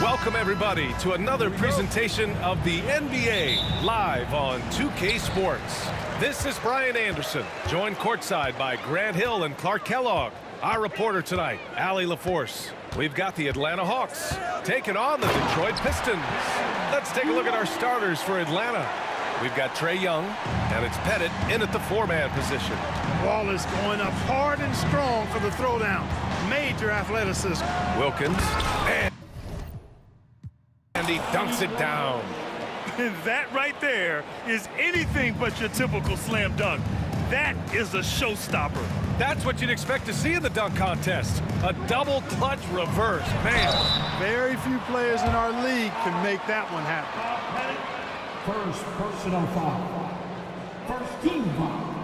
Welcome, everybody, to another presentation of the NBA live on 2K Sports. This is Brian Anderson, joined courtside by Grant Hill and Clark Kellogg. Our reporter tonight, Allie LaForce. We've got the Atlanta Hawks taking on the Detroit Pistons. Let's take a look at our starters for Atlanta. We've got Trae Young, and it's Pettit in at the four-man position. Wallace going up hard and strong for the throwdown. Major athleticism. Wilkins, and he dunks it down. And that right there is anything but your typical slam dunk. That is a showstopper. That's what you'd expect to see in the dunk contest. A double clutch reverse. Man. Very few players in our league can make that one happen. First personal foul. First team foul.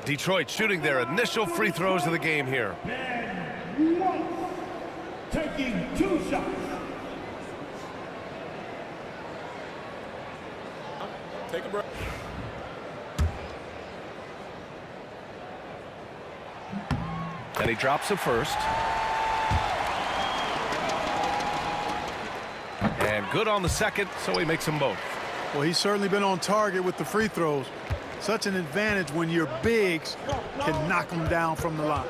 Detroit shooting their initial free throws of the game here. And White taking 2 shots. Take a break. And he drops it first. And good on the second, so he makes them both. Well, he's certainly been on target with the free throws. Such an advantage when your bigs can knock them down from the line.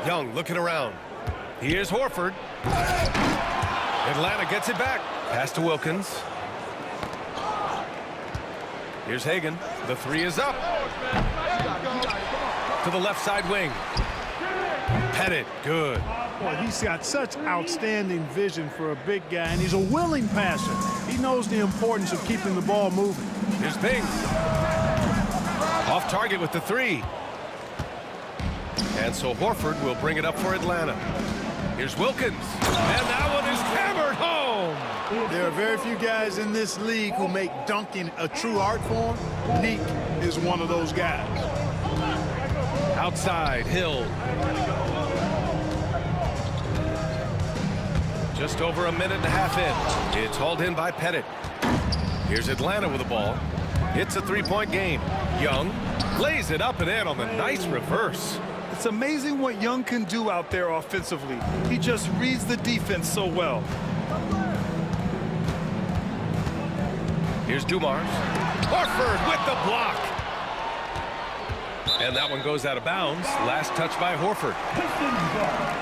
Young looking around. Here's Horford. Atlanta gets it back. Pass to Wilkins. Here's Hagan. The three is up. To the left side wing. Pettit, good. Boy, he's got such outstanding vision for a big guy, and he's a willing passer. He knows the importance of keeping the ball moving. Here's Bing. Off target with the three. And so Horford will bring it up for Atlanta. Here's Wilkins. And that one is hammered home. There are very few guys in this league who make dunking a true art form. Neek is one of those guys. Outside, Hill. Just over a minute and a half in. It's hauled in by Pettit. Here's Atlanta with the ball. It's a three-point game. Young lays it up and in on the nice reverse. It's amazing what Young can do out there offensively. He just reads the defense so well. Here's Dumars. Horford with the block. And that one goes out of bounds. Last touch by Horford. Pistons ball.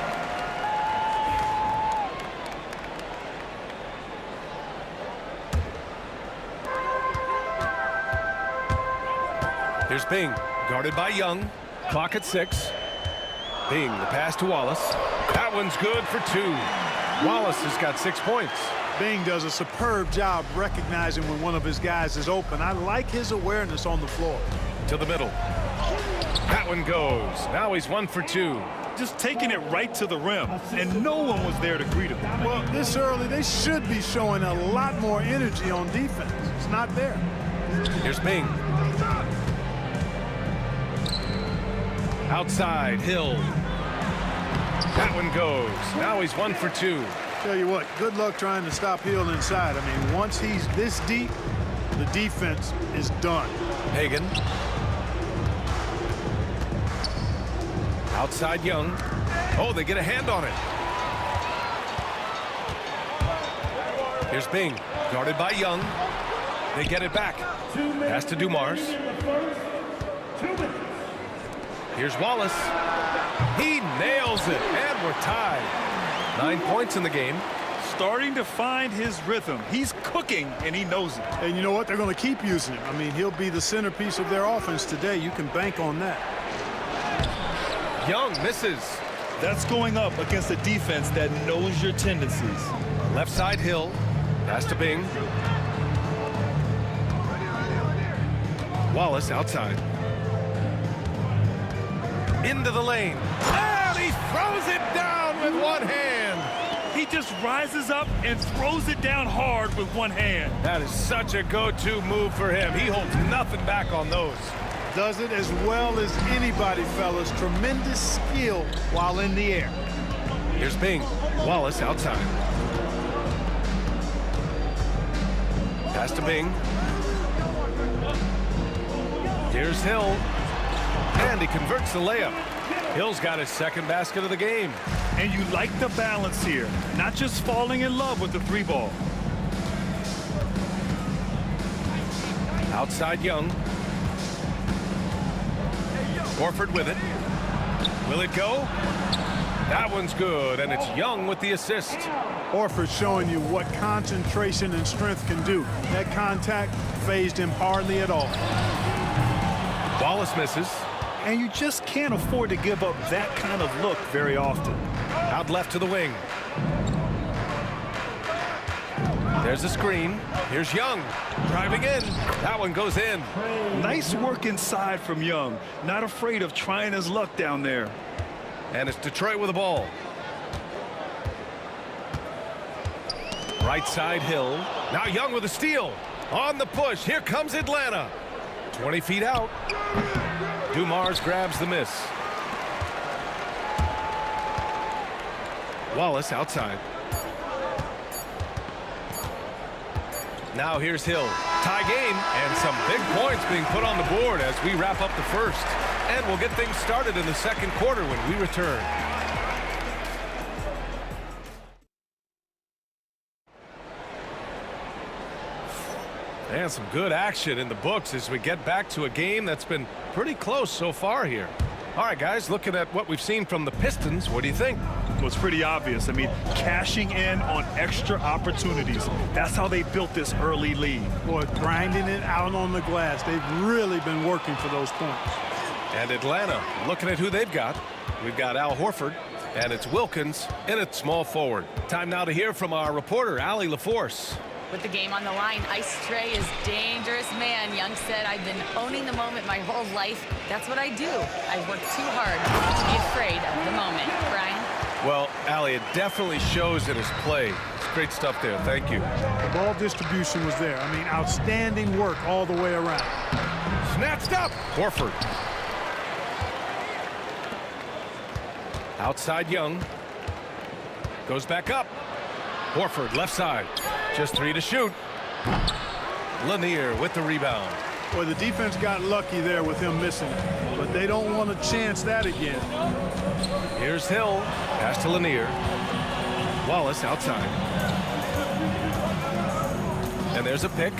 Here's Bing, guarded by Young. Clock at 6. Bing, the pass to Wallace. That one's good for 2. Wallace has got 6 points. Bing does a superb job recognizing when one of his guys is open. I like his awareness on the floor. To the middle. That one goes. Now he's 1 for 2. Just taking it right to the rim, and no one was there to greet him. Well, this early, they should be showing a lot more energy on defense. It's not there. Here's Bing. Outside, Hill. That one goes. Now he's 1 for 2. Tell you what, good luck trying to stop Hill inside. I mean, once he's this deep, the defense is done. Hagan. Outside Young. Oh, they get a hand on it. Here's Bing, guarded by Young. They get it back. Pass to Dumars. Here's Wallace. He nails it, and we're tied. 9 points in the game. Starting to find his rhythm. He's cooking, and he knows it. And you know what? They're going to keep using him. I mean, he'll be the centerpiece of their offense today. You can bank on that. Young misses. That's going up against a defense that knows your tendencies. Left side, Hill. Pass to Bing. Wallace outside. Into the lane. And he throws it down with one hand. He just rises up and throws it down hard with one hand. That is such a go-to move for him. He holds nothing back on those. Does it as well as anybody, fellas. Tremendous skill while in the air. Here's Bing. Wallace outside. Pass to Bing. Here's Hill. And he converts the layup. Hill's got his second basket of the game. And you like the balance here, not just falling in love with the three ball. Outside Young. Horford with it. Will it go? That one's good, and it's Young with the assist. Horford showing you what concentration and strength can do. That contact phased him hardly at all. Wallace misses. And you just can't afford to give up that kind of look very often. Out left to the wing. There's a screen. Here's Young. Driving in. That one goes in. Nice work inside from Young. Not afraid of trying his luck down there. And it's Detroit with the ball. Right side Hill. Now Young with a steal. On the push. Here comes Atlanta. 20 feet out. Dumars grabs the miss. Wallace outside. Now here's Hill. Tie game and some big points being put on the board as we wrap up the first. And we'll get things started in the second quarter when we return. And some good action in the books as we get back to a game that's been pretty close so far here. All right, guys, looking at what we've seen from the Pistons, what do you think? Well, it's pretty obvious. I mean, cashing in on extra opportunities. That's how they built this early lead. Boy, grinding it out on the glass. They've really been working for those points. And Atlanta, looking at who they've got. We've got Al Horford, and it's Wilkins in at small forward. Time now to hear from our reporter, Allie LaForce. With the game on the line, Ice Trey is dangerous man. Young said, I've been owning the moment my whole life. That's what I do. I work too hard to be afraid of the moment. Brian? Well, Allie, it definitely shows in his play. It's great stuff there. Thank you. The ball distribution was there. I mean, outstanding work all the way around. Snatched up. Horford. Outside Young. Goes back up. Horford, left side. Just 3 to shoot. Lanier with the rebound. Boy, the defense got lucky there with him missing, but they don't want to chance that again. Here's Hill. Pass to Lanier. Wallace outside. And there's a pick.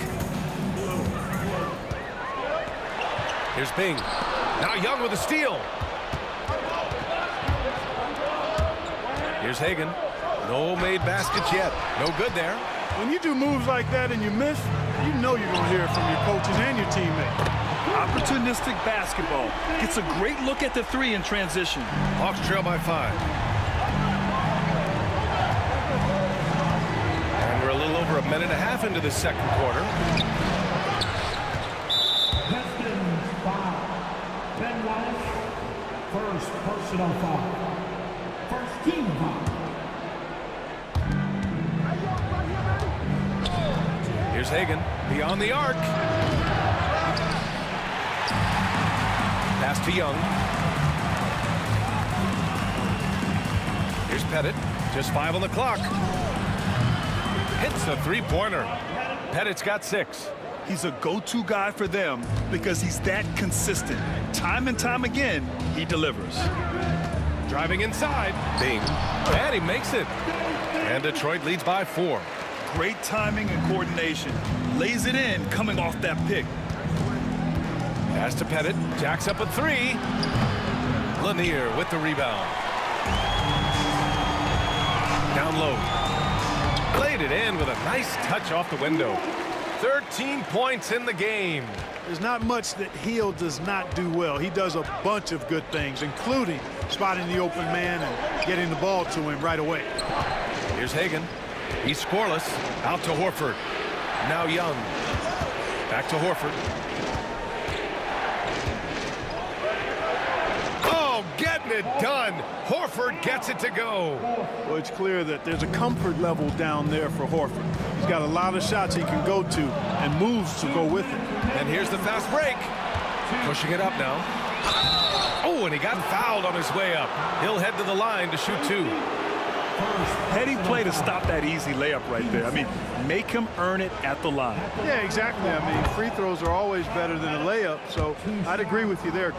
Here's Bing. Now Young with a steal. Here's Hagan. No made baskets yet. No good there. When you do moves like that and you miss, you know you're going to hear it from your coaches and your teammates. Opportunistic basketball. Gets a great look at the three in transition. Hawks trail by 5. And we're a little over a minute and a half into the second quarter. Pistons foul. Ben Wallace, first personal foul. First team foul. Here's Hagan, beyond the arc. Pass to Young. Here's Pettit, just 5 on the clock. Hits a three-pointer. Pettit's got 6. He's a go-to guy for them because he's that consistent. Time and time again, he delivers. Driving inside, Bing, and he makes it. And Detroit leads by 4. Great timing and coordination. Lays it in coming off that pick. Pass to Pettit. Jacks up a 3. Lanier with the rebound. Down low. Played it in with a nice touch off the window. 13 points in the game. There's not much that Hill does not do well. He does a bunch of good things, including spotting the open man and getting the ball to him right away. Here's Hagan. He's scoreless. Out to Horford. Now Young. Back to Horford. Oh, getting it done. Horford gets it to go. Well, it's clear that there's a comfort level down there for Horford. He's got a lot of shots he can go to and moves to go with it. And here's the fast break. Pushing it up now. Oh, and he got fouled on his way up. He'll head to the line to shoot 2. Heady play to stop that easy layup right there. I mean, make him earn it at the line. Yeah, exactly. I mean, free throws are always better than a layup, so I'd agree with you there.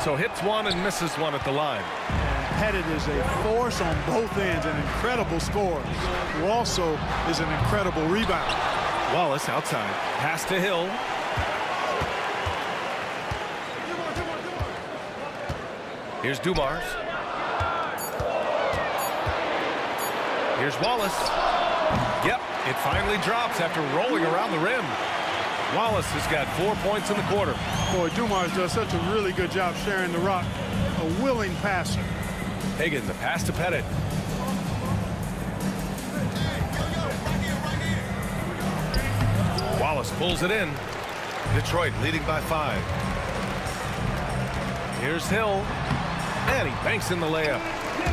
So hits one and misses one at the line. Pettit is a force on both ends, an incredible scorer, who also is an incredible rebounder. Wallace outside. Pass to Hill. Here's Dumars. Here's Wallace. Yep, it finally drops after rolling around the rim. Wallace has got 4 points in the quarter. Boy, Dumars does such a really good job sharing the rock. A willing passer. Hagan, the pass to Pettit. Wallace pulls it in. Detroit leading by 5. Here's Hill. And he banks in the layup.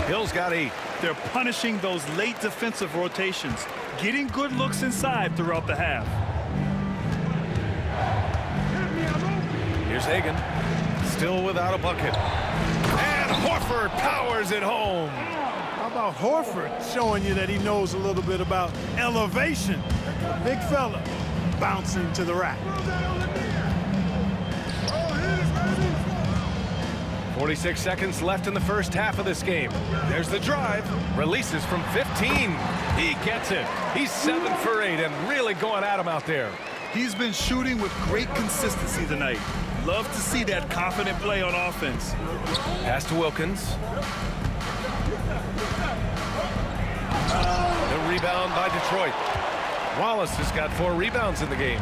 Hill's got 8. They're punishing those late defensive rotations, getting good looks inside throughout the half. Here's Hagan. Still without a bucket. And Horford powers it home. How about Horford showing you that he knows a little bit about elevation? Big fella bouncing to the rack. 46 seconds left in the first half of this game. There's the drive. Releases from 15. He gets it. He's 7 for 8 and really going at him out there. He's been shooting with great consistency tonight. Love to see that confident play on offense. Pass to Wilkins. The rebound by Detroit. Wallace has got 4 rebounds in the game.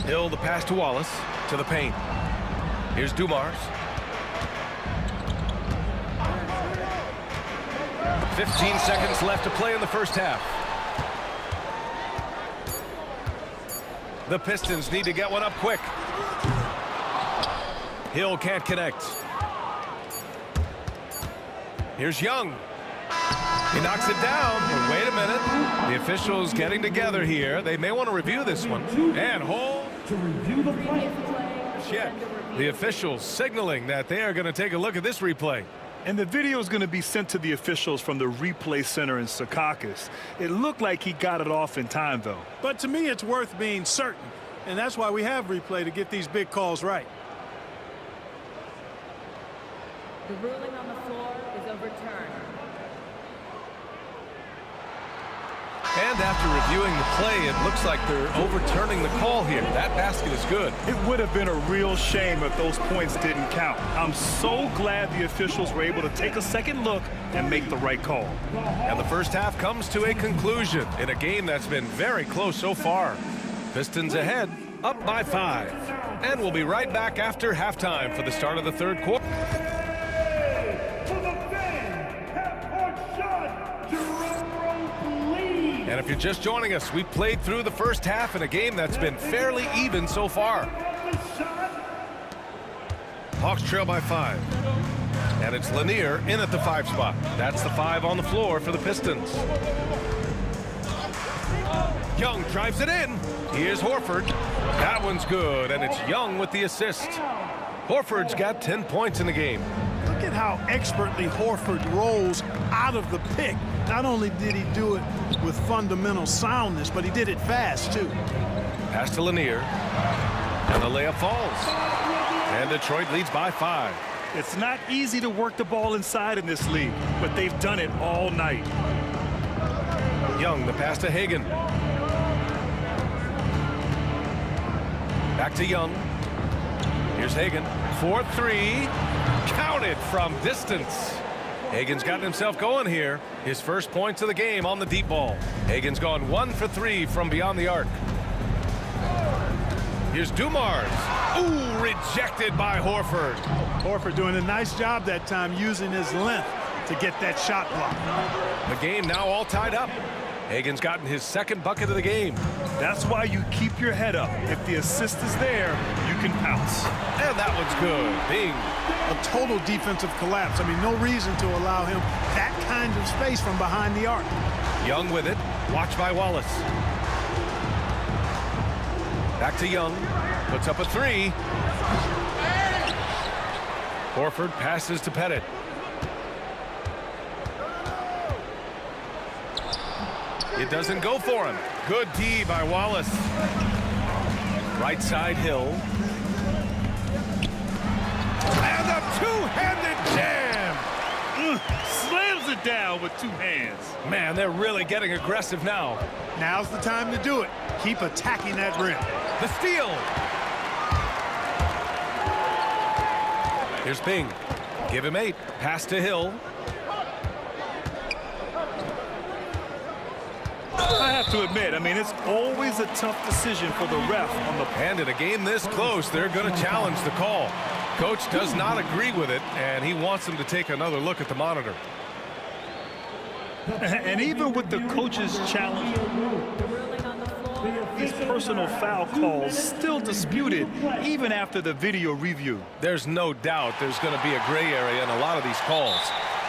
Hill, the pass to Wallace, to the paint. Here's Dumars. 15 seconds left to play in the first half. The Pistons need to get one up quick. Hill can't connect. Here's Young. He knocks it down. But wait a minute. The officials getting together here. They may want to review this one. And hold. To review the play. Check. The officials signaling that they are going to take a look at this replay. And the video is going to be sent to the officials from the replay center in Secaucus. It looked like he got it off in time, though. But to me, it's worth being certain. And that's why we have replay, to get these big calls right. The ruling on the floor is overturned. And after reviewing the play, it looks like they're overturning the call here. That basket is good. It would have been a real shame if those points didn't count. I'm so glad the officials were able to take a second look and make the right call. And the first half comes to a conclusion in a game that's been very close so far. Pistons ahead, up by 5. And we'll be right back after halftime for the start of the third quarter. And if you're just joining us, we played through the first half in a game that's been fairly even so far. Hawks trail by 5. And it's Lanier in at the 5 spot. That's the 5 on the floor for the Pistons. Young drives it in. Here's Horford. That one's good, and it's Young with the assist. Horford's got 10 points in the game. Look at how expertly Horford rolls out of the pick. Not only did he do it with fundamental soundness, but he did it fast, too. Pass to Lanier. And the layup falls. And Detroit leads by 5. It's not easy to work the ball inside in this league, but they've done it all night. Young, the pass to Hagan. Back to Young. Here's Hagan. 4-3. Counted from distance. Hagan's gotten himself going here. His first points of the game on the deep ball. Hagan's gone 1 for 3 from beyond the arc. Here's Dumars. Ooh, rejected by Horford. Horford doing a nice job that time using his length to get that shot block. The game now all tied up. Hagan's gotten his second bucket of the game. That's why you keep your head up. If the assist is there, you can pounce. And that one's good. Bing. A total defensive collapse. I mean, no reason to allow him that kind of space from behind the arc. Young with it. Watched by Wallace. Back to Young. Puts up a 3. Horford passes to Pettit. It doesn't go for him. Good D by Wallace. Right side Hill. with two hands. Man, they're really getting aggressive now. Now's the time to do it. Keep attacking that rim. The steal. Here's Bing. Give him 8. Pass to Hill. I have to admit, I mean, it's always a tough decision for the ref on the... And in a game this close, they're going to challenge the call. Coach does not agree with it, and he wants them to take another look at the monitor. And even with the coach's challenge, these personal foul calls still disputed even after the video review. There's no doubt there's going to be a gray area in a lot of these calls.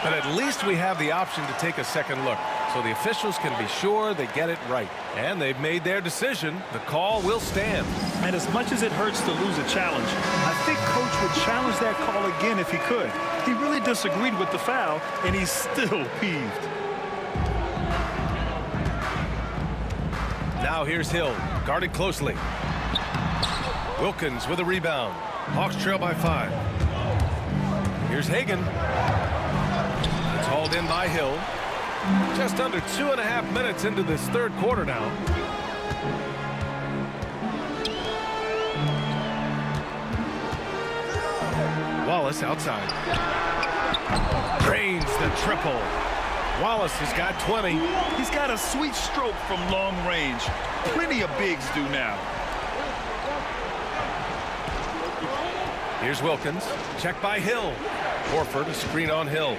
But at least we have the option to take a second look, so the officials can be sure they get it right. And they've made their decision. The call will stand. And as much as it hurts to lose a challenge, I think Coach would challenge that call again if he could. He really disagreed with the foul, and he's still peeved. Now here's Hill, guarded closely. Wilkins with a rebound. Hawks trail by 5. Here's Hagan. It's hauled in by Hill. Just under 2.5 minutes into this third quarter now. Wallace outside. Drains the triple. Wallace has got 20. He's got a sweet stroke from long range. Plenty of bigs do now. Here's Wilkins. Check by Hill. Horford, a screen on Hill.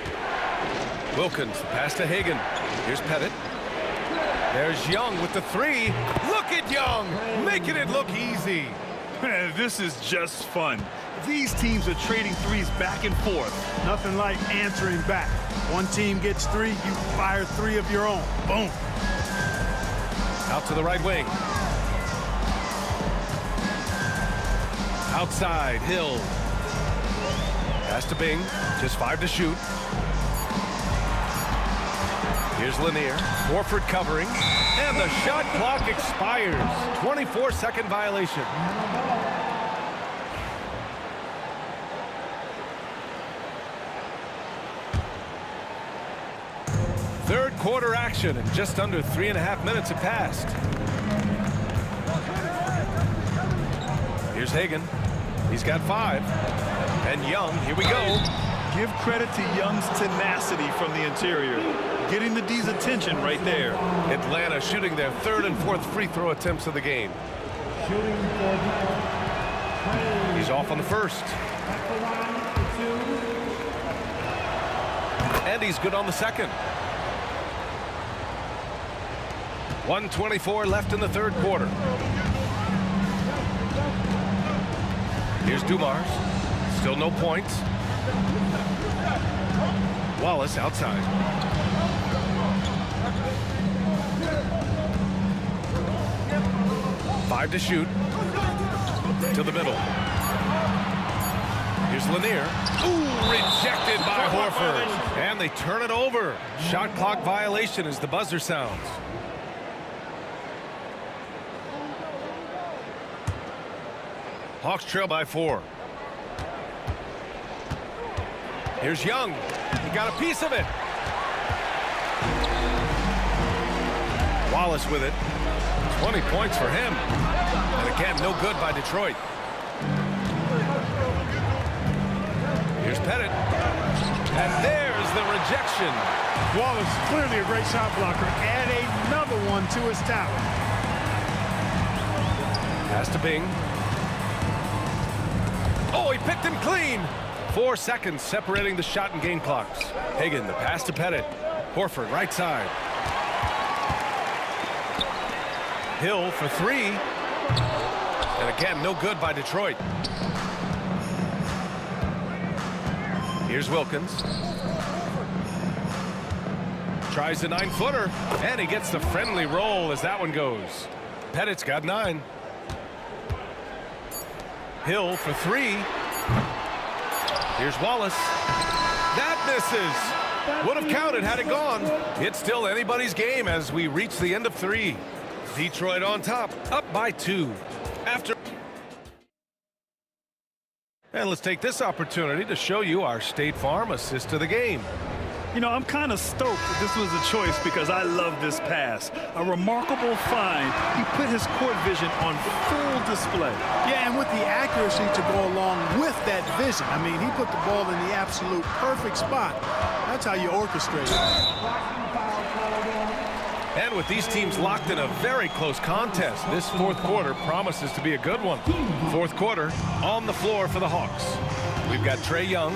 Wilkins, pass to Hagan. Here's Pettit. There's Young with the 3. Look at Young, making it look easy. This is just fun. These teams are trading threes back and forth. Nothing like answering back. One team gets 3, you fire 3 of your own. Boom. Out to the right wing. Outside, Hill. Pass to Bing, just 5 to shoot. Here's Lanier. Horford covering. And the shot clock expires. 24-second violation. Third quarter action, and just under 3.5 minutes have passed. Here's Hagan. He's got 5. And Young, here we go. Give credit to Young's tenacity from the interior. Getting the D's attention right there. Atlanta shooting their 3rd and 4th free throw attempts of the game. He's off on the 1st. And he's good on the 2nd. 1:24 left in the third quarter. Here's Dumars. Still no points. Wallace outside. Five to shoot. To the middle. Here's Lanier. Ooh, rejected by Horford. And they turn it over. Shot clock violation as the buzzer sounds. Hawks trail by 4. Here's Young. He got a piece of it. Wallace with it. 20 points for him. And again, no good by Detroit. Here's Pettit. And there's the rejection. Wallace, clearly a great shot blocker. Add another one to his tower. Pass to Bing. Oh, he picked him clean. 4 seconds separating the shot and game clocks. Hagan, the pass to Pettit. Horford, right side. Hill for 3. And again, no good by Detroit. Here's Wilkins. Tries the 9-footer. And he gets the friendly roll as that one goes. Pettit's got 9. Hill for 3. Here's Wallace. That misses. Would have counted had it gone. It's still anybody's game as we reach the end of 3. Detroit on top, up by 2. And let's take this opportunity to show you our State Farm assist to the game. You know, I'm kind of stoked that this was a choice because I love this pass. A remarkable find. He put his court vision on full display. Yeah, and with the accuracy to go along with that vision. I mean, he put the ball in the absolute perfect spot. That's how you orchestrate it. And with these teams locked in a very close contest, this fourth quarter promises to be a good one. Fourth quarter on the floor for the Hawks. We've got Trae Young,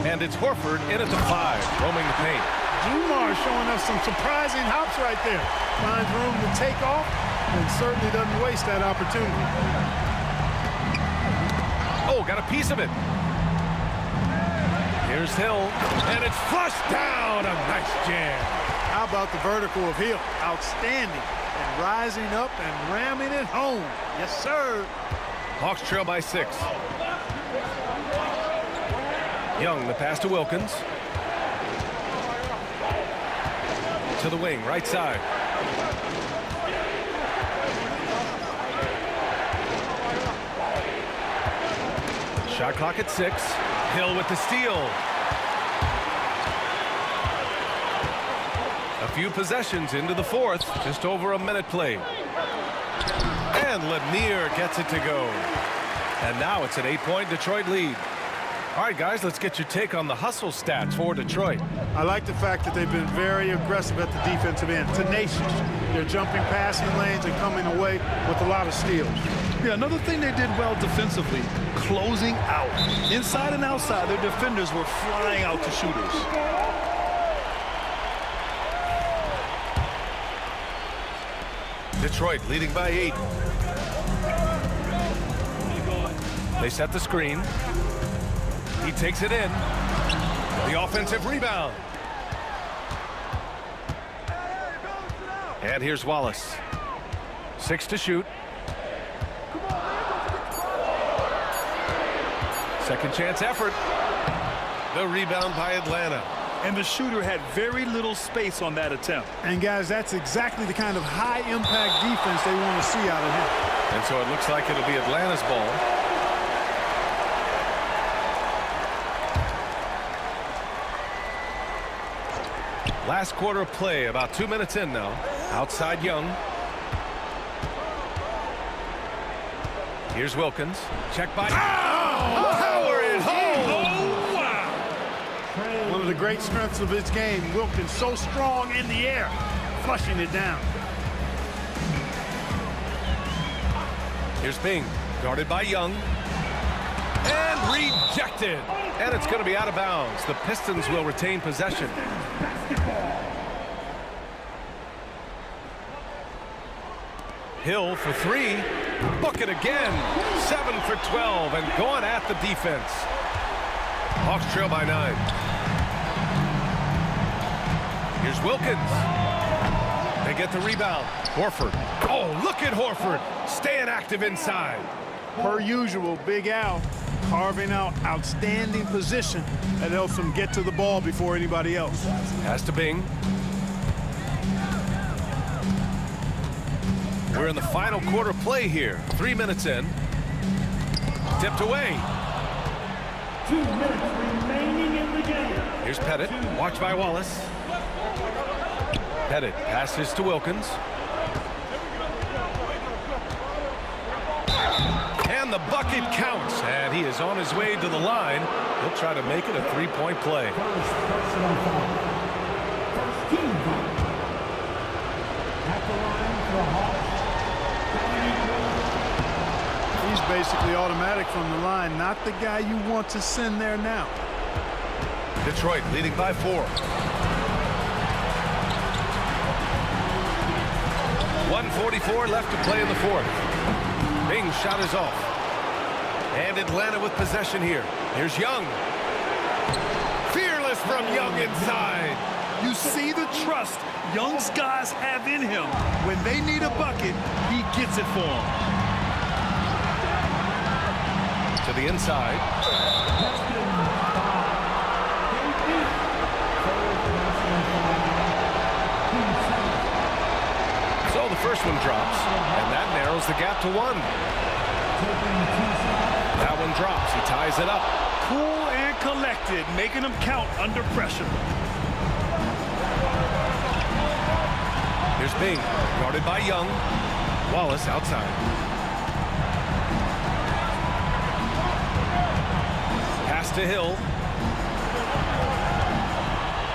and it's Horford in at the 5, roaming the paint. Jumar showing us some surprising hops right there. Finds room to take off and certainly doesn't waste that opportunity. Oh, got a piece of it. Here's Hill, and it's flushed down. A nice jam. How about the vertical of Hill? Outstanding. And rising up and ramming it home. Yes, sir. Hawks trail by 6. Young, the pass to Wilkins. To the wing, right side. Shot clock at 6. Hill with the steal. A few possessions into the fourth. Just over a minute played. And Lanier gets it to go. And now it's an 8-point Detroit lead. All right, guys, let's get your take on the hustle stats for Detroit. I like the fact that they've been very aggressive at the defensive end. Tenacious. They're jumping passing lanes and coming away with a lot of steals. Yeah, another thing they did well defensively, closing out. Inside and outside, their defenders were flying out to shooters. Detroit leading by 8. They set the screen. He takes it in. The offensive rebound. And here's Wallace. 6 to shoot. Second chance effort. The rebound by Atlanta. And the shooter had very little space on that attempt. And, guys, that's exactly the kind of high-impact defense they want to see out of him. And so it looks like it'll be Atlanta's ball. Last quarter of play, about 2 minutes in now. Outside Young. Here's Wilkins. Check by... Power it home! Oh, wow! One of the great strengths of his game, Wilkins so strong in the air, flushing it down. Here's Bing, guarded by Young. And rejected. And it's going to be out of bounds. The Pistons will retain possession. Hill for 3. Book it again. 7 for 12 and going at the defense. Hawks trail by 9. Here's Wilkins. They get the rebound. Horford. Oh, look at Horford. Staying active inside. Per usual, Big Al carving out outstanding position that helps him get to the ball before anybody else. Pass to Bing. We're in the final quarter play here. 3 minutes in. Tipped away. 2 minutes remaining in the game. Here's Pettit. Watched by Wallace. Pettit passes to Wilkins. And the bucket counts. And he is on his way to the line. He'll try to make it a 3-point play. First personal foul. First team foul. At the line for the Hawks. He's basically automatic from the line, not the guy you want to send there now. Detroit leading by 4. 1:44 left to play in the fourth. Bing's shot is off. And Atlanta with possession here. Here's Young. Fearless from Young inside. You see the trust Young's guys have in him. When they need a bucket, he gets it for them. To the inside. So the first one drops, and that narrows the gap to 1. That one drops. He ties it up. Cool and collected, making them count under pressure. Here's Bing, guarded by Young. Wallace outside. Pass to Hill.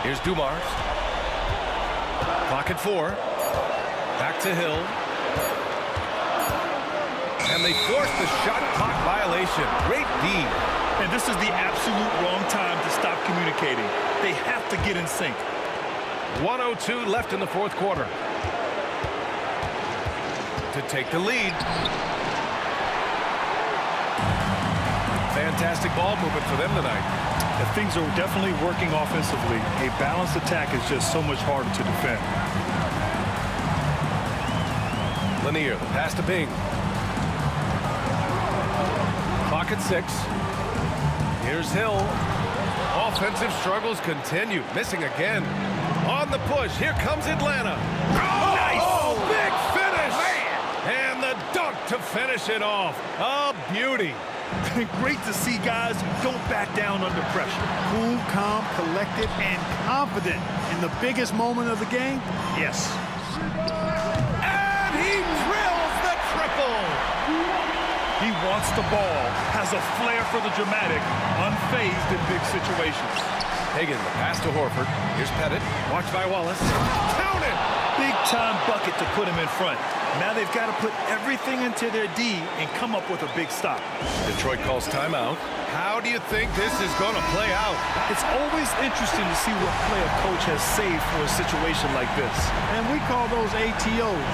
Here's Dumars. Clock at 4. Back to Hill. And they force the shot clock violation. Great D. And this is the absolute wrong time to stop communicating. They have to get in sync. 1:02 left in the fourth quarter. To take the lead. Fantastic ball movement for them tonight. And things are definitely working offensively. A balanced attack is just so much harder to defend. Lanier, the pass to Bing. Clock at 6. Here's Hill. Offensive struggles continue. Missing again. On the push. Here comes Atlanta. Oh, nice! Oh, big finish! And the dunk to finish it off. A beauty. Great to see guys who don't back down under pressure. Cool, calm, collected, and confident in the biggest moment of the game. Yes. And he drills the triple. He wants the ball, has a flair for the dramatic, unfazed in big situations. Hagan, the pass to Horford. Here's Pettit. Watched by Wallace. Count it! Big-time bucket to put him in front. Now they've got to put everything into their D and come up with a big stop. Detroit calls timeout. How do you think this is going to play out? It's always interesting to see what play a coach has saved for a situation like this. And we call those ATOs,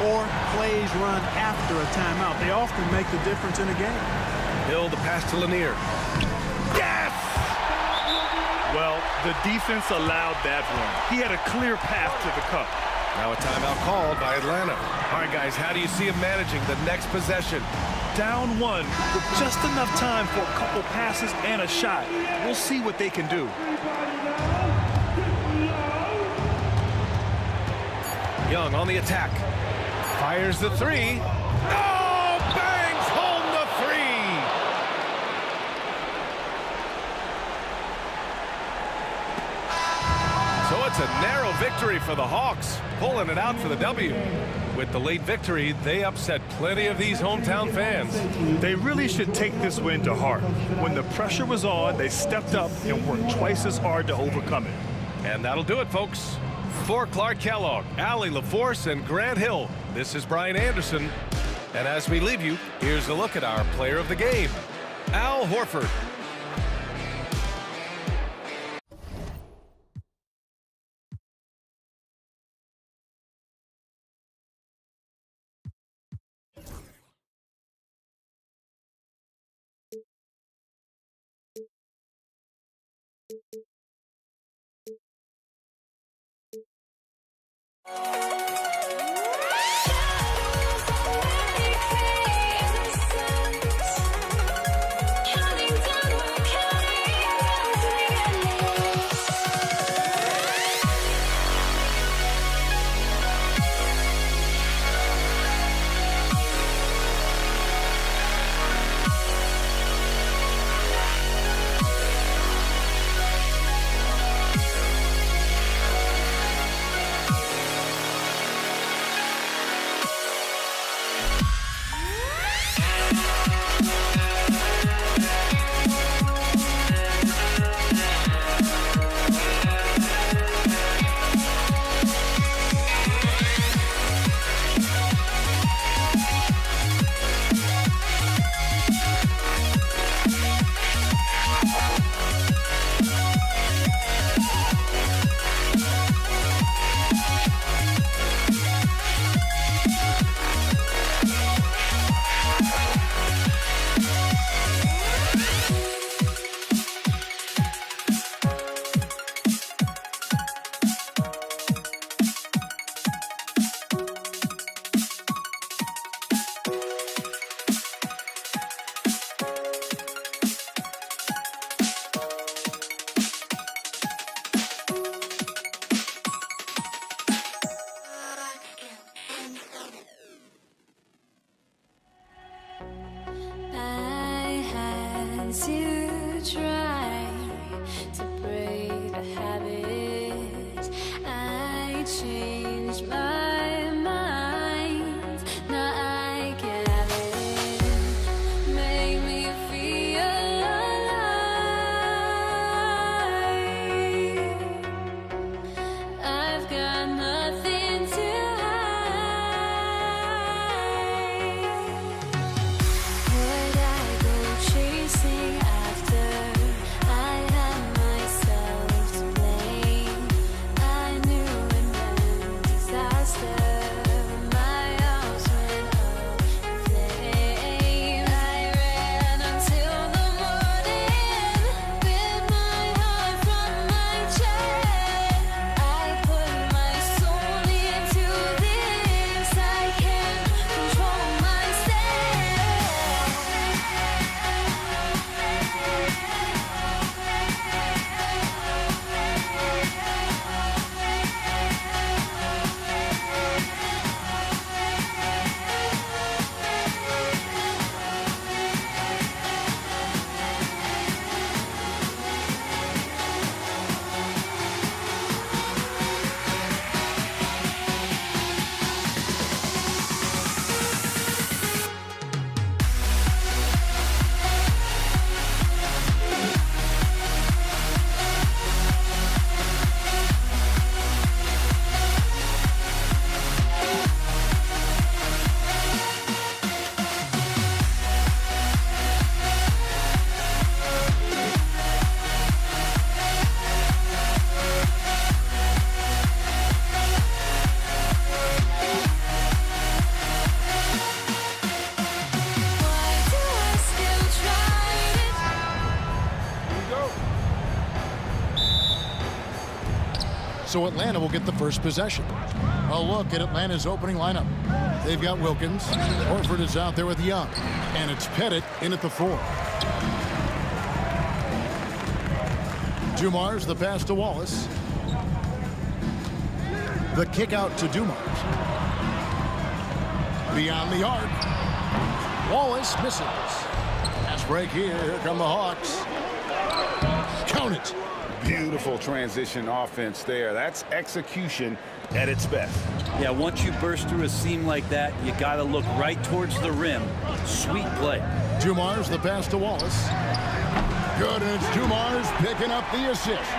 or plays run after a timeout. They often make the difference in a game. Hill, the pass to Lanier. Yes! Well, the defense allowed that one. He had a clear path to the cup. Now a timeout called by Atlanta. All right, guys, how do you see him managing the next possession? Down one with just enough time for a couple passes and a shot. We'll see what they can do. Young on the attack. Fires the 3. Oh, bangs home the 3. So it's a narrow victory for the Hawks, pulling it out for the W. With the late victory, they upset plenty of these hometown fans. They really should take this win to heart. When the pressure was on, they stepped up and worked twice as hard to overcome it. And that'll do it, folks. For Clark Kellogg, Allie LaForce, and Grant Hill, this is Brian Anderson. And as we leave you, here's a look at our player of the game, Al Horford. So Atlanta will get the first possession. A look at Atlanta's opening lineup. They've got Wilkins. Horford is out there with Young. And it's Pettit in at the 4. Dumars, the pass to Wallace. The kick out to Dumars. Beyond the arc. Wallace misses. Pass break here. Here come the Hawks. Count it. Beautiful transition offense there. That's execution at its best. Yeah, once you burst through a seam like that, you got to look right towards the rim. Sweet play. Dumars, the pass to Wallace. Good, and it's Dumars picking up the assist.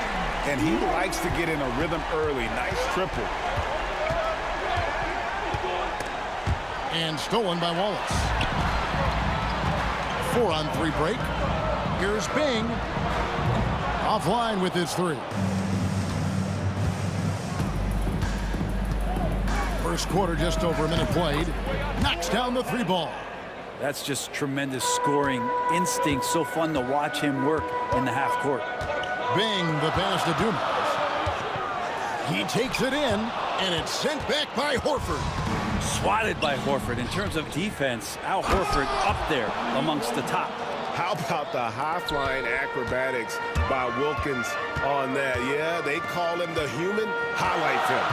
And he likes to get in a rhythm early. Nice triple. And stolen by Wallace. 4-on-3 break. Here's Bing. Offline with his 3. First quarter, just over a minute played. Knocks down the 3 ball. That's just tremendous scoring instinct. So fun to watch him work in the half court. Bing, the pass to Dumars. He takes it in, and it's sent back by Horford. Swatted by Horford. In terms of defense, Al Horford up there amongst the top. How about the high-flying acrobatics by Wilkins on that? Yeah, they call him the human highlight film.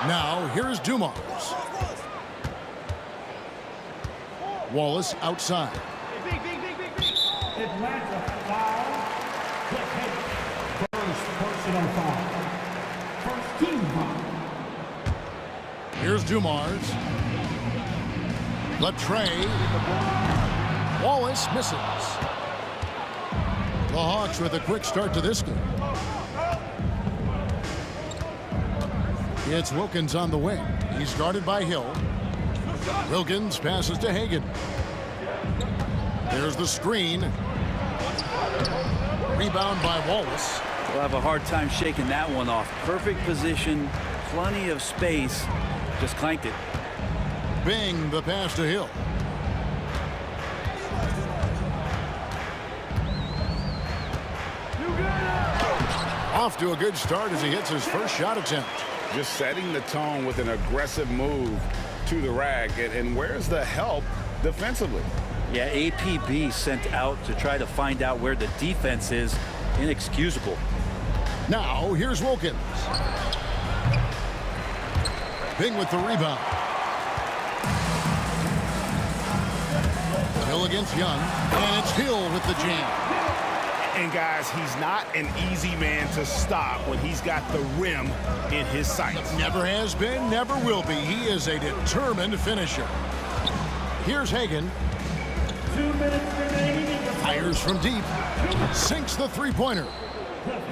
Now, here's Dumars. Wallace outside. Atlanta foul. First personal foul. First team foul. Here's Dumars. Latrey. Wallace misses. The Hawks with a quick start to this game. It's Wilkins on the wing. He's guarded by Hill. Wilkins passes to Hagan. There's the screen. Rebound by Wallace. We'll have a hard time shaking that one off. Perfect position, plenty of space. Just clanked it. Bing, the pass to Hill. Off to a good start as he hits his first shot attempt. Just setting the tone with an aggressive move to the rack. And where's the help defensively? Yeah, APB sent out to try to find out where the defense is. Inexcusable. Now, here's Wilkins. Bing with the rebound. Hill against Young. And it's Hill with the jam. And guys, he's not an easy man to stop when he's got the rim in his sights. Never has been, never will be. He is a determined finisher. Here's Hagan. 2 minutes remaining. Fires from deep. Sinks the 3-pointer.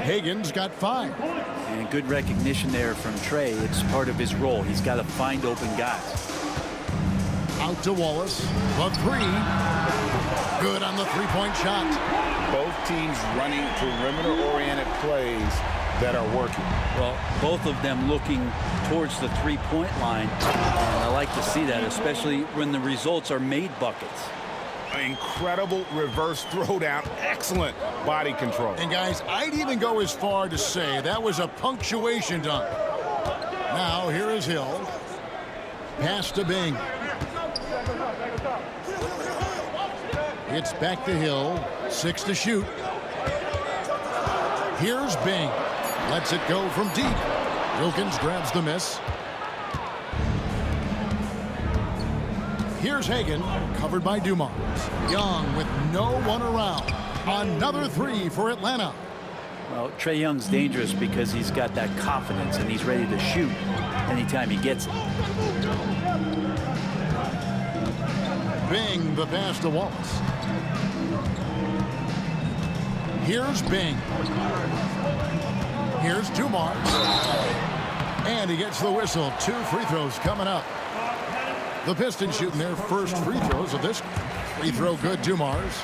Hagan's got 5. And good recognition there from Trey. It's part of his role. He's got to find open guys. Out to Wallace. The 3. Good on the 3-point shot. Both teams running perimeter-oriented plays that are working. Well, both of them looking towards the 3-point line. And I like to see that, especially when the results are made buckets. Incredible reverse throwdown. Excellent body control. And guys, I'd even go as far to say that was a punctuation dunk. Now, here is Hill. Pass to Bing. It's back to Hill. 6 to shoot. Here's Bing. Lets it go from deep. Wilkins grabs the miss. Here's Hagan, covered by Dumars. Young with no one around. Another 3 for Atlanta. Well, Trae Young's dangerous because he's got that confidence and he's ready to shoot anytime he gets it. Bing, the pass to Wallace. Here's Bing. Here's Dumars. And he gets the whistle. 2 free throws coming up. The Pistons shooting their first free throws of this. Free throw good, Dumars.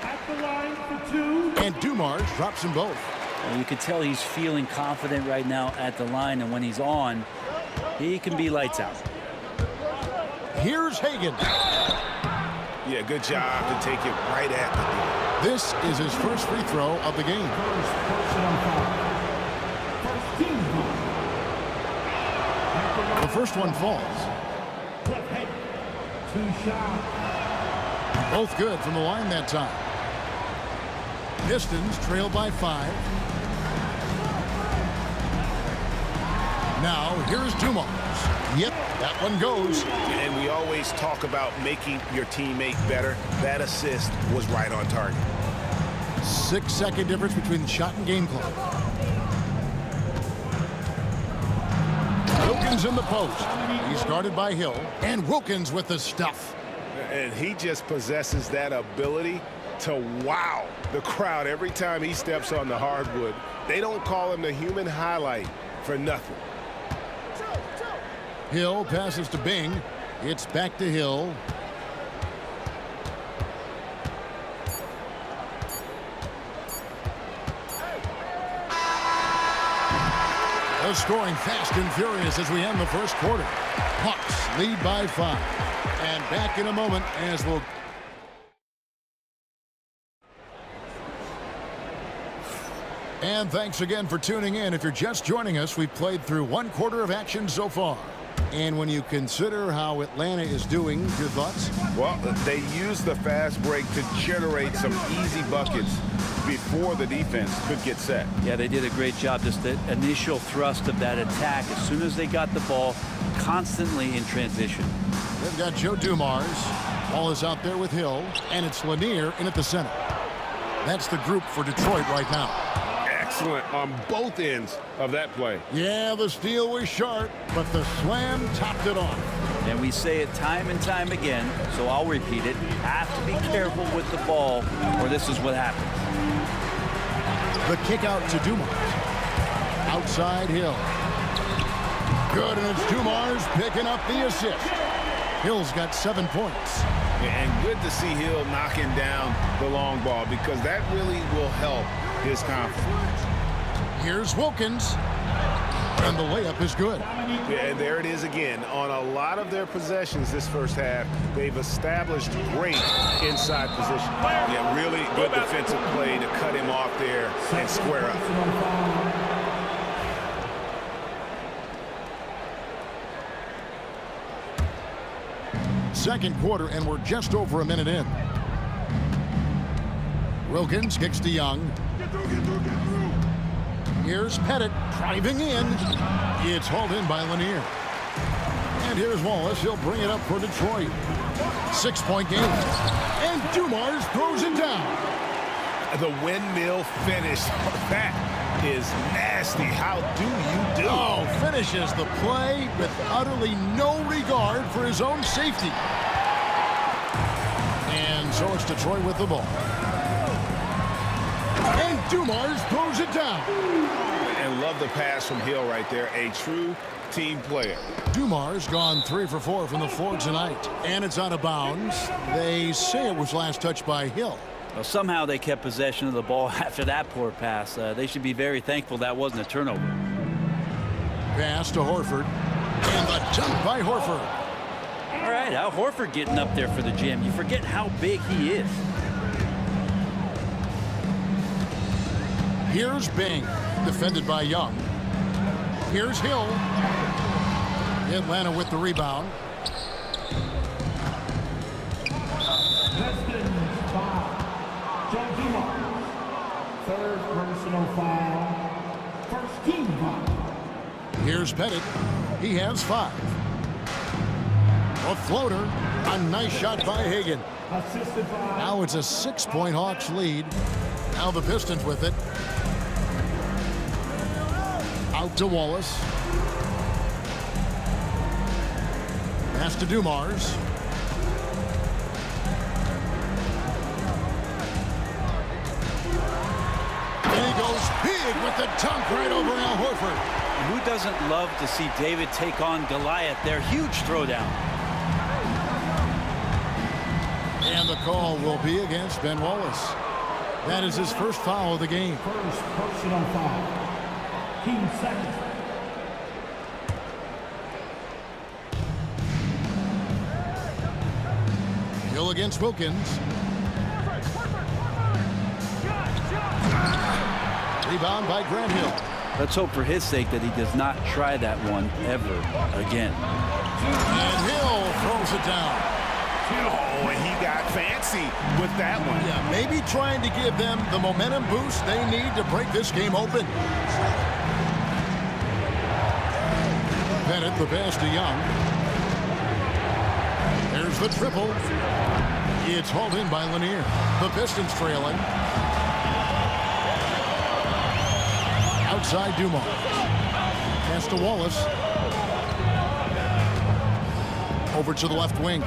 At the line for 2. And Dumars drops them both. And you can tell he's feeling confident right now at the line, and when he's on, he can be lights out. Here's Hagan. Yeah, good job to take it right at the door. This is his first free throw of the game. First personal foul. First team foul. The first one falls. Cliff Head. 2 shots. Both good from the line that time. Pistons trail by 5. Now here's Dumars. Yep, that one goes. And we always talk about making your teammate better. That assist was right on target. 6-second difference between shot and game clock. Wilkins in the post. He's guarded by Hill. And Wilkins with the stuff. And he just possesses that ability to wow the crowd every time he steps on the hardwood. They don't call him the human highlight for nothing. Hill passes to Bing. It's back to Hill. They're scoring fast and furious as we end the first quarter. Hawks lead by 5. And back in a moment as we'll... And thanks again for tuning in. If you're just joining us, we've played through 1 quarter of action so far. And when you consider how Atlanta is doing, your thoughts? Well, they use the fast break to generate some easy buckets before the defense could get set. Yeah, they did a great job. Just the initial thrust of that attack as soon as they got the ball, constantly in transition. They've got Joe Dumars. Ball is out there with Hill, and it's Lanier in at the center. That's the group for Detroit right now. Excellent on both ends of that play. Yeah, the steal was sharp, but the slam topped it off. And we say it time and time again, so I'll repeat it. Have to be careful with the ball, or this is what happens. The kick out to Dumars. Outside Hill. Good, and it's Dumars picking up the assist. Hill's got 7 points. And good to see Hill knocking down the long ball because that really will help his confidence. Here's Wilkins. And the layup is good. Yeah, and there it is again. On a lot of their possessions this first half, they've established great inside position. Yeah, really good defensive play to cut him off there and square up. Second quarter, and we're just over a minute in. Wilkins kicks to Young. Here's Pettit driving in. It's hauled in by Lanier. And here's Wallace. He'll bring it up for Detroit. 6-point game. And Dumars throws it down. The windmill finish. That is nasty. How do you do? Oh, finishes the play with utterly no regard for his own safety. And so it's Detroit with the ball. And Dumars throws it down. And love the pass from Hill right there. A true team player. Dumars gone 3 for 4 from the floor tonight. And it's out of bounds. They say it was last touched by Hill. Well, somehow they kept possession of the ball after that poor pass. They should be very thankful that wasn't a turnover. Pass to Horford. And the dunk by Horford. All right, Al Horford getting up there for the gym. You forget how big he is. Here's Bing, defended by Young. Here's Hill. Atlanta with the rebound. Pistons foul. Joe Dumars. Third personal foul. First team foul. Here's Pettit. He has 5. A floater. A nice shot by Hagan. Assisted by... Now it's a 6-point Hawks lead. Now the Pistons with it. Out to Wallace. Pass to Dumars. And he goes big with the dunk right over Al Horford. Who doesn't love to see David take on Goliath? Their huge throwdown. And the call will be against Ben Wallace. That is his first foul of the game. First personal foul. Team second. Hill against Wilkins. Rebound by Grant Hill. Let's hope for his sake that he does not try that one ever again. And Hill throws it down. Oh, and he got fancy with that one. Yeah, maybe trying to give them the momentum boost they need to break this game open. Bennett, the pass to Young. There's the triple. It's hauled in by Lanier. The Pistons trailing. Outside Dumars. Pass to Wallace. Over to the left wing.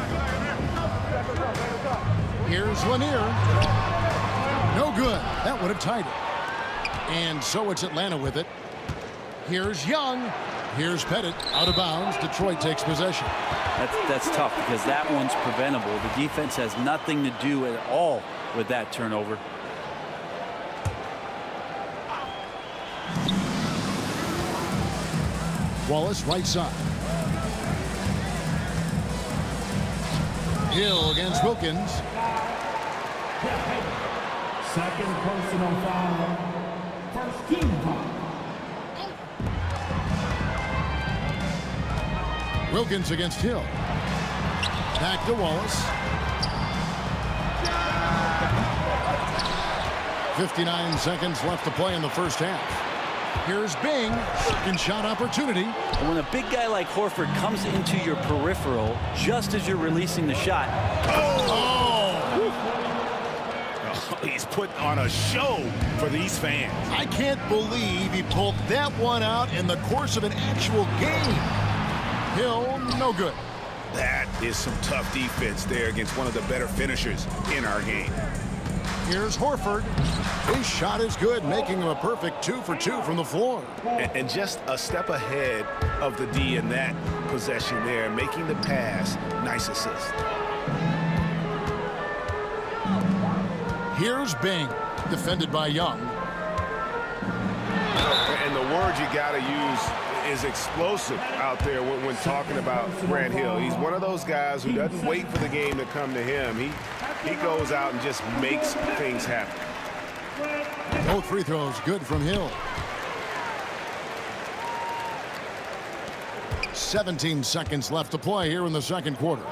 Here's Lanier. No good. That would have tied it. And so it's Atlanta with it. Here's Young. Here's Pettit. Out of bounds. Detroit takes possession. That's tough because that one's preventable. The defense has nothing to do at all with that turnover. Wallace right side. Hill against Wilkins. Second personal foul. First team foul. Wilkins against Hill. Back to Wallace. 59 seconds left to play in the first half. Here's Bing. Second shot opportunity. And when a big guy like Horford comes into your peripheral just as you're releasing the shot. He's put on a show for these fans. I can't believe he pulled that one out in the course of an actual game. Hill, no good. That is some tough defense there against one of the better finishers in our game. Here's Horford. His shot is good, making him a perfect 2 for 2 from the floor. And just a step ahead of the D in that possession there, making the pass. Nice assist. Here's Bing, defended by Young. And the word you got to use is explosive out there when talking about Grant Hill. He's one of those guys who doesn't wait for the game to come to him. He goes out and just makes things happen. Both free throws good from Hill. 17 seconds left to play here in the second quarter.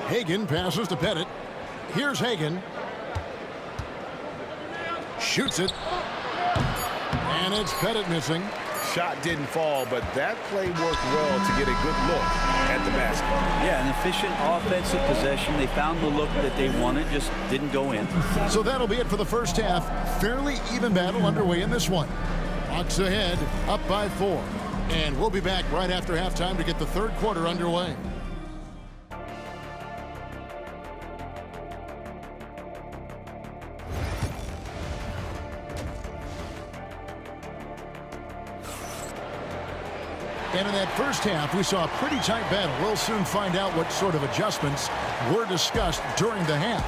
Hagan passes to Pettit. Here's Hagan. Shoots it. And it's Pettit missing. Shot didn't fall, but that play worked well to get a good look at the basket. Yeah, an efficient offensive possession. They found the look that they wanted, just didn't go in. So that'll be it for the first half. Fairly even battle underway in this one. Hawks ahead, up by 4. And we'll be back right after halftime to get the third quarter underway. And in that first half, we saw a pretty tight battle. We'll soon find out what sort of adjustments were discussed during the half.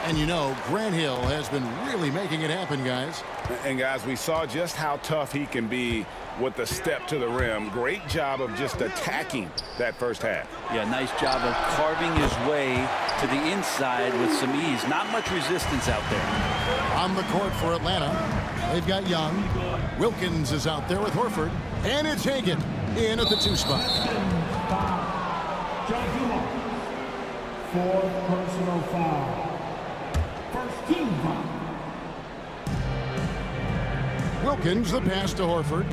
And you know, Grant Hill has been really making it happen, guys. And guys, we saw just how tough he can be with the step to the rim. Great job of just attacking that first half. Yeah, nice job of carving his way to the inside with some ease. Not much resistance out there. On the court for Atlanta, they've got Young. Wilkins is out there with Horford. And it's Hagan in at the 2 spot. John Dumars. Fourth personal foul. First team foul. Wilkins, the pass to Horford.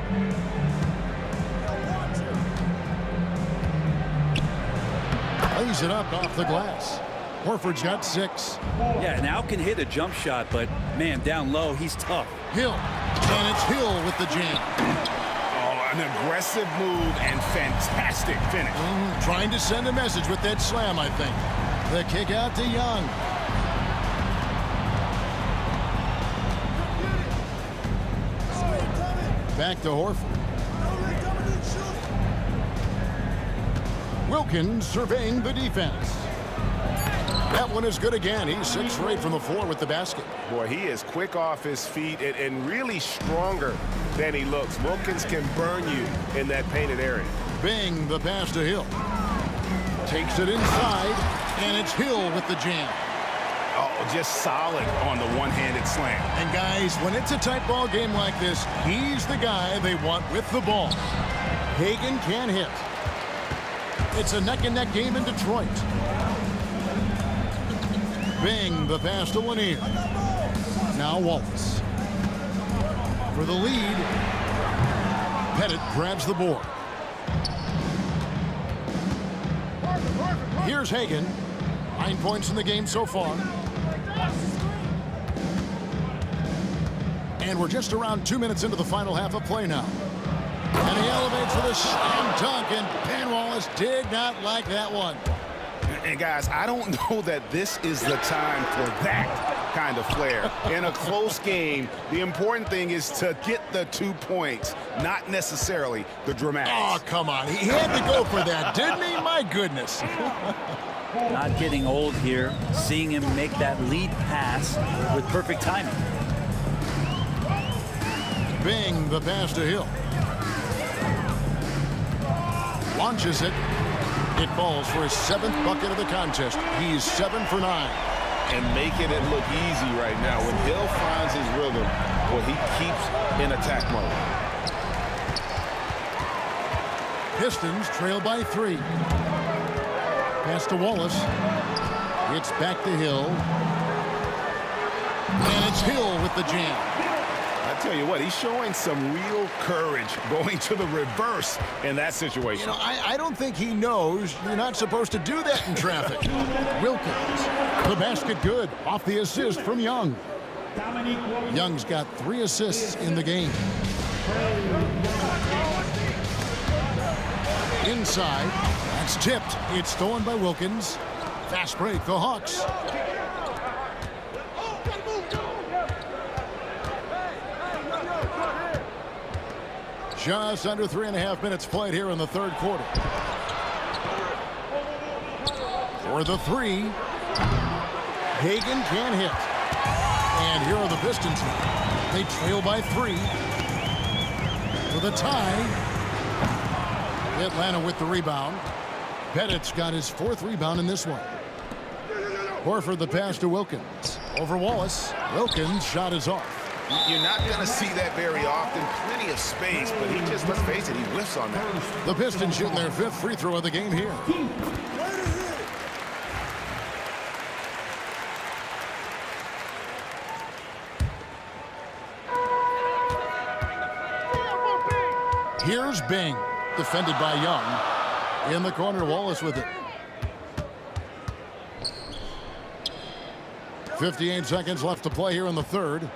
Lays it up off the glass. Horford's got 6. Yeah, now can hit a jump shot, but man, down low, he's tough. Hill. And it's Hill with the jam. An aggressive move and fantastic finish. Trying to send a message with that slam, I think. The kick out to Young. Back to Horford. Wilkins surveying the defense. That one is good again. He's 6 for 8 from the floor with the basket. Boy, he is quick off his feet and really stronger than he looks. Wilkins can burn you in that painted area. Bing, the pass to Hill. Takes it inside, and it's Hill with the jam. Oh, just solid on the one-handed slam. And guys, when it's a tight ball game like this, he's the guy they want with the ball. Hagan can hit. It's a neck-and-neck game in Detroit. Bing, the pass to Lanier. Now Wallace. For the lead, Pettit grabs the board. Here's Hagan. 9 points in the game so far. And we're just around 2 minutes into the final half of play now. And he elevates for the slam dunk, and Ben Wallace did not like that one. And guys, I don't know that this is the time for that kind of flair. In a close game, the important thing is to get the 2 points, not necessarily the dramatics. Oh, come on. He had to go for that, didn't he? My goodness. Not getting old here, seeing him make that lead pass with perfect timing. Bing, the pass to Hill. Launches it. It falls for his 7th bucket of the contest. He's 7 for 9. And making it look easy right now. When Hill finds his rhythm, well, he keeps in attack mode. Pistons trail by 3. Pass to Wallace. It's back to Hill. And it's Hill with the jam. I tell you what, he's showing some real courage going to the reverse in that situation. You know, I don't think he knows you're not supposed to do that in traffic. Wilkins, the basket good, off the assist from Young. Young's got 3 assists in the game. Inside, that's tipped. It's stolen by Wilkins. Fast break, the Hawks. Just under 3.5 minutes played here in the 3rd quarter. For the 3, Hagan can hit. And here are the Pistons now. They trail by 3. For the tie, Atlanta with the rebound. Pettit's got his 4th rebound in this one. Horford the pass to Wilkins. Over Wallace. Wilkins' shot is off. You're not going to see that very often. Plenty of space, but he just, let's face it, he whiffs on that. The Pistons shooting their 5th free throw of the game here. Here's Bing, defended by Young. In the corner, Wallace with it. 58 seconds left to play here in the 3rd.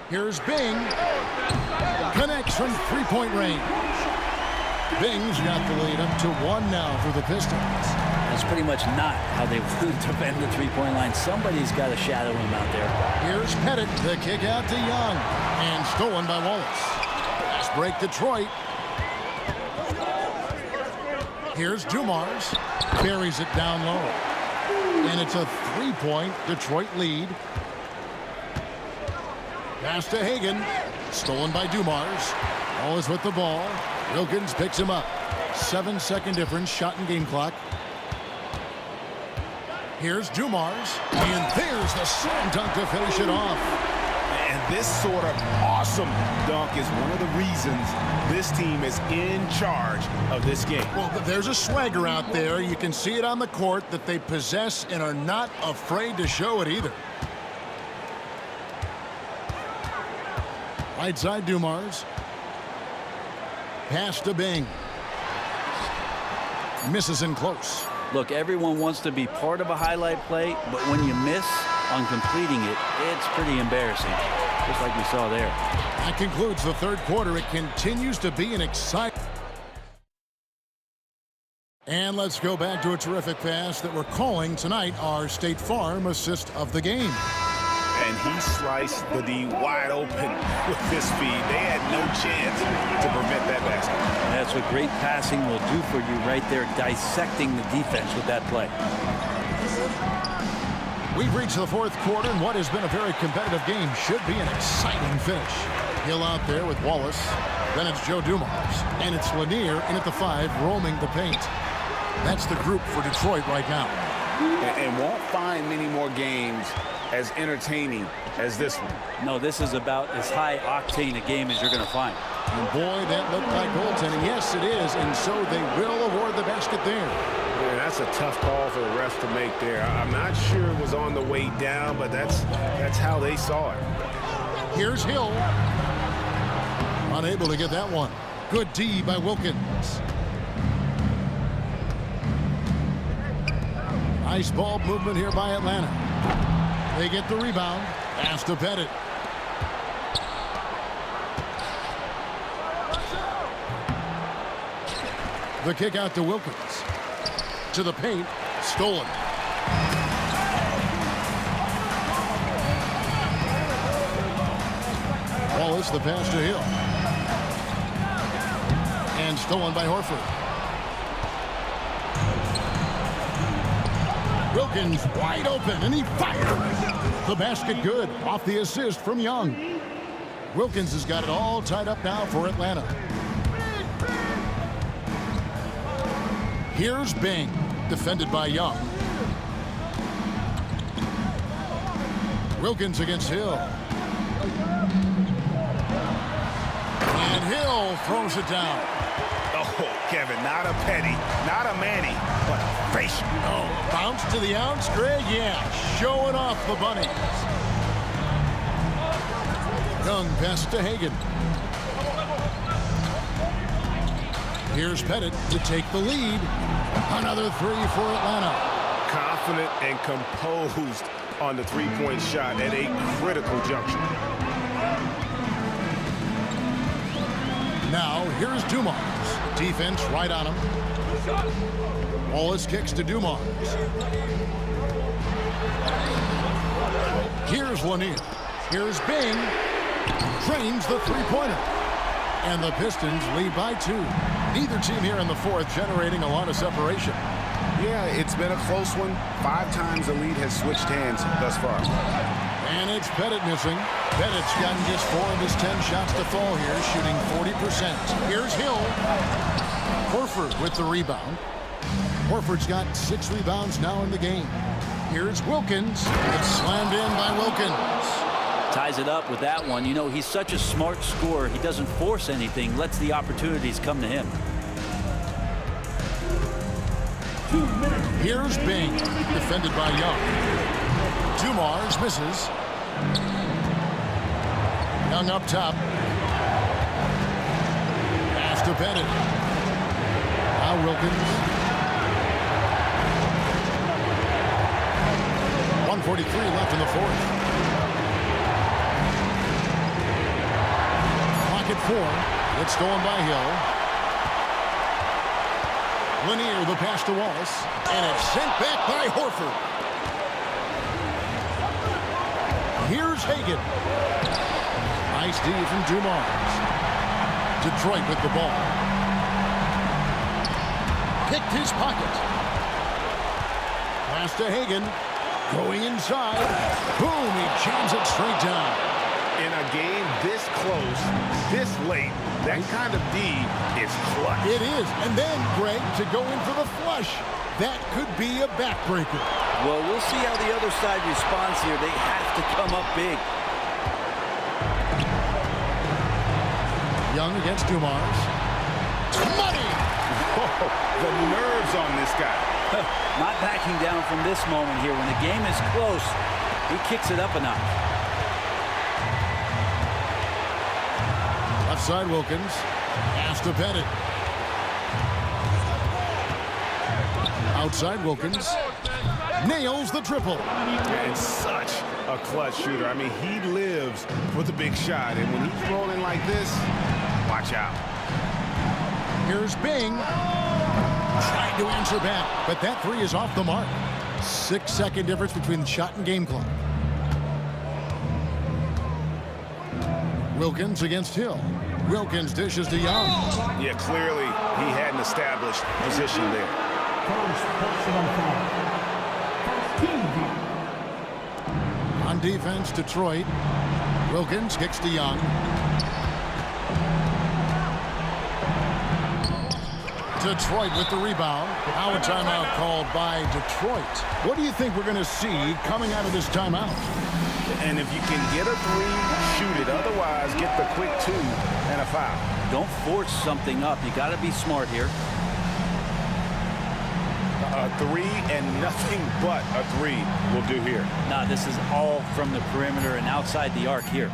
Here's Bing. Connects from 3-point range. Bing's got the lead up to 1 now for the Pistons. That's pretty much not how they would defend the 3-point line. Somebody's got to shadow him out there. Here's Pettit. The kick out to Young. And stolen by Wallace. Fast break Detroit. Here's Dumars. Buries it down low. And it's a 3-point Detroit lead. Pass to Hagan. Stolen by Dumars. Wallace with the ball. Wilkins picks him up. 7-second difference. Shot and game clock. Here's Dumars. And there's the slam dunk to finish it off. And this sort of awesome dunk is one of the reasons this team is in charge of this game. Well, there's a swagger out there. You can see it on the court that they possess and are not afraid to show it either. Right side, Dumars. Pass to Bing. Misses in close. Look, everyone wants to be part of a highlight play, but when you miss on completing it, it's pretty embarrassing, just like we saw there. That concludes the 3rd quarter. It continues to be an exciting. And let's go back to a terrific pass that we're calling tonight our State Farm assist of the game. And he sliced the D wide open with this speed. They had no chance to prevent that basket. That's what great passing will do for you right there, dissecting the defense with that play. We've reached the 4th quarter, and what has been a very competitive game should be an exciting finish. Hill out there with Wallace. Then it's Joe Dumars. And it's Lanier in at the 5, roaming the paint. That's the group for Detroit right now. and won't find many more games as entertaining as this one. No, this is about as high octane a game as you're going to find. And boy, that looked like goaltending. Yes, it is. And so they will award the basket there. Yeah, that's a tough call for the refs to make there. I'm not sure it was on the way down, but that's how they saw it. Here's Hill. Unable to get that one. Good D by Wilkins. Nice ball movement here by Atlanta. They get the rebound. Pass to Pettit. The kick out to Wilkins. To the paint. Stolen. Wallace, the pass to Hill. And stolen by Horford. Wilkins wide open, and he fires. The basket good off the assist from Young. Wilkins has got it all tied up now for Atlanta. Here's Bing, defended by Young. Wilkins against Hill. And Hill throws it down. Oh, Kevin, not a Petty, not a Manny, but a facial. Oh, bounce to the ounce, Greg. Yeah, showing off the bunnies. Young pass to Hagan. Here's Pettit to take the lead. Another three for Atlanta. Confident and composed on the three-point shot at a critical juncture. Now, here's Dumars. Defense right on him. Wallace kicks to Dumars. Here's Lanier. Here's Bing. Drains the three-pointer. And the Pistons lead by 2. Neither team here in the fourth generating a lot of separation. Yeah, it's been a close one. 5 times the lead has switched hands thus far. And it's Pettit missing. Pettit's gotten just 4 of his 10 shots to fall here, shooting 40%. Here's Hill. Horford with the rebound. Horford's got 6 rebounds now in the game. Here's Wilkins. It's slammed in by Wilkins. Ties it up with that one. You know, he's such a smart scorer. He doesn't force anything, lets the opportunities come to him. Here's Bing, defended by Young. Dumars misses. Young up top. Pass to Pettit. Now Wilkins. 1:43 left in the fourth. At 4. It's stolen by Hill. Lanier, the pass to Wallace. And it's sent back by Horford. Here's Hagan. Nice D from Dumars. Detroit with the ball. Picked his pocket. Pass to Hagan. Going inside. Boom, he jams it straight down. In a game this close, this late, that kind of D is clutch. It is. And then, Greg, to go in for the flush. That could be a backbreaker. Well, we'll see how the other side responds here. They have to come up big. Young against Dumars. Money! Oh, the nerves on this guy. Not backing down from this moment here. When the game is close, he kicks it up a notch. Left side Wilkins. Pass to Pettit. Outside Wilkins. Nails the triple. And such a clutch shooter. I mean, he lives for the big shot. And when he's rolling like this, watch out. Here's Bing. Trying to answer back, but that 3 is off the mark. 6-second difference between the shot and game clock. Wilkins against Hill. Wilkins dishes to Young. Yeah, clearly he had an established position there. First personal foul. First team foul. On defense, Detroit. Wilkins kicks to Young. Detroit with the rebound. Now a timeout called by Detroit. What do you think we're going to see coming out of this timeout? And if you can get a three, shoot it. Otherwise, get the quick 2 and a foul. Don't force something up. You got to be smart here. A 3 and nothing but a 3 will do here. Nah, this is all from the perimeter and outside the arc here.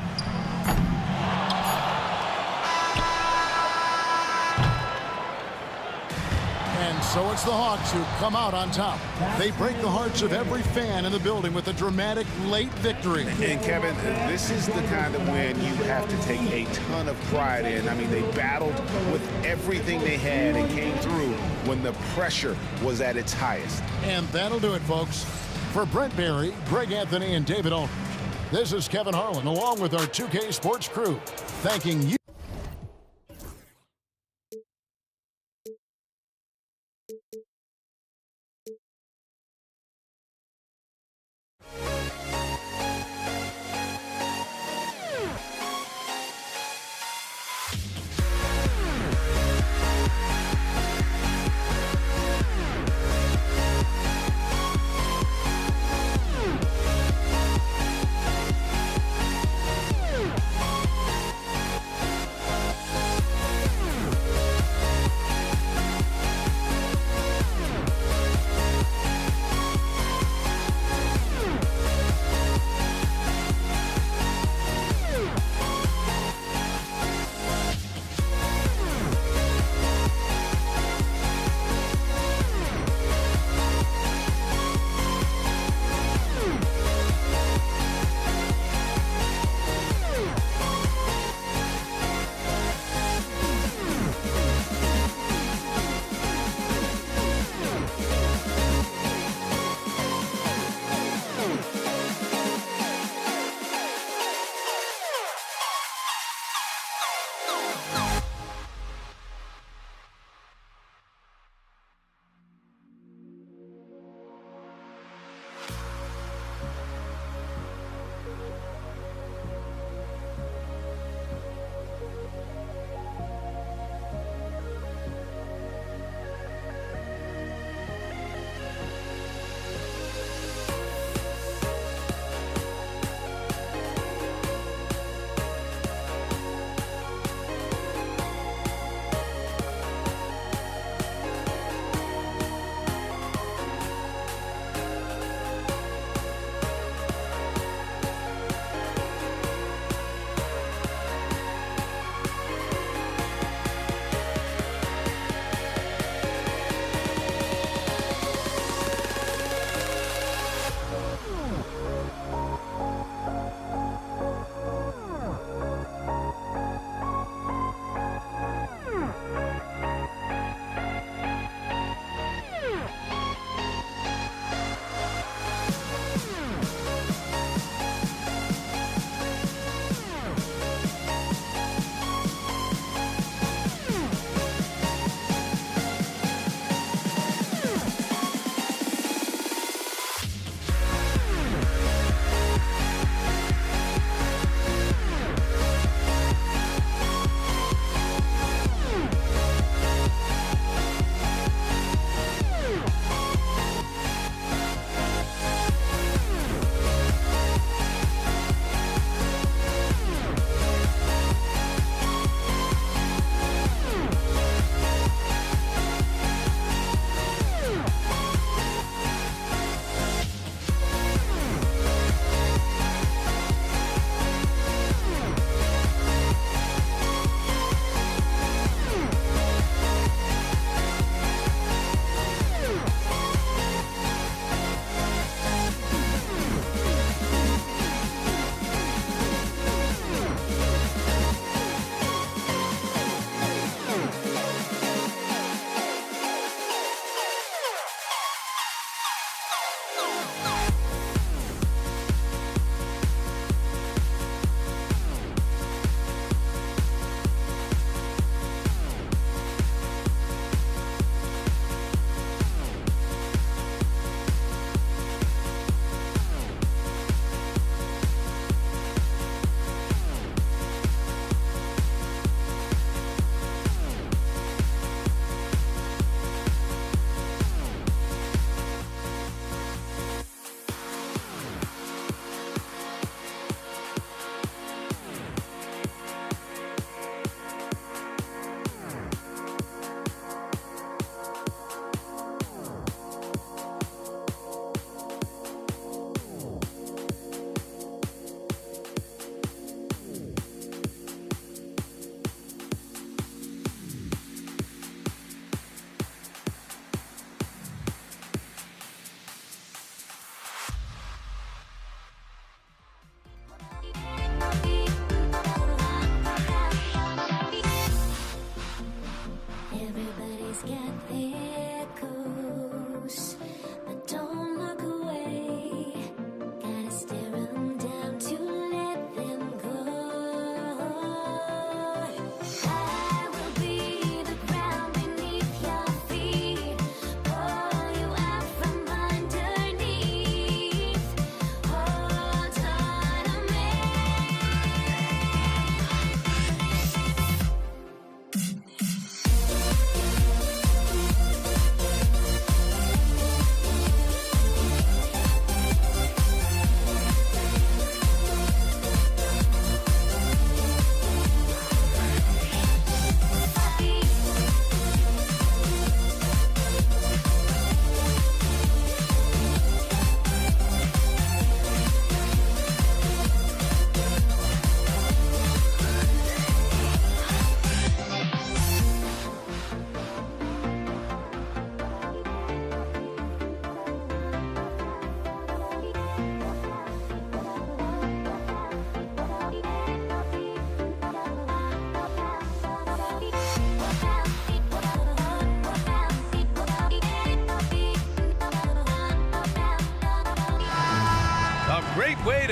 And so it's the Hawks who come out on top. They break the hearts of every fan in the building with a dramatic late victory. And Kevin, this is the kind of win you have to take a ton of pride in. I mean, they battled with everything they had and came through when the pressure was at its highest. And that'll do it, folks. For Brent Barry, Greg Anthony, and David Aldridge, this is Kevin Harlan along with our 2K Sports crew, thanking you.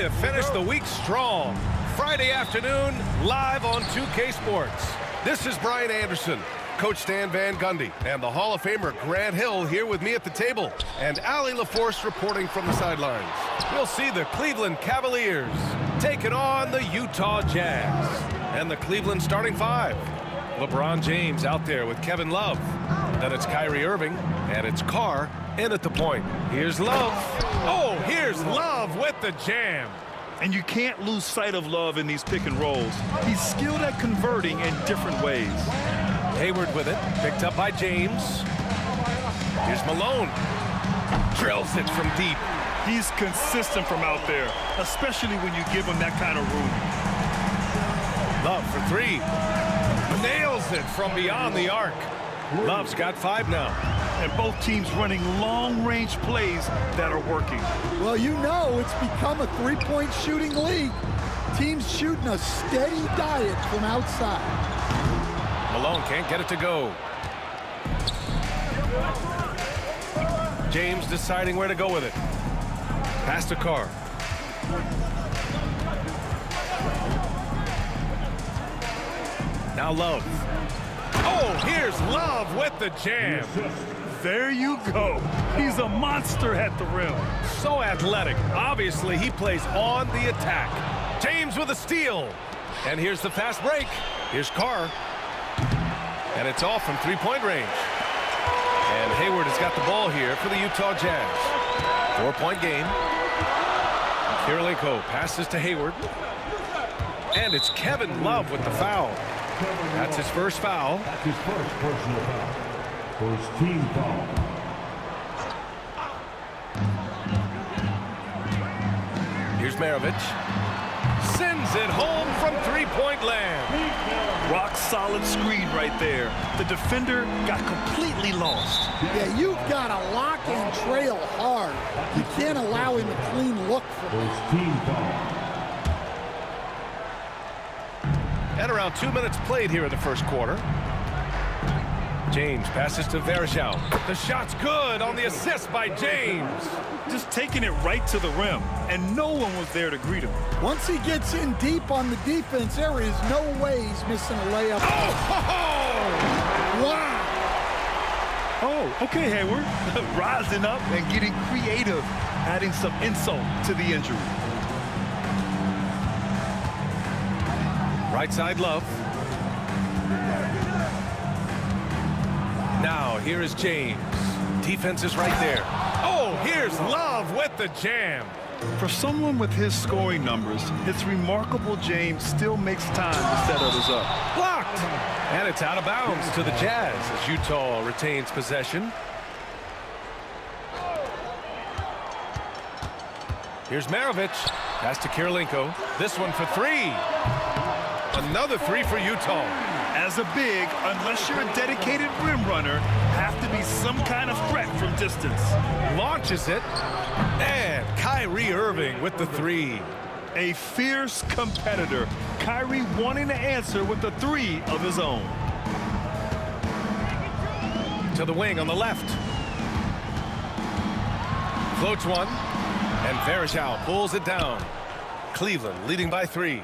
to finish the week strong. Friday afternoon, live on 2K Sports. This is Brian Anderson, Coach Stan Van Gundy, and the Hall of Famer Grant Hill here with me at the table, and Allie LaForce reporting from the sidelines. We'll see the Cleveland Cavaliers taking on the Utah Jazz. And the Cleveland starting five. LeBron James out there with Kevin Love. Then it's Kyrie Irving, and it's Carr in at the point. Here's Love. Oh, here's Love with the jam. And you can't lose sight of Love in these pick and rolls. He's skilled at converting in different ways. Hayward with it, picked up by James. Here's Malone. Drills it from deep. He's consistent from out there, especially when you give him that kind of room. Love for three. Nails it from beyond the arc. Love's got 5 now. And both teams running long-range plays that are working. Well, you know it's become a three-point shooting league. Teams shooting a steady diet from outside. Malone can't get it to go. James deciding where to go with it. Pass to Carr. Now Love. Oh, here's Love with the jam. There you go. He's a monster at the rim. So athletic. Obviously, he plays on the attack. James with a steal. And here's the fast break. Here's Carr. And it's off from three-point range. And Hayward has got the ball here for the Utah Jazz. 4-point game. Kirilenko passes to Hayward. And it's Kevin Love with the foul. That's his first foul. That's his first personal foul. First team foul. Here's Maravich. Sends it home from three-point land. Rock solid screen right there. The defender got completely lost. Yeah, you've got to lock and trail hard. You can't allow him a clean look for it. First team foul. And around 2 minutes played here in the first quarter. James passes to Verjao. The shot's good on the assist by James. Just taking it right to the rim, and no one was there to greet him. Once he gets in deep on the defense, there is no way he's missing a layup. Oh! Ho, ho! Wow! Oh, okay, Hayward. Rising up and getting creative, adding some insult to the injury. Right side Love. Now here is James. Defense is right there. Oh, here's Love with the jam. For someone with his scoring numbers, it's remarkable James still makes time to set others up. Blocked. And it's out of bounds to the Jazz as Utah retains possession. Here's Maravich. Pass to Kirilenko. This one for three. Another three for Utah. As a big, unless you're a dedicated rim runner, have to be some kind of threat from distance. Launches it. And Kyrie Irving with the three. A fierce competitor. Kyrie wanting to answer with a three of his own. To the wing on the left. Floats one. And Verjao pulls it down. Cleveland leading by 3.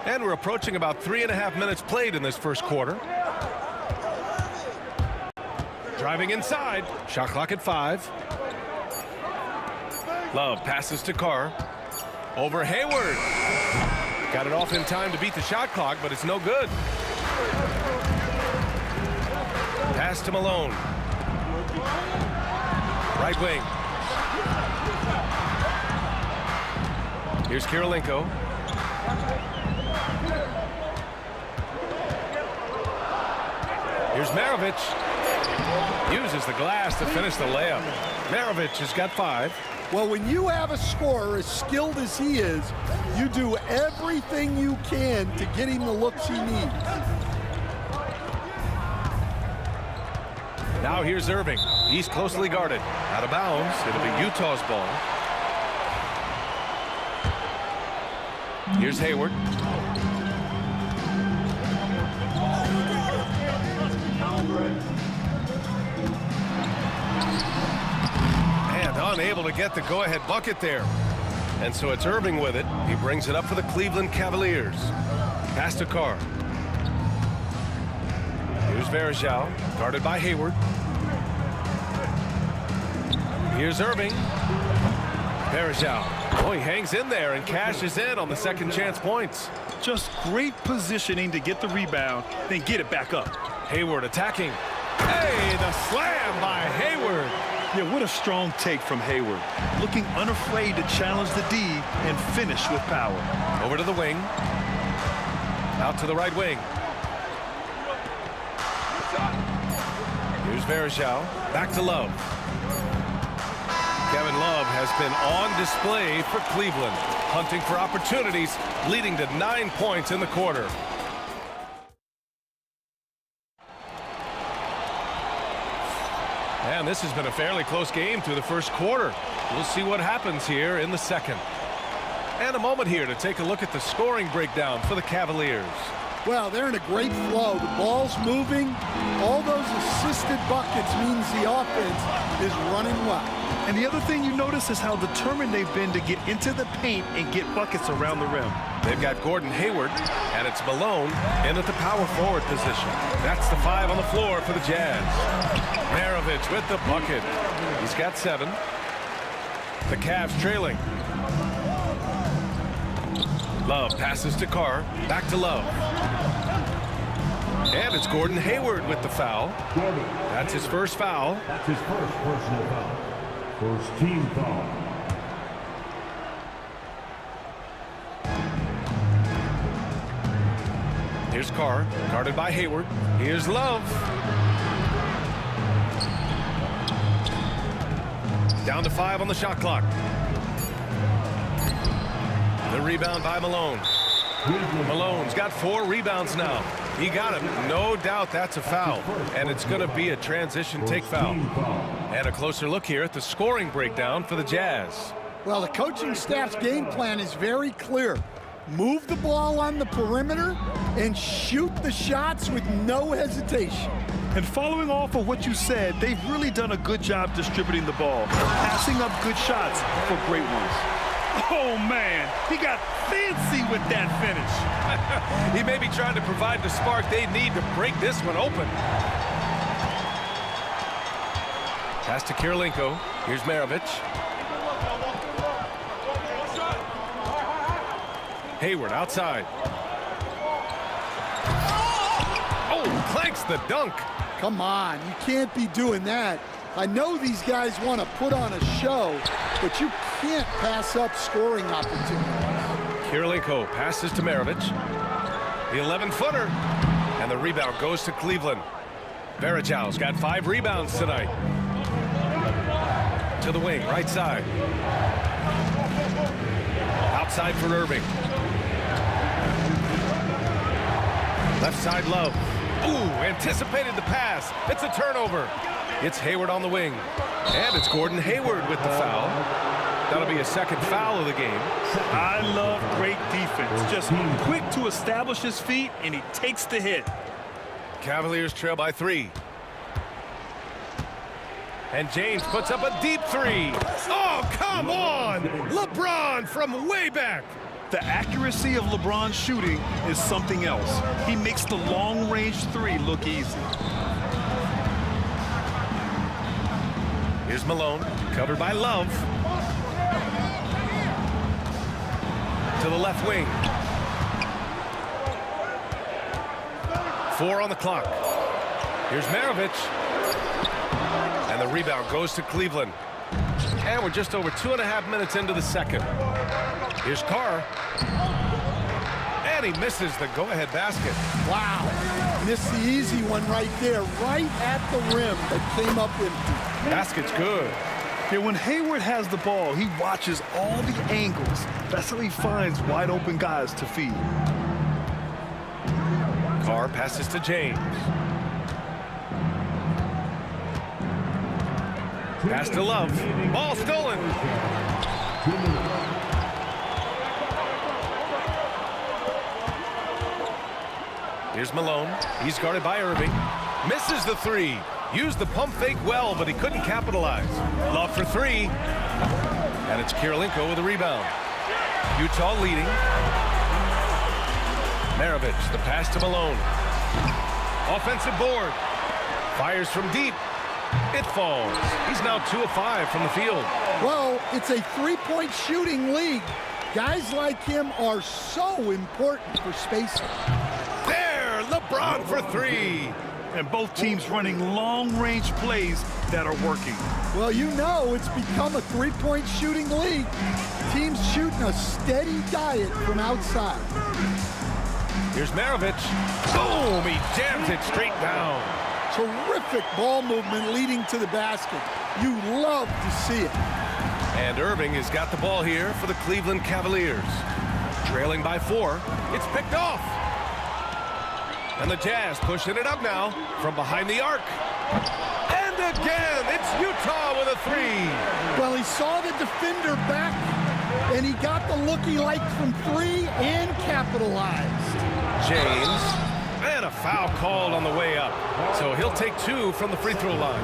And we're approaching about 3.5 minutes played in this first quarter. Driving inside. Shot clock at 5. Love passes to Carr. Over Hayward. Got it off in time to beat the shot clock, but it's no good. Pass to Malone. Right wing. Here's Kirilenko. Here's Maravich. Uses the glass to finish the layup. Maravich has got 5. Well, when you have a scorer as skilled as he is, you do everything you can to get him the looks he needs. Now here's Irving. He's closely guarded. Out of bounds. It'll be Utah's ball. Here's Hayward. unable to get the go-ahead bucket there. And so it's Irving with it. He brings it up for the Cleveland Cavaliers. Pass to Carr. Here's Varejao, guarded by Hayward. Here's Irving. Varejao. Oh, he hangs in there and cashes in on the second chance points. Just great positioning to get the rebound, then get it back up. Hayward attacking. Hey, the slam by Hayward. Yeah, what a strong take from Hayward. Looking unafraid to challenge the D and finish with power. Over to the wing. Out to the right wing. Here's Varejao. Back to Love. Kevin Love has been on display for Cleveland, hunting for opportunities, leading to 9 points in the quarter. And this has been a fairly close game through the first quarter. We'll see what happens here in the second. And a moment here to take a look at the scoring breakdown for the Cavaliers. Well, they're in a great flow. The ball's moving. All those assisted buckets means the offense is running well. And the other thing you notice is how determined they've been to get into the paint and get buckets around the rim. They've got Gordon Hayward, and it's Malone in at the power forward position. That's the 5 on the floor for the Jazz. Maravich with the bucket. He's got 7. The Cavs trailing. Love passes to Carr. Back to Love. And it's Gordon Hayward with the foul. That's his first foul. That's his first personal foul. First team foul. Here's Carr, guarded by Hayward. Here's Love. Down to 5 on the shot clock. The rebound by Malone. Malone's got 4 rebounds now. He got him. No doubt that's a foul. And it's going to be a transition take foul. And a closer look here at the scoring breakdown for the Jazz. Well, the coaching staff's game plan is very clear. Move the ball on the perimeter and shoot the shots with no hesitation. And following off of what you said, they've really done a good job distributing the ball, passing up good shots for great ones. Oh, man, he got fancy with that finish. He may be trying to provide the spark they need to break this one open. Pass to Kirilenko. Here's Maravich. Hayward outside. Oh, clanks the dunk. Come on, you can't be doing that. I know these guys want to put on a show, but you can't pass up scoring opportunities. Kirilenko passes to Maravich. The 11-footer. And the rebound goes to Cleveland. Varejao's got 5 rebounds tonight. To the wing, right side. Outside for Irving. Left side, Love. Ooh, anticipated the pass. It's a turnover. It's Hayward on the wing. And it's Gordon Hayward with the foul. That'll be a second foul of the game. I love great defense. Just quick to establish his feet, and he takes the hit. Cavaliers trail by 3. And James puts up a deep 3. Oh, come on! LeBron from way back. The accuracy of LeBron's shooting is something else. He makes the long-range 3 look easy. Here's Malone, covered by Love. To the left wing. 4 on the clock. Here's Maravich. And the rebound goes to Cleveland. And we're just over 2.5 minutes into the second. Here's Carr. And he misses the go-ahead basket. Wow, missed the easy one right there, right at the rim, but came up empty. Basket's good. Yeah, when Hayward has the ball, he watches all the angles. That's how he finds wide open guys to feed. Carr passes to James. Pass to Love. Ball stolen. Here's Malone. He's guarded by Irving. Misses the 3. Used the pump fake well, but he couldn't capitalize. Love for three. And it's Kirilenko with a rebound. Utah leading. Maravich, the pass to Malone. Offensive board. Fires from deep. It falls. He's now 2 of 5 from the field. Well, it's a three-point shooting league. Guys like him are so important for spacing. There, LeBron for three. And both teams running long-range plays that are working. Well, you know it's become a three-point shooting league. Teams shooting a steady diet from outside. Here's Maravich. Boom! He jams it straight down. Terrific ball movement leading to the basket. You love to see it. And Irving has got the ball here for the Cleveland Cavaliers. Trailing by 4. It's picked off. And the Jazz pushing it up now from behind the arc. And again, it's Utah with a 3. Well, he saw the defender back, and he got the look he liked from 3 and capitalized. James. And a foul called on the way up. So he'll take 2 from the free throw line.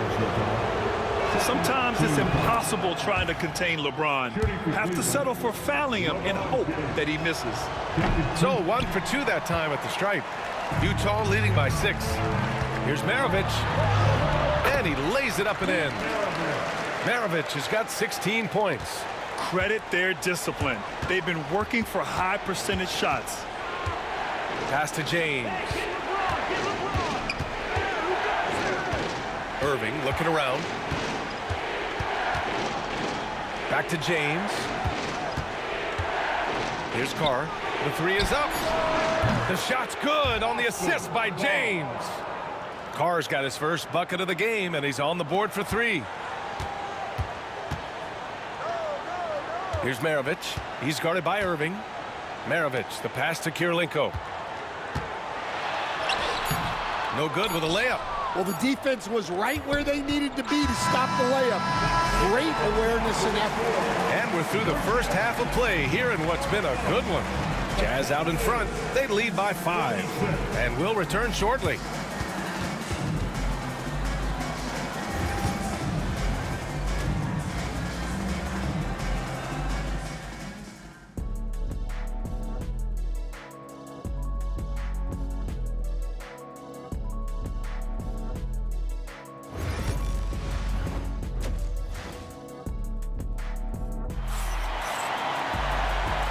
Sometimes it's impossible trying to contain LeBron. Have to settle for fouling him and hope that he misses. So 1 for 2 that time at the stripe. Utah leading by 6. Here's Maravich. And he lays it up and in. Maravich has got 16 points. Credit their discipline. They've been working for high percentage shots. Pass to James. Irving looking around. Back to James. Here's Carr. The 3 is up. The shot's good on the assist by James. Carr's got his first bucket of the game, and he's on the board for 3. Here's Maravich. He's guarded by Irving. Maravich, the pass to Kirilenko. No good with a layup. Well, the defense was right where they needed to be to stop the layup. Great awareness and effort. And we're through the first half of play here in what's been a good one. Jazz out in front. They lead by 5. And will return shortly.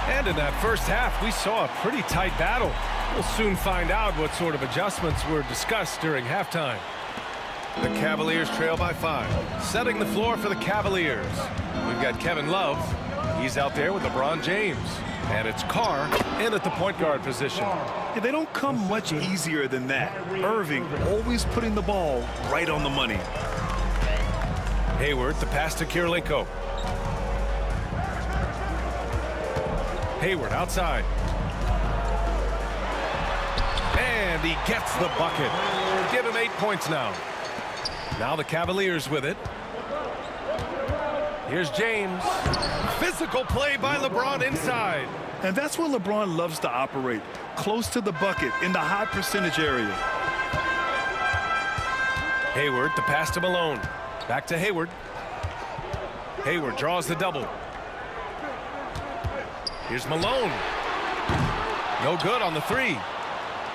And in that first half, we saw a pretty tight battle. We'll soon find out what sort of adjustments were discussed during halftime. The Cavaliers trail by 5. Setting the floor for the Cavaliers. We've got Kevin Love. He's out there with LeBron James. And it's Carr in at the point guard position. Yeah, they don't come much easier than that. Irving always putting the ball right on the money. Hayward, the pass to Kirilenko. Hayward outside. And he gets the bucket. Give him 8 points now. Now the Cavaliers with it. Here's James. Physical play by LeBron inside. And that's where LeBron loves to operate. Close to the bucket in the high percentage area. Hayward, the pass to Malone. Back to Hayward. Hayward draws the double. Here's Malone. No good on the 3.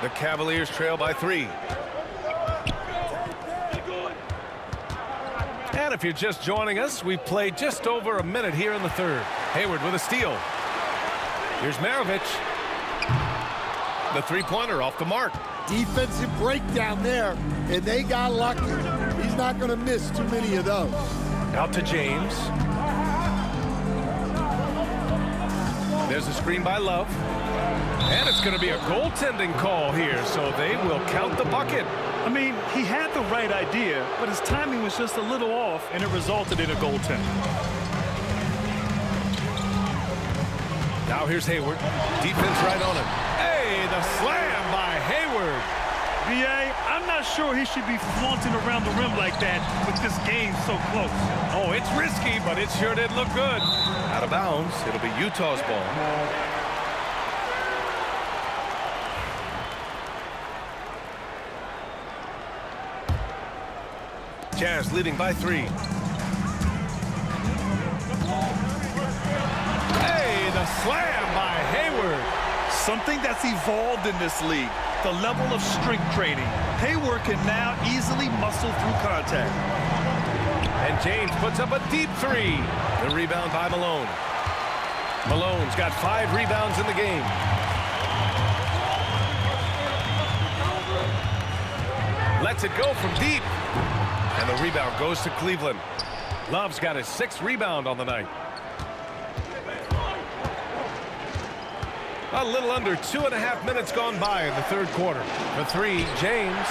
The Cavaliers trail by 3. And if you're just joining us, we've played just over a minute here in the third. Hayward with a steal. Here's Maravich. The 3-pointer off the mark. Defensive breakdown there, and they got lucky. He's not going to miss too many of those. Out to James. There's a screen by Love. And it's going to be a goaltending call here, so they will count the bucket. I mean, he had the right idea, but his timing was just a little off, and it resulted in a goaltend. Now here's Hayward. Defense right on him. Hey, the slam by Hayward. B.A., I'm not sure he should be flaunting around the rim like that with this game so close. Oh, it's risky, but it sure did look good. Out of bounds. It'll be Utah's ball. Jazz leading by 3. Hey, the slam by Hayward. Something that's evolved in this league, the level of strength training. Hayward can now easily muscle through contact. And James puts up a deep 3. The rebound by Malone. Malone's got 5 rebounds in the game. Lets it go from deep. And the rebound goes to Cleveland. Love's got his 6th rebound on the night. A little under 2.5 minutes gone by in the third quarter. For 3, James.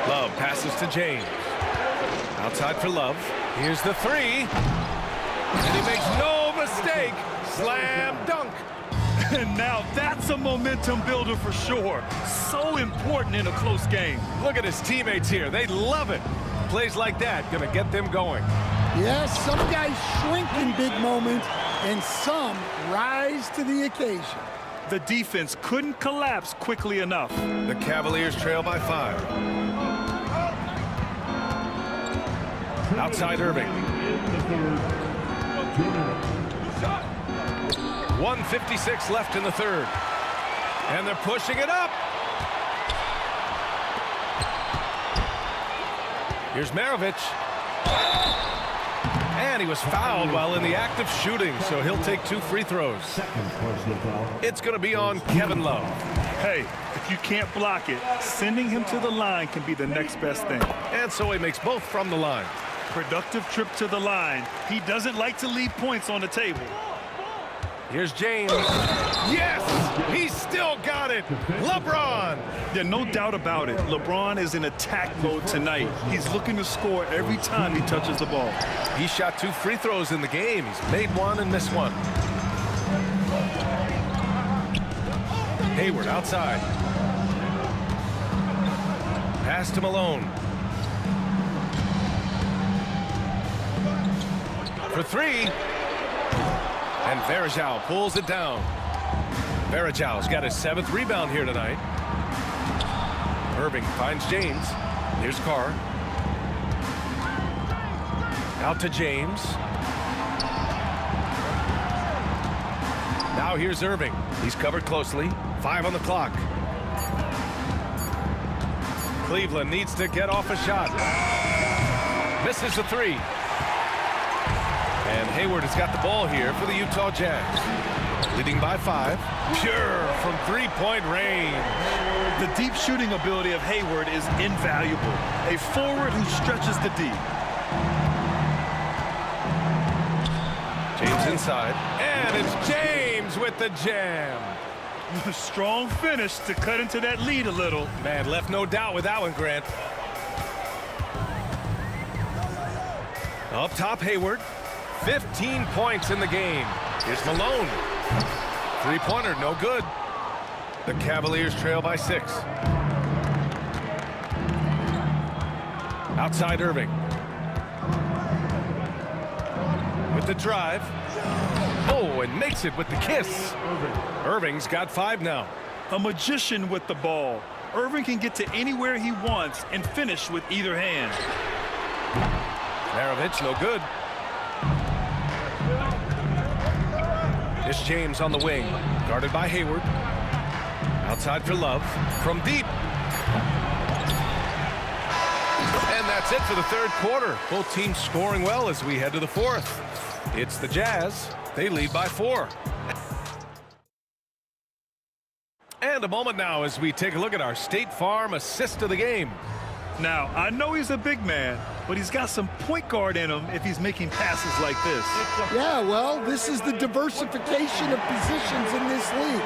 Love passes to James. Outside for Love. Here's the 3. And he makes no mistake. Slam dunk. And now that's a momentum builder for sure. So important in a close game. Look at his teammates here. They love it. Plays like that gonna get them going. Yes, some guys shrink in big moments, and some rise to the occasion. The defense couldn't collapse quickly enough. The Cavaliers trail by 5. Outside Irving. 1:56 left in the third. And they're pushing it up. Here's Maravich. And he was fouled while in the act of shooting, so he'll take 2 free throws. It's going to be on Kevin Love. Hey, if you can't block it, sending him to the line can be the next best thing. And so he makes both from the line. Productive trip to the line. He doesn't like to leave points on the table. Here's James. Yes! He's still got it. LeBron. Yeah, no doubt about it. LeBron is in attack mode tonight. He's looking to score every time he touches the ball. He shot 2 free throws in the game. He's made 1 and missed 1. Hayward outside. Pass to Malone. For 3. And Varejao pulls it down. Varejao's got his 7th rebound here tonight. Irving finds James. Here's Carr. Out to James. Now here's Irving. He's covered closely. 5 on the clock. Cleveland needs to get off a shot. Misses the 3. And Hayward has got the ball here for the Utah Jazz. Leading by 5. Pure from 3-point range. The deep shooting ability of Hayward is invaluable. A forward who stretches the D. James inside. And it's James with the jam. Strong finish to cut into that lead a little. Man, left no doubt with that one, Grant. Up top, Hayward. 15 points in the game. Here's Malone. 3-pointer, no good. The Cavaliers trail by 6. Outside Irving. With the drive. Oh, and makes it with the kiss. Irving's got 5 now. A magician with the ball. Irving can get to anywhere he wants and finish with either hand. Maravich, no good. It's James on the wing, guarded by Hayward. Outside for Love, from deep. And that's it for the third quarter. Both teams scoring well as we head to the fourth. It's the Jazz. They lead by 4. And a moment now as we take a look at our State Farm assist of the game. Now, I know he's a big man, but he's got some point guard in him if he's making passes like this. Yeah, well, this is the diversification of positions in this league.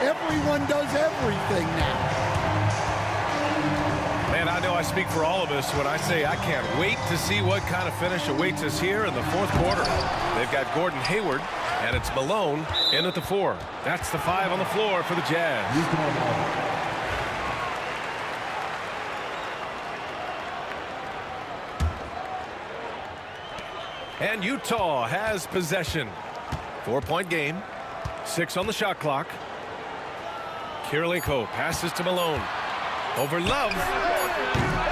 Everyone does everything now. Man, I know I speak for all of us when I say I can't wait to see what kind of finish awaits us here in the fourth quarter. They've got Gordon Hayward, and it's Malone in at the 4. That's the 5 on the floor for the Jazz. And Utah has possession. 4-point game. 6 on the shot clock. Kirilenko passes to Malone. Over Love.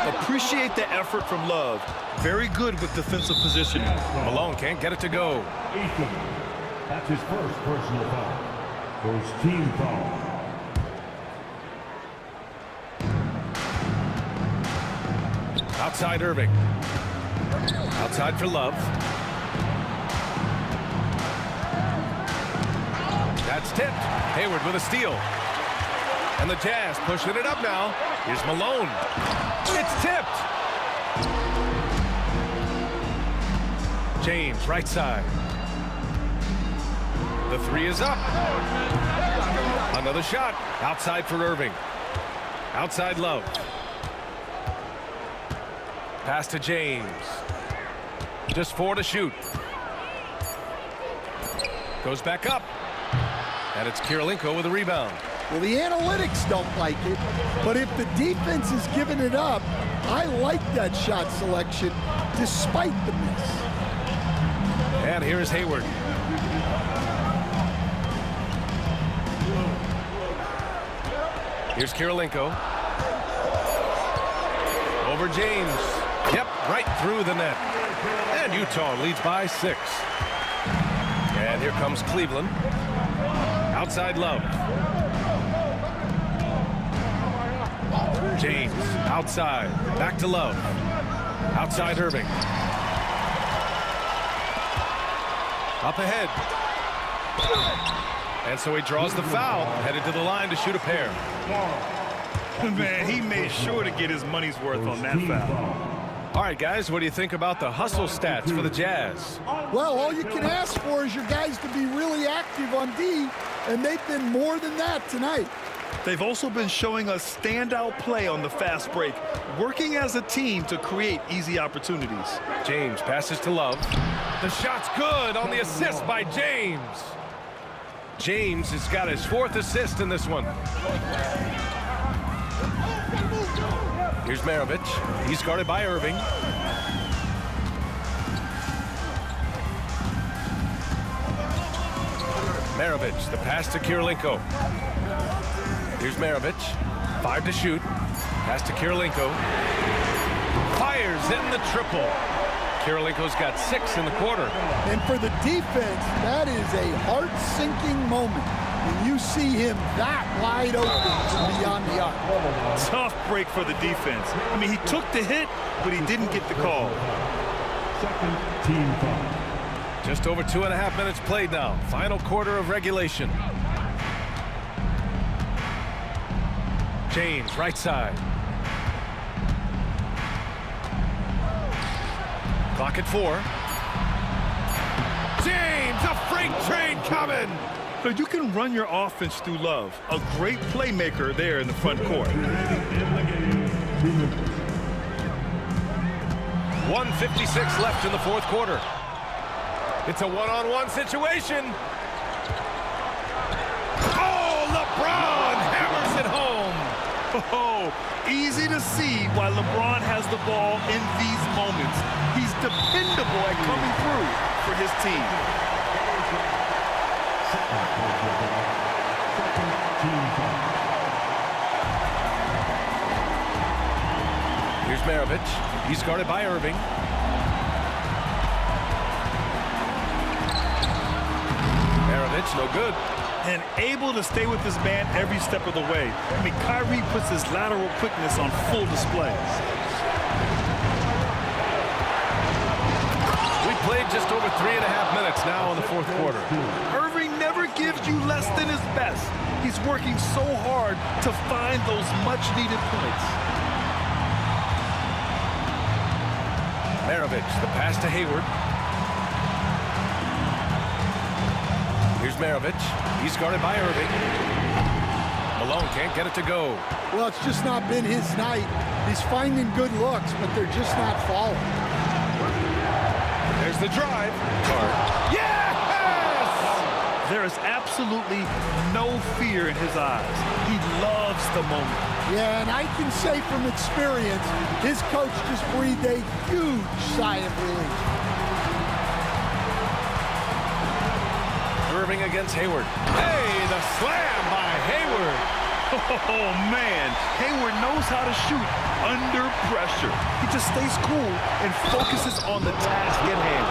Appreciate the effort from Love. Very good with defensive positioning. Malone can't get it to go. Ethan. That's his first personal foul. First team foul. Outside Irving. Outside for Love. That's tipped. Hayward with a steal. And the Jazz pushing it up now. Here's Malone. It's tipped. James, right side. The three is up. Another shot. Outside for Irving. Outside Love. Pass to James. Just 4 to shoot. Goes back up. And it's Kirilenko with a rebound. Well, the analytics don't like it, but if the defense is giving it up, I like that shot selection despite the miss. And here is Hayward. Here's Kirilenko. Over James. Yep, right through the net. And Utah leads by 6. And here comes Cleveland. Outside Love. James, outside. Back to Love. Outside Irving. Up ahead. And so he draws the foul, headed to the line to shoot a pair. Man, he made sure to get his money's worth on that foul. All right, guys, what do you think about the hustle stats for the Jazz? Well, all you can ask for is your guys to be really active on D, and they've been more than that tonight. They've also been showing us standout play on the fast break, working as a team to create easy opportunities. James passes to Love. The shot's good on the assist by James. James has got his 4th assist in this one. Here's Maravich. He's guarded by Irving. Maravich, the pass to Kirilenko. Here's Maravich. 5 to shoot. Pass to Kirilenko. Fires in the triple. Kirilenko's got 6 in the quarter. And for the defense, that is a heart-sinking moment when you see him that wide open from beyond the arc. Tough break for the defense. I mean, he took the hit, but he didn't get the call. Second team foul. Just over 2.5 minutes played now. Final quarter of regulation. James, right side. Clock at 4. James, a freight train coming. So you can run your offense through Love. A great playmaker there in the front court. 1:56 left in the 4th quarter. It's a one-on-one situation. Oh, LeBron hammers it home. Oh, easy to see why LeBron has the ball in these moments. He's dependable at coming through for his team. Here's Maravich. He's guarded by Irving. Maravich, no good. And able to stay with his man every step of the way. I mean, Kyrie puts his lateral quickness on full display. We played just over 3.5 minutes now in the 4th quarter. Irving never gives you less than his best. He's working so hard to find those much-needed points. Maravich, the pass to Hayward. Here's Maravich. He's guarded by Irving. Malone can't get it to go. Well, it's just not been his night. He's finding good looks, but they're just not falling. There's the drive. Yes! There is absolutely no fear in his eyes. He loves the moment. Yeah, and I can say from experience, his coach just breathed a huge sigh of relief. Irving against Hayward. Hey, the slam by Hayward. Oh, man. Hayward knows how to shoot under pressure. He just stays cool and focuses on the task at hand.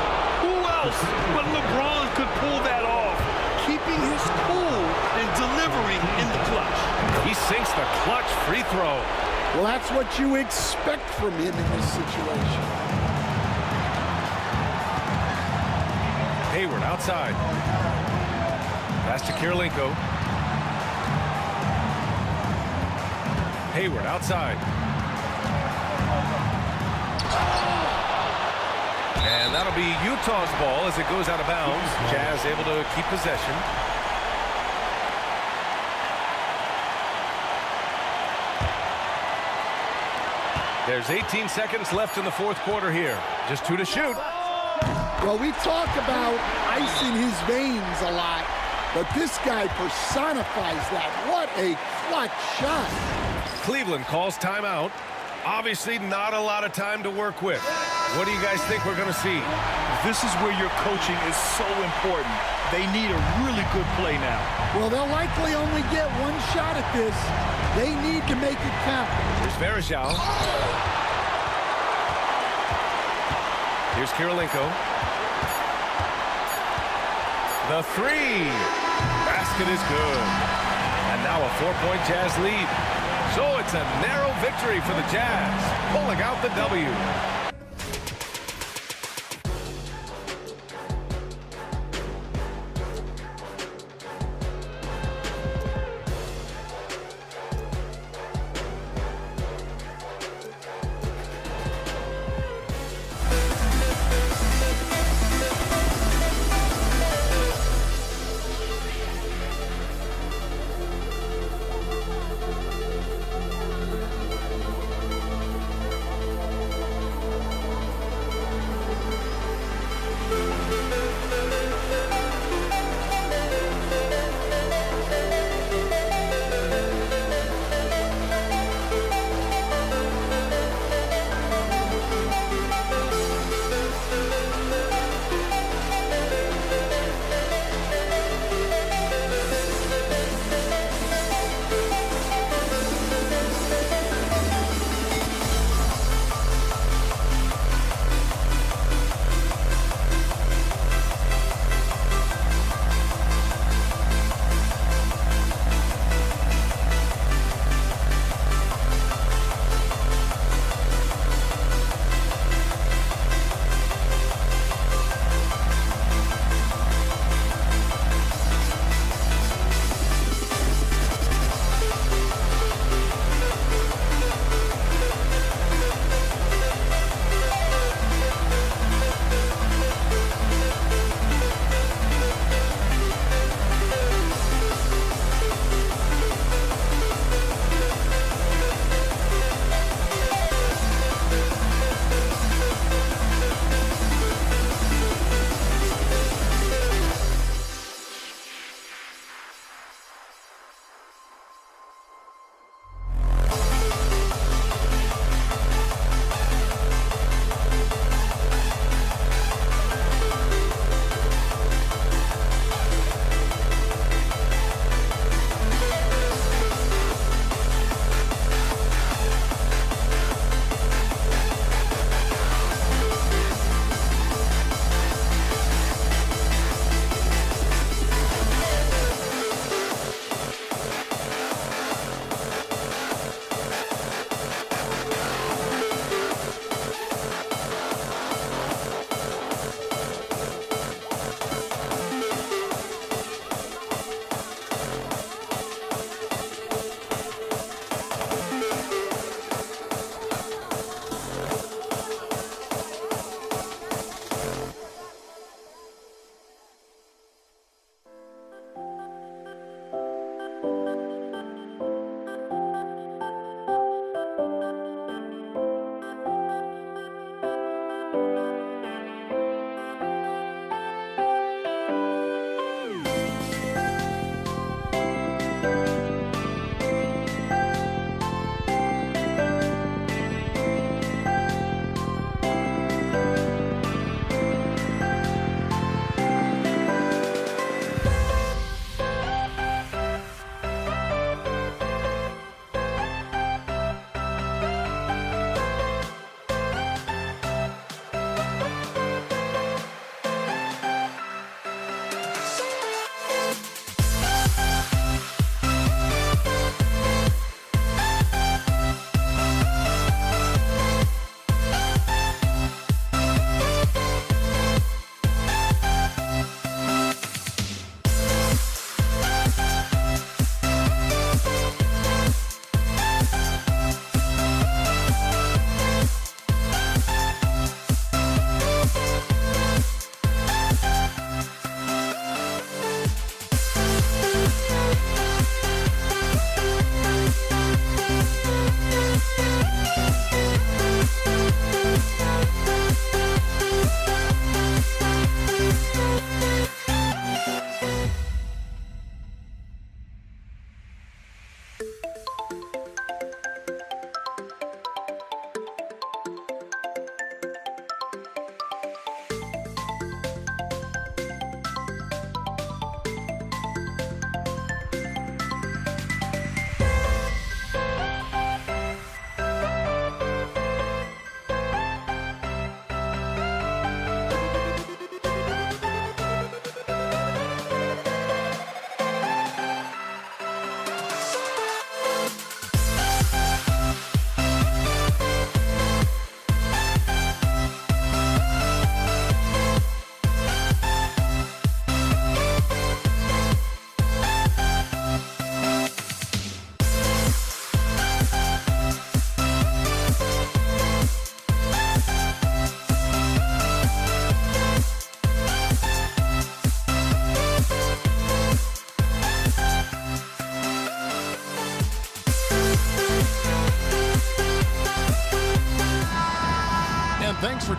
Who else but LeBron could pull that off, keeping his cool and delivering in the clutch. He sinks the clutch free throw. Well, that's what you expect from him in this situation. Hayward outside. Pass to Kirilenko. Hayward outside. And that'll be Utah's ball as it goes out of bounds. Jazz able to keep possession. There's 18 seconds left in the fourth quarter here. Just 2 to shoot. Well, we talk about ice in his veins a lot, but this guy personifies that. What a clutch shot. Cleveland calls timeout. Obviously not a lot of time to work with. What do you guys think we're going to see? This is where your coaching is so important. They need a really good play now. Well, they'll likely only get one shot at this. They need to make it count. Here's Varejao. Here's Kirilenko. The three. Basket is good. And now a 4-point Jazz lead. So it's a narrow victory for the Jazz, pulling out the W.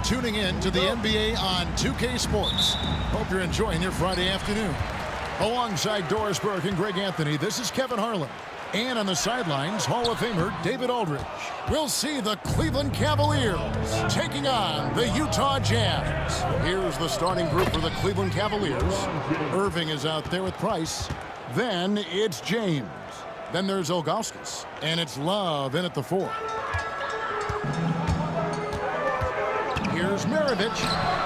tuning in to the NBA on 2K Sports. Hope you're enjoying your Friday afternoon. Alongside Doris Burke and Greg Anthony, this is Kevin Harlan. And on the sidelines, Hall of Famer David Aldridge. We'll see the Cleveland Cavaliers taking on the Utah Jazz. Here's the starting group for the Cleveland Cavaliers. Irving is out there with Price. Then it's James. Then there's Ilgauskas. And it's Love in at the 4. Here's Maravich.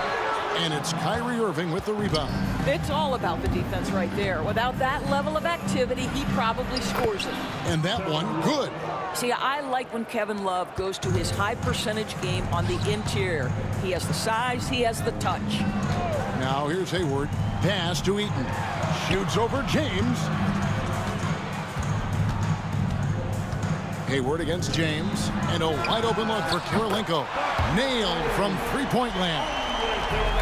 And it's Kyrie Irving with the rebound. It's all about the defense right there. Without that level of activity, he probably scores it. And that one, good. See, I like when Kevin Love goes to his high percentage game on the interior. He has the size, he has the touch. Now here's Hayward. Pass to Eaton. Shoots over James. Hayward against James. And a wide open look for Kirilenko. Nailed from three-point land.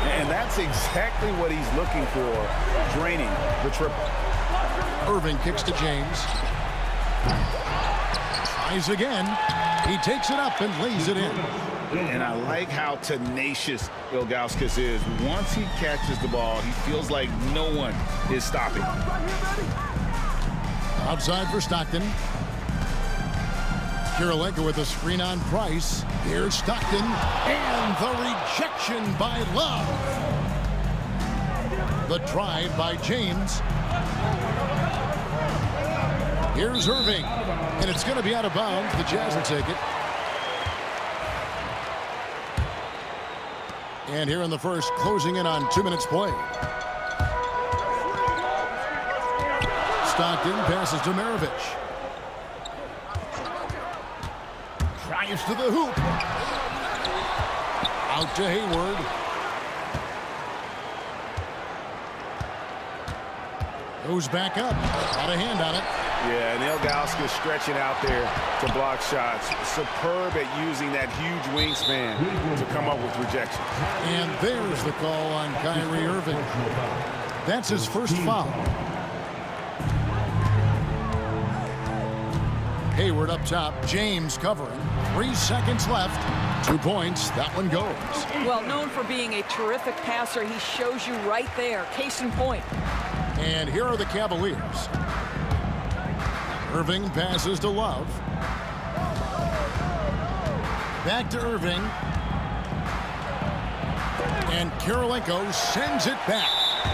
And that's exactly what he's looking for, draining the triple. Irving kicks to James. Tries again. He takes it up and lays it in. And I like how tenacious Ilgauskas is. Once he catches the ball, he feels like no one is stopping. Outside for Stockton. Kirilenko with a screen on Price. Here's Stockton. And the rejection by Love. The drive by James. Here's Irving. And it's going to be out of bounds. The Jazz will take it. And here in the first, closing in on 2 minutes play. Stockton passes to Maravich. Drives to the hoop. Out to Hayward. Goes back up. Got a hand on it. Yeah, and Ilgauskas stretching out there to block shots. Superb at using that huge wingspan to come up with rejection. And there's the call on Kyrie Irving. That's his first foul. Hayward up top. James covering. 3 seconds left. 2 points. That one goes. Well, known for being a terrific passer, he shows you right there. Case in point. And here are the Cavaliers. Irving passes to Love. Back to Irving. And Kirilenko sends it back.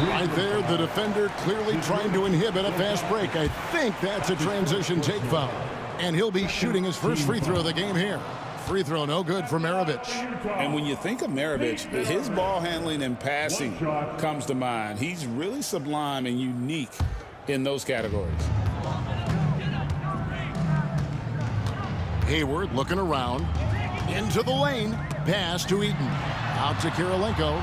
Right there, the defender clearly trying to inhibit a fast break. I think that's a transition take foul. And he'll be shooting his first free throw of the game here. Free throw no good for Maravich. And when you think of Maravich, his ball handling and passing comes to mind. He's really sublime and unique in those categories. Hayward looking around. Into the lane. Pass to Eaton. Out to Kirilenko.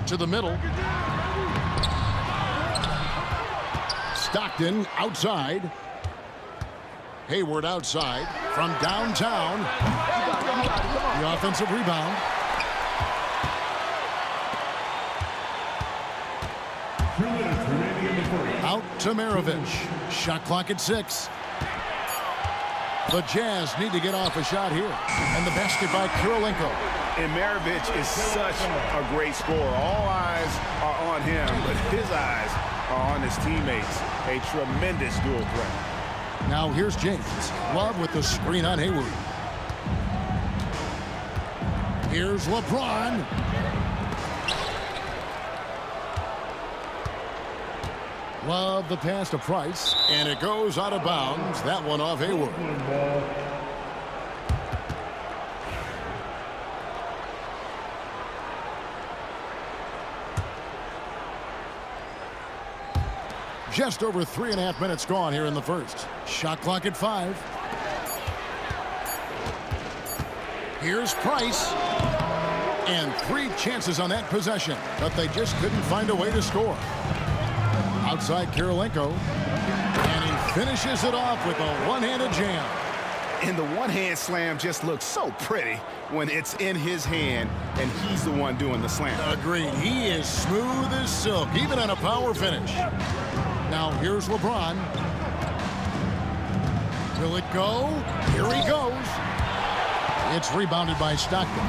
To the middle. Stockton outside. Hayward outside from downtown. The offensive rebound. Out to Maravich. Shot clock at 6. The Jazz need to get off a shot here. And the basket by Kirilenko. And Maravich is such a great scorer. All eyes are on him, but his eyes are on his teammates. A tremendous dual threat. Now here's James. Love with the screen on Hayward. Here's LeBron. Love the pass to Price. And it goes out of bounds. That one off Hayward. Just over 3.5 minutes gone here in the first. Shot clock at 5. Here's Price. And 3 chances on that possession, but they just couldn't find a way to score. Outside Kirilenko. And he finishes it off with a one-handed jam. And the one-hand slam just looks so pretty when it's in his hand and he's the one doing the slam. Agreed. He is smooth as silk, even on a power finish. Now here's LeBron. Will it go? Here he goes. It's rebounded by Stockton.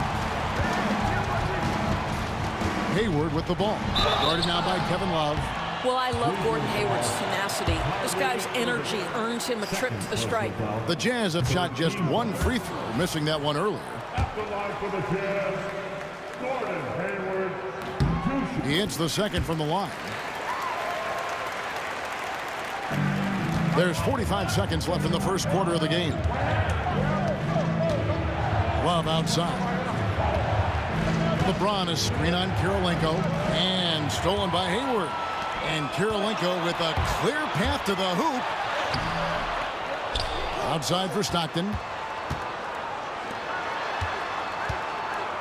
Hayward with the ball. Guarded now by Kevin Love. Well, I love Gordon Hayward's tenacity. This guy's energy earns him a trip to the stripe. The Jazz have shot just one free throw, missing that one earlier. At the line for the Jazz, Gordon Hayward. He hits the second from the line. There's 45 seconds left in the first quarter of the game. Love outside. LeBron is screen on Kirilenko and stolen by Hayward. And Kirilenko with a clear path to the hoop. Outside for Stockton.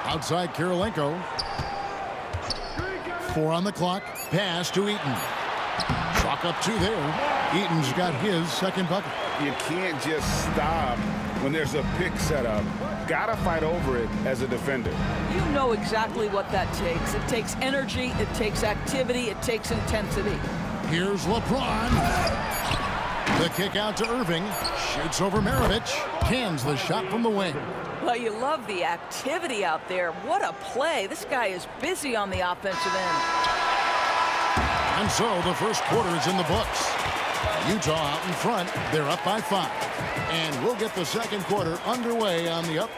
Outside Kirilenko. 4 on the clock. Pass to Eaton. Chalk up 2 there. Eaton's got his second bucket. You can't just stop when there's a pick set up. Gotta fight over it as a defender. You know exactly what that takes. It takes energy, it takes activity, it takes intensity. Here's LeBron. The kick out to Irving. Shoots over Maravich. Cans the shot from the wing. Well, you love the activity out there. What a play. This guy is busy on the offensive end. And so the first quarter is in the books. Utah out in front. They're up by 5. And we'll get the second quarter underway on the up.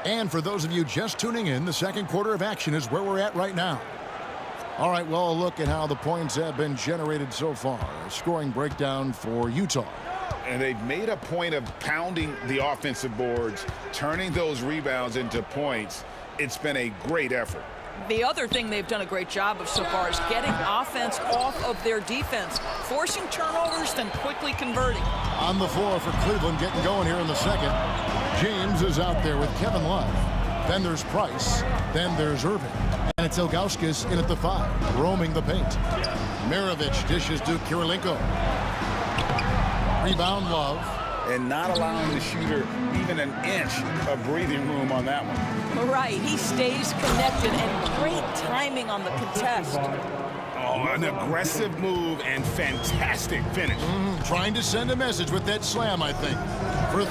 And for those of you just tuning in, the second quarter of action is where we're at right now. All right, well, a look at how the points have been generated so far. A scoring breakdown for Utah. And they've made a point of pounding the offensive boards, turning those rebounds into points. It's been a great effort. The other thing they've done a great job of so far is getting offense off of their defense, forcing turnovers, then quickly converting. On the floor for Cleveland, getting going here in the second. James is out there with Kevin Love. Then there's Price. Then there's Irving. And it's Ilgauskas in at the 5, roaming the paint. Maravich dishes to Kirilenko. Rebound Love. And not allowing the shooter even an inch of breathing room on that one. Right, he stays connected, and great timing on the contest. Oh, an aggressive move and fantastic finish. Trying to send a message with that slam, I think. For 3,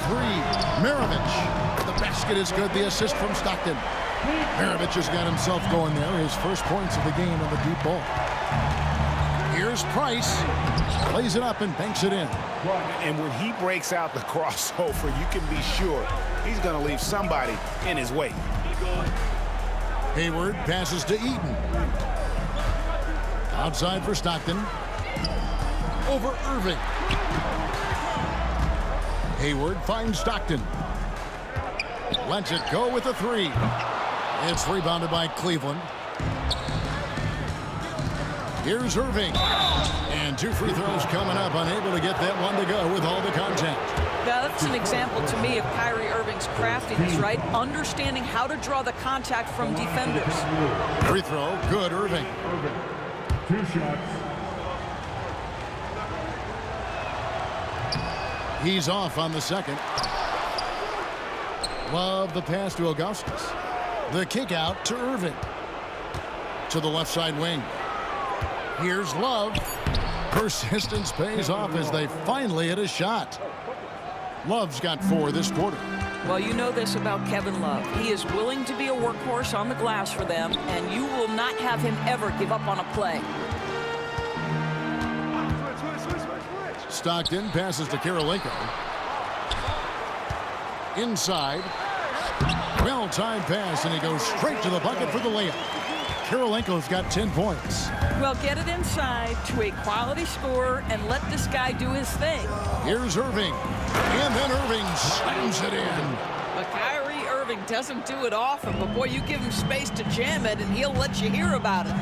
Maravich. The basket is good, the assist from Stockton. Maravich has got himself going there. His first points of the game on the deep ball. Here's Price. Plays it up and banks it in. And when he breaks out the crossover, you can be sure he's going to leave somebody in his way. Hayward passes to Eaton. Outside for Stockton. Over Irving. Hayward finds Stockton. Lets it go with a 3. It's rebounded by Cleveland. Here's Irving. And 2 free throws coming up. Unable to get that one to go with all the contact. Now, that's an example to me of Kyrie Irving's craftiness, right? Understanding how to draw the contact from defenders. Free throw, good, Irving. 2 shots. He's off on the second. Love the pass to Ilgauskas. The kick out to Irving. To the left side wing. Here's Love. Persistence pays off as they finally hit a shot. Love's got 4 this quarter. Well, you know this about Kevin Love. He is willing to be a workhorse on the glass for them, and you will not have him ever give up on a play. Stockton passes to Kirilenko. Inside. Well-timed pass, and he goes straight to the bucket for the layup. Kirilenko's got 10 points. Well, get it inside to a quality scorer and let this guy do his thing. Here's Irving. And then Irving slams it in. But Kyrie Irving doesn't do it often, but boy, you give him space to jam it and he'll let you hear about it.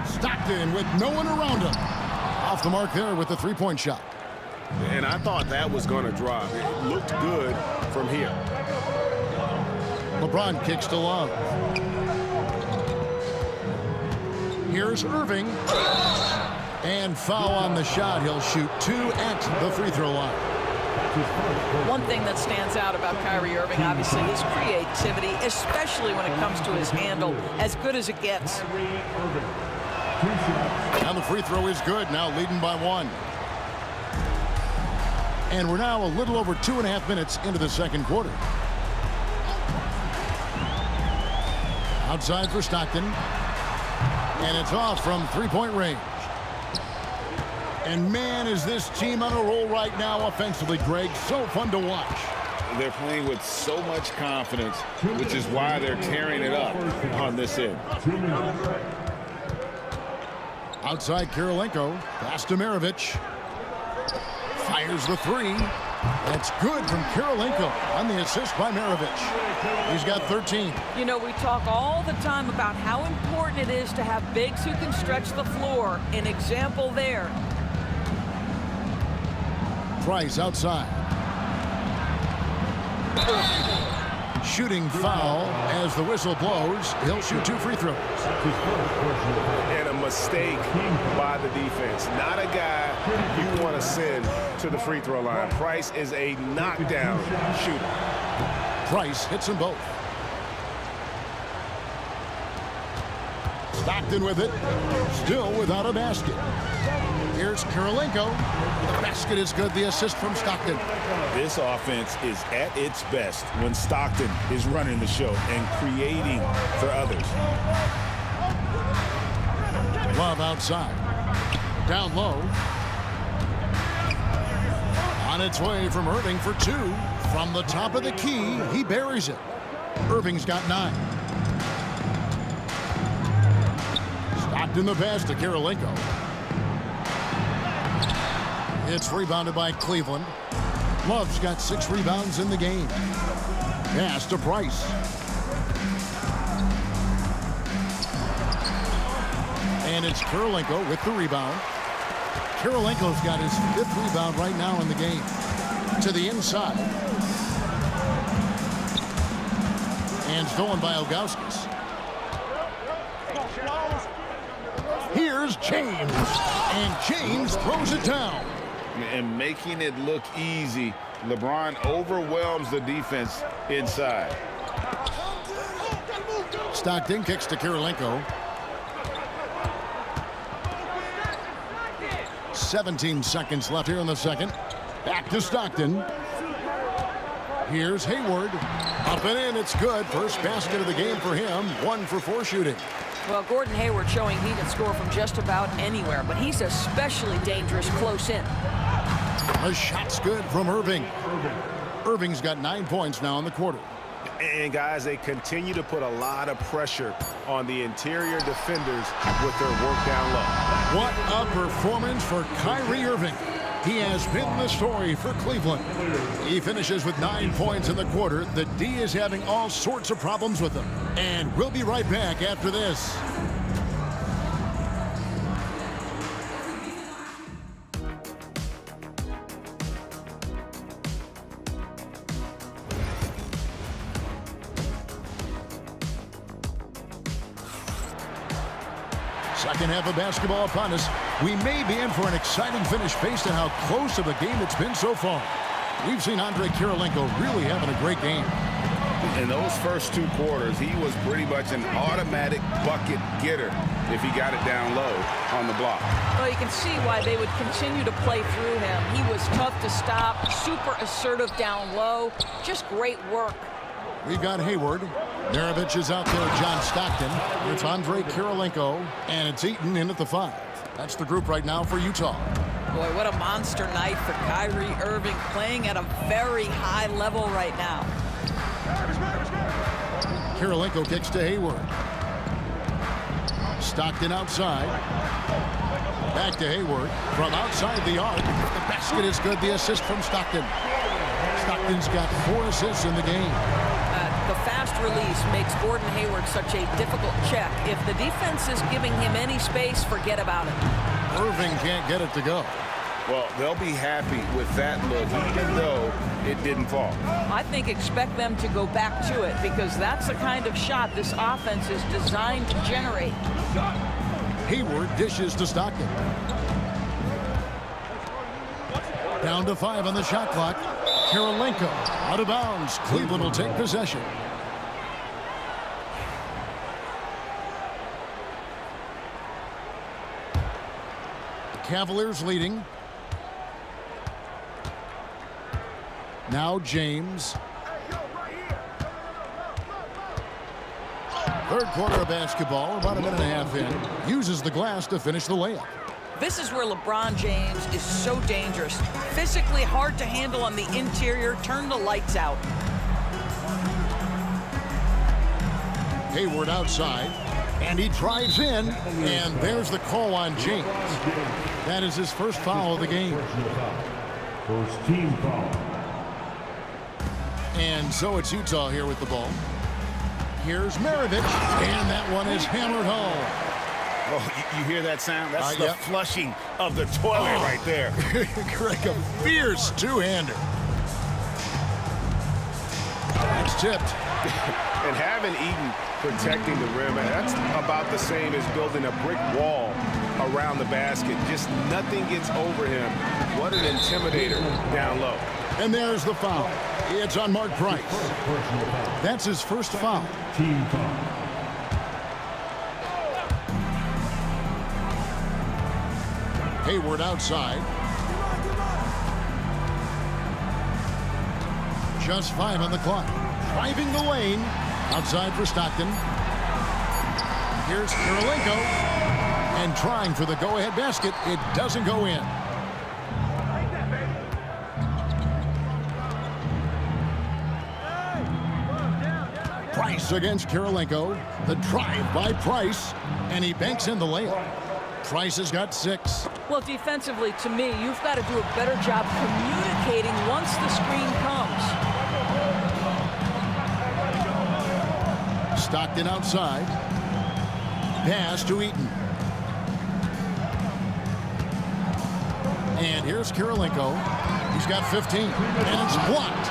Stockton with no one around him. Off the mark there with the 3-point shot. And I thought that was going to drop. It looked good from here. LeBron kicks to Love. Here's Irving. And foul on the shot. He'll shoot 2 at the free throw line. One thing that stands out about Kyrie Irving, obviously, is creativity, especially when it comes to his handle, as good as it gets. And the free throw is good, now leading by 1. And we're now a little over 2.5 minutes into the second quarter. Outside for Stockton. And it's off from three-point range. And man, is this team on a roll right now offensively, Greg. So fun to watch. They're playing with so much confidence, which is why they're tearing it up on this end. Outside Kirilenko. Pass to Maravich. Fires the three. That's good from Kirilenko on the assist by Maravich. He's got 13. You know, we talk all the time about how important it is to have bigs who can stretch the floor. An example there. Price outside. Shooting foul as the whistle blows. He'll shoot 2 free throws. And a mistake by the defense. Not a guy you want to send to the free throw line. Price is a knockdown shooter. Price hits them both. Stockton with it. Still without a basket. Here's Kirilenko. The basket is good. The assist from Stockton. This offense is at its best when Stockton is running the show and creating for others. Love outside. Down low. On its way from Irving for 2. From the top of the key, he buries it. Irving's got 9. Stockton the pass to Kirilenko. It's rebounded by Cleveland. Love's got 6 rebounds in the game. Pass to Price. And it's Kirilenko with the rebound. Kirilenko's got his 5th rebound right now in the game. To the inside. And stolen by Ilgauskas. Here's James. And James throws it down. And making it look easy, LeBron overwhelms the defense inside. Stockton kicks to Kirilenko. 17 seconds left here in the second. Back to Stockton. Here's Hayward. Up and in, it's good. First basket of the game for him. 1 for 4 shooting. Well, Gordon Hayward showing he can score from just about anywhere, but he's especially dangerous close in. The shot's good from Irving. Irving's got 9 points now in the quarter. And guys, they continue to put a lot of pressure on the interior defenders with their work down low. What a performance for Kyrie Irving. He has been the story for Cleveland. He finishes with 9 points in the quarter. The D is having all sorts of problems with him. And we'll be right back after this. Second half of basketball upon us. We may be in for an exciting finish based on how close of a game it's been so far. We've seen Andre Kirilenko really having a great game. In those first 2 quarters, he was pretty much an automatic bucket getter if he got it down low on the block. Well, you can see why they would continue to play through him. He was tough to stop, super assertive down low, just great work. We've got Hayward. Maravich is out there, John Stockton. It's Andre Kirilenko, and it's Eaton in at the 5. That's the group right now for Utah. Boy, what a monster night for Kyrie Irving, playing at a very high level right now. Kirilenko kicks to Hayward. Stockton outside. Back to Hayward. From outside the arc. The basket is good. The assist from Stockton. Stockton's got 4 assists in the game. The fast release makes Gordon Hayward such a difficult check. If the defense is giving him any space, forget about it. Irving can't get it to go. Well, they'll be happy with that look, even though it didn't fall. I think expect them to go back to it because that's the kind of shot this offense is designed to generate. Hayward dishes to Stockton. Down to 5 on the shot clock. Kirilenko out of bounds. Cleveland will take possession. The Cavaliers leading. Now James. Third quarter of basketball, about a minute and a half in. Uses the glass to finish the layup. This is where LeBron James is so dangerous. Physically hard to handle on the interior. Turn the lights out. Hayward outside, and he drives in, and there's the call on James. That is his first foul of the game. First team foul. And so it's Utah here with the ball. Here's Maravich, and that one is hammered home. Oh, you hear that sound? That's the yep. flushing of the toilet right there. Greg, a fierce two-hander. It's tipped. And having Eaton protecting the rim, that's about the same as building a brick wall around the basket. Just nothing gets over him. What an intimidator down low. And there's the foul. It's on Mark Price. That's his first foul. Team foul. Hayward outside. Just 5 on the clock. Driving the lane. Outside for Stockton. Here's Kirilenko. And trying for the go-ahead basket. It doesn't go in. Price against Kirilenko. The drive by Price. And he banks in the layup. Price has got 6. Well, defensively, to me, you've got to do a better job communicating once the screen comes. Stockton outside. Pass to Eaton. And here's Kirilenko. He's got 15. And it's blocked.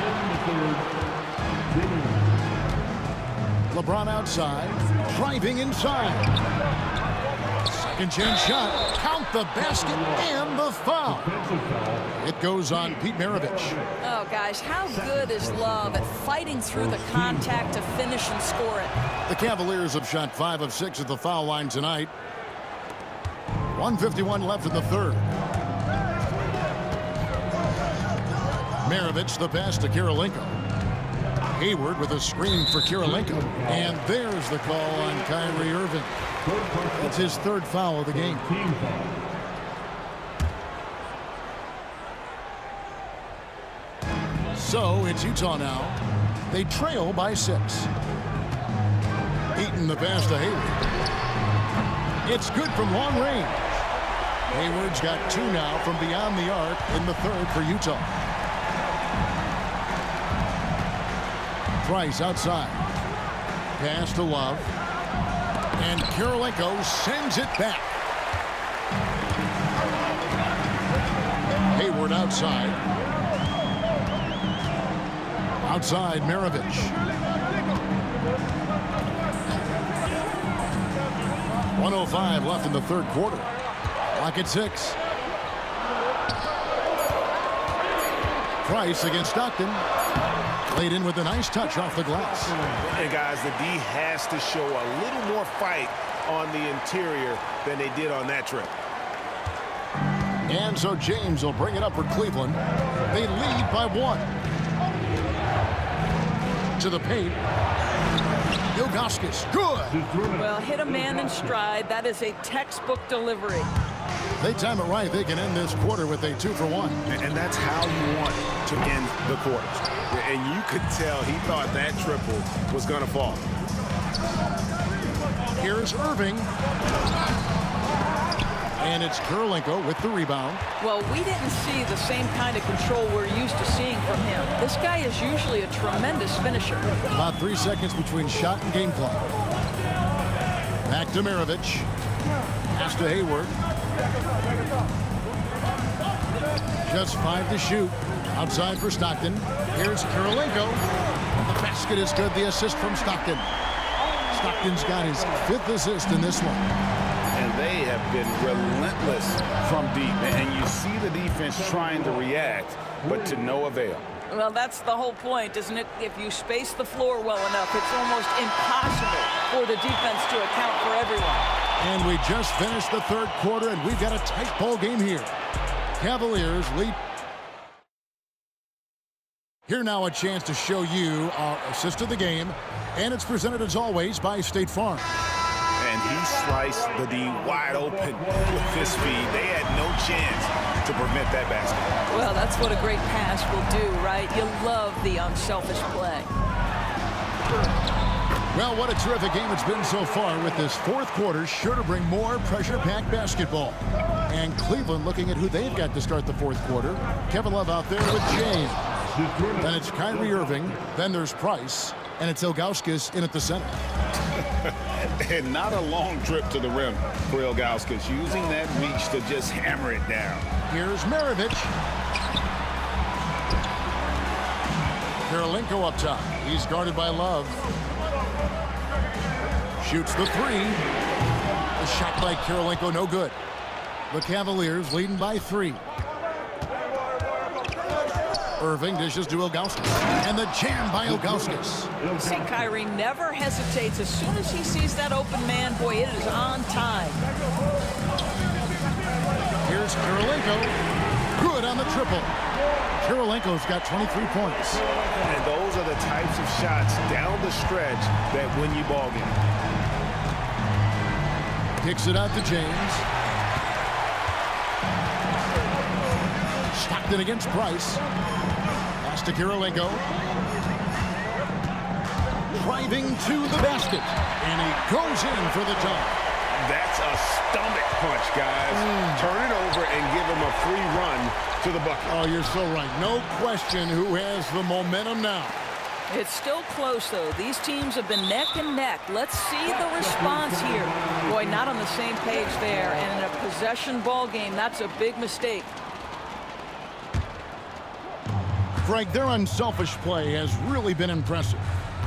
LeBron outside. Driving inside. Second chance shot. Count the basket and the foul. It goes on Pete Maravich. Oh, guys, how good is Love at fighting through the contact to finish and score it? The Cavaliers have shot 5 of 6 at the foul line tonight. 1:51 left in the third. Maravich the pass to Kirilenko. Hayward with a screen for Kirilenko. And there's the call on Kyrie Irving. That's his third foul of the game. So it's Utah now. They trail by 6. Eaton the pass to Hayward. It's good from long range. Hayward's got 2 now from beyond the arc in the third for Utah. Price outside. Pass to Love. And Kirilenko sends it back. Hayward outside. Outside, Maravich. 1:05 left in the third quarter. Clock at 6. Price against Stockton. Laid in with a nice touch off the glass. And guys, the D has to show a little more fight on the interior than they did on that trip. And so James will bring it up for Cleveland. They lead by 1. To the paint. Ilgauskas, good. Well, hit a man in stride. That is a textbook delivery. They time it right. They can end this quarter with a 2-for-1. And that's how you want to end the quarters. And you could tell he thought that triple was going to fall. Here's Irving. And it's Kirilenko with the rebound. Well, we didn't see the same kind of control we're used to seeing from him. This guy is usually a tremendous finisher. About 3 seconds between shot and game clock. Back to Maravich. Pass to Hayward. Just 5 to shoot. Outside for Stockton. Here's Kirilenko. The basket is good. The assist from Stockton. Stockton's got his 5th assist in this one. And they have been relentless from deep. And you see the defense trying to react, but to no avail. Well, that's the whole point, isn't it? If you space the floor well enough, it's almost impossible for the defense to account for everyone. And we just finished the third quarter, and we've got a tight ball game here. Cavaliers lead. Here now a chance to show you our assist of the game, and it's presented as always by State Farm. And he sliced the D wide open with his speed. They had no chance to prevent that basket. Well, that's what a great pass will do, right? You love the unselfish play. Well, what a terrific game it's been so far, with this fourth quarter sure to bring more pressure-packed basketball. And Cleveland looking at who they've got to start the fourth quarter. Kevin Love out there with James. Then it's Kyrie Irving. Then there's Price. And it's Ilgauskas in at the center. And not a long trip to the rim for Ilgauskas, using that reach to just hammer it down. Here's Maravich. Kirilenko up top. He's guarded by Love. Shoots the three. A shot by Kirilenko, no good. The Cavaliers leading by 3. Irving dishes to Ilgauskas. And the jam by Ilgauskas. See, Kyrie never hesitates. As soon as he sees that open man, boy, it is on time. Here's Kirilenko. Good on the triple. Kirilenko's got 23 points. And those are the types of shots down the stretch that win you ball games. Kicks it out to James. Stockton against Price. Pass to Kirilenko. Driving to the basket. And he goes in for the dunk. That's a stomach punch, guys. Turn it over and give him a free run to the bucket. Oh, you're so right. No question who has the momentum now. It's still close, though. These teams have been neck and neck. Let's see the response here. Boy, not on the same page there. And in a possession ball game, that's a big mistake. Frank, their unselfish play has really been impressive.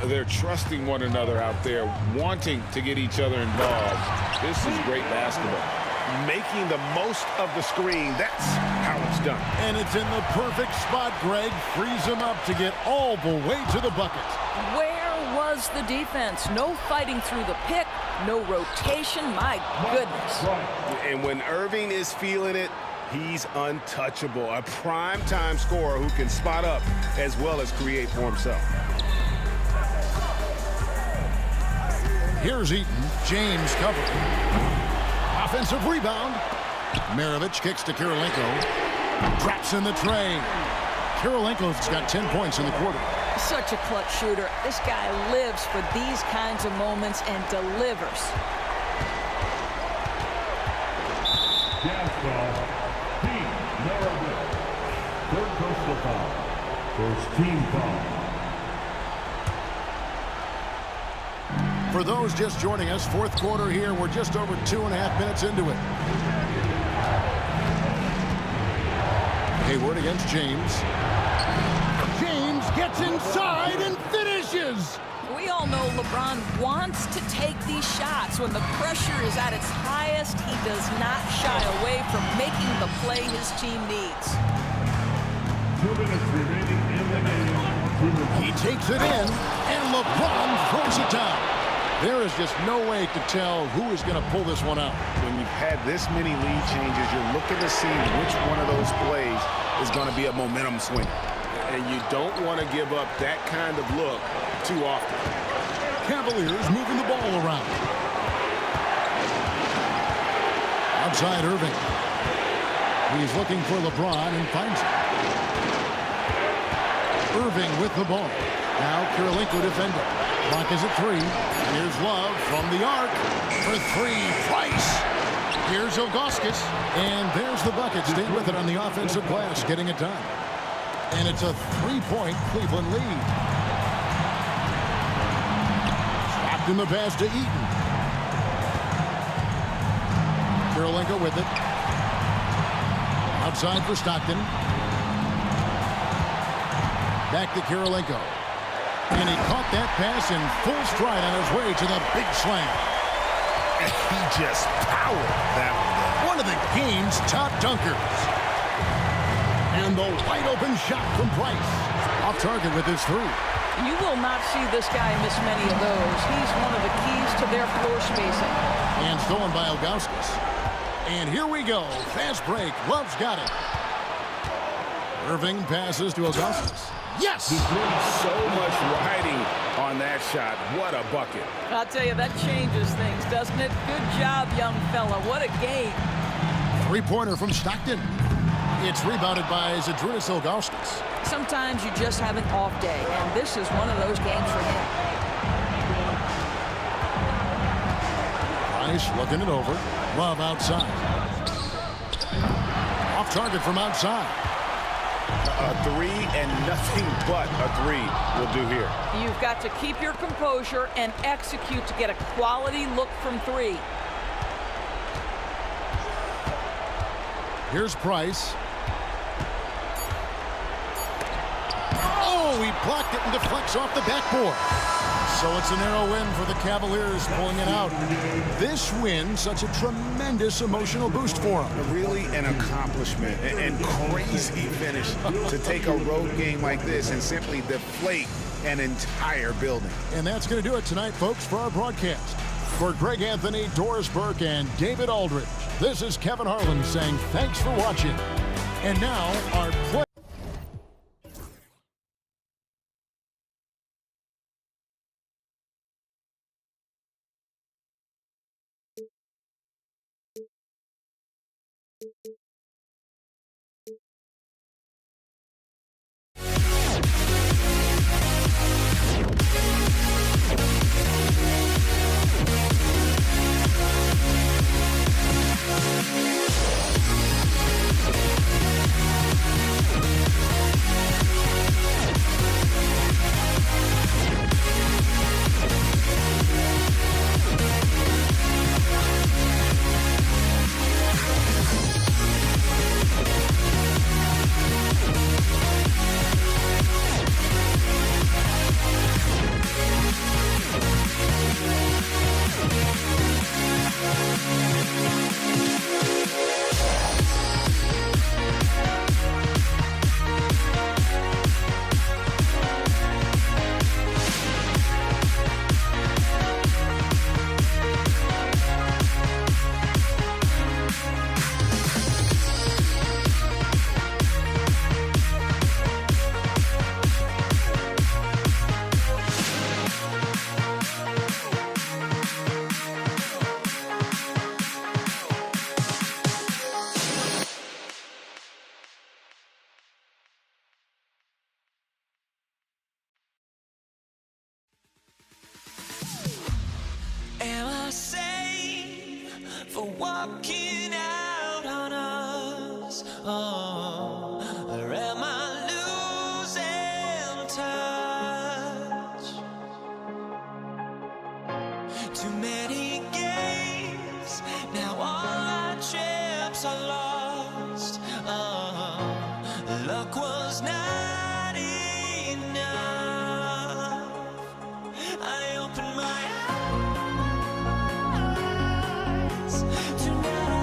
They're trusting one another out there, wanting to get each other involved. This is great basketball. Making the most of the screen. That's how it's done. And it's in the perfect spot. Greg frees him up to get all the way to the bucket. Where was the defense? No fighting through the pick, no rotation. My goodness. And when Irving is feeling it, he's untouchable. A prime-time scorer who can spot up as well as create for himself. Here's Eaton. James covering. Offensive rebound. Maravich kicks to Kirilenko. Drops in the tray. Kirilenko's got 10 points in the quarter. Such a clutch shooter. This guy lives for these kinds of moments and delivers. Jazz foul. Team Maravich. Third personal foul. First team foul. For those just joining us, fourth quarter here. We're just over 2.5 minutes into it. Hayward against James. James gets inside and finishes. We all know LeBron wants to take these shots. When the pressure is at its highest, he does not shy away from making the play his team needs. 2 minutes remaining in the game. He takes it in, and LeBron throws it down. There is just no way to tell who is going to pull this one out. When you've had this many lead changes, you're looking to see which one of those plays is going to be a momentum swing. And you don't want to give up that kind of look too often. Cavaliers moving the ball around. Outside Irving. He's looking for LeBron and finds him. Irving with the ball. Now Kirilenko defending. Clock is at 3. Here's Love from the arc for 3. Price. Here's Ilgauskas. And there's the bucket. Stayed with it on the offensive glass, getting it done. And it's a 3-point Cleveland lead. Stopped in the pass to Eaton. Kirilenko with it. Outside for Stockton. Back to Kirilenko. And he caught that pass in full stride on his way to the big slam. And he just powered that one. One of the game's top dunkers. And the wide open shot from Price. Off target with his 3. You will not see this guy miss many of those. He's one of the keys to their floor spacing. And stolen by Ilgauskas. And here we go. Fast break. Love's got it. Irving passes to Augustus. Yes! So much riding on that shot. What a bucket. I'll tell you, that changes things, doesn't it? Good job, young fella. What a game. Three-pointer from Stockton. It's rebounded by Zydrunas Ilgauskas. Sometimes you just have an off day, and this is one of those games for him. Price looking it over. Love outside. Off target from outside. A three and nothing but a three will do here. You've got to keep your composure and execute to get a quality look from three. Here's Price. Oh, he blocked it and deflects off the backboard. So it's a narrow win for the Cavaliers, pulling it out. This win, such a tremendous emotional boost for them. Really an accomplishment and crazy finish to take a road game like this and simply deflate an entire building. And that's going to do it tonight, folks, for our broadcast. For Greg Anthony, Doris Burke, and David Aldridge, this is Kevin Harlan saying thanks for watching. And now, our play. Am I safe for walking out on us? Oh, or am I losing touch? Too many games, now all our chips are lost. Oh, luck was not enough. I opened my eyes to not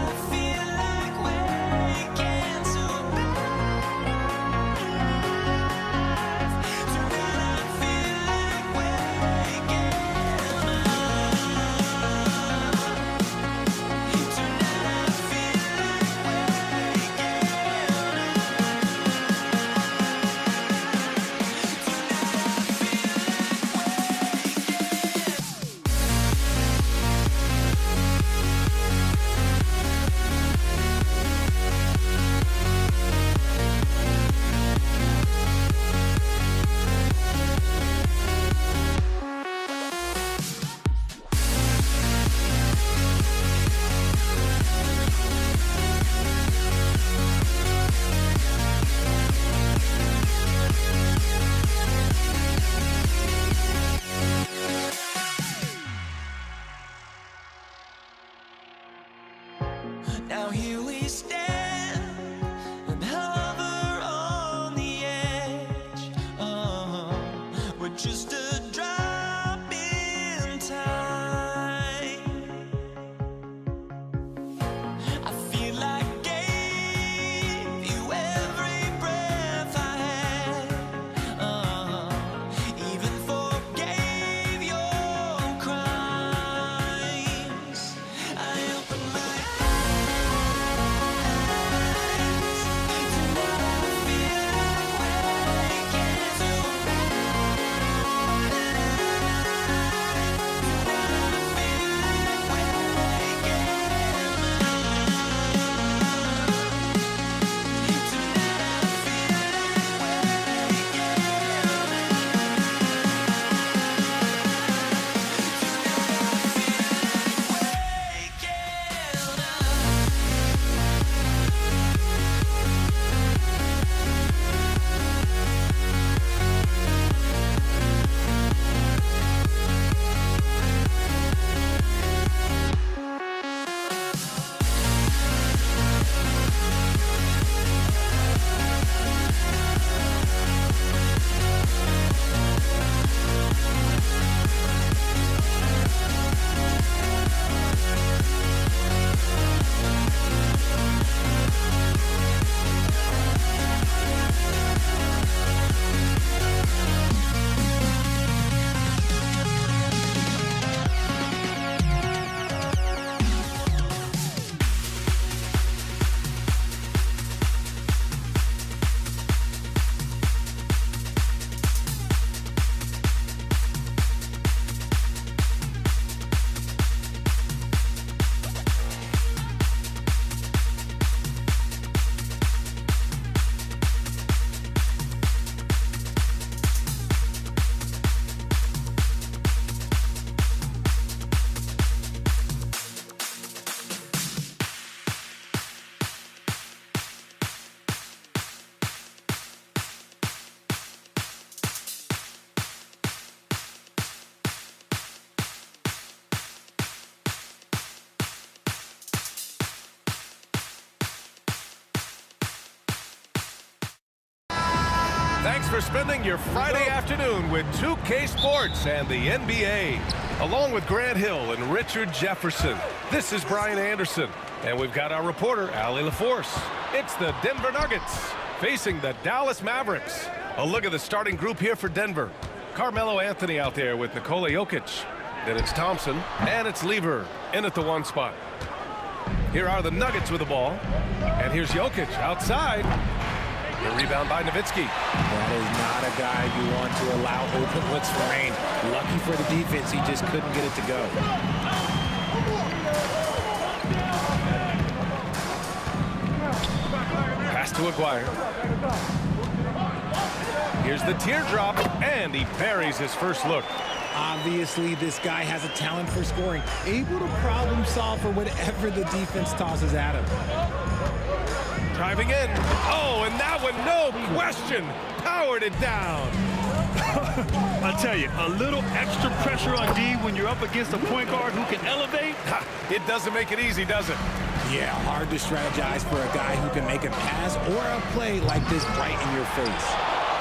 Thanks for spending your Friday afternoon with 2K Sports and the NBA. Along with Grant Hill and Richard Jefferson, this is Brian Anderson. And we've got our reporter, Allie LaForce. It's the Denver Nuggets facing the Dallas Mavericks. A look at the starting group here for Denver. Carmelo Anthony out there with Nikola Jokic. Then it's Thompson, and it's Lever in at the 1 spot. Here are the Nuggets with the ball. And here's Jokic outside. The rebound by Nowitzki. That is not a guy you want to allow open looks for rain. Lucky for the defense, he just couldn't get it to go. Pass to Aguirre. Here's the teardrop, and he buries his first look. Obviously, this guy has a talent for scoring, able to problem solve for whatever the defense tosses at him. Driving in. Oh, and that one, no question, powered it down. I tell you, a little extra pressure on D when you're up against a point guard who can elevate. It doesn't make it easy, does it? Yeah, hard to strategize for a guy who can make a pass or a play like this right in your face.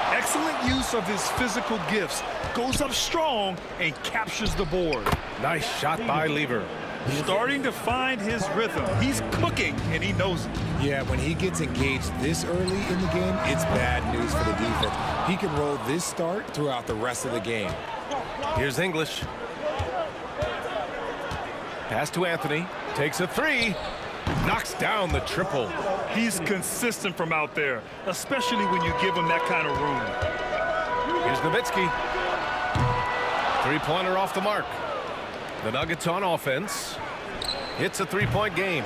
Excellent use of his physical gifts. Goes up strong and captures the board. Nice shot by Lever. Starting to find his rhythm. He's cooking, and he knows it. Yeah, when he gets engaged this early in the game, it's bad news for the defense. He can roll this start throughout the rest of the game. Here's English. Pass to Anthony. Takes a 3. Knocks down the triple. He's consistent from out there, especially when you give him that kind of room. Here's Nowitzki. 3-pointer off the mark. The Nuggets on offense. It's a 3-point game.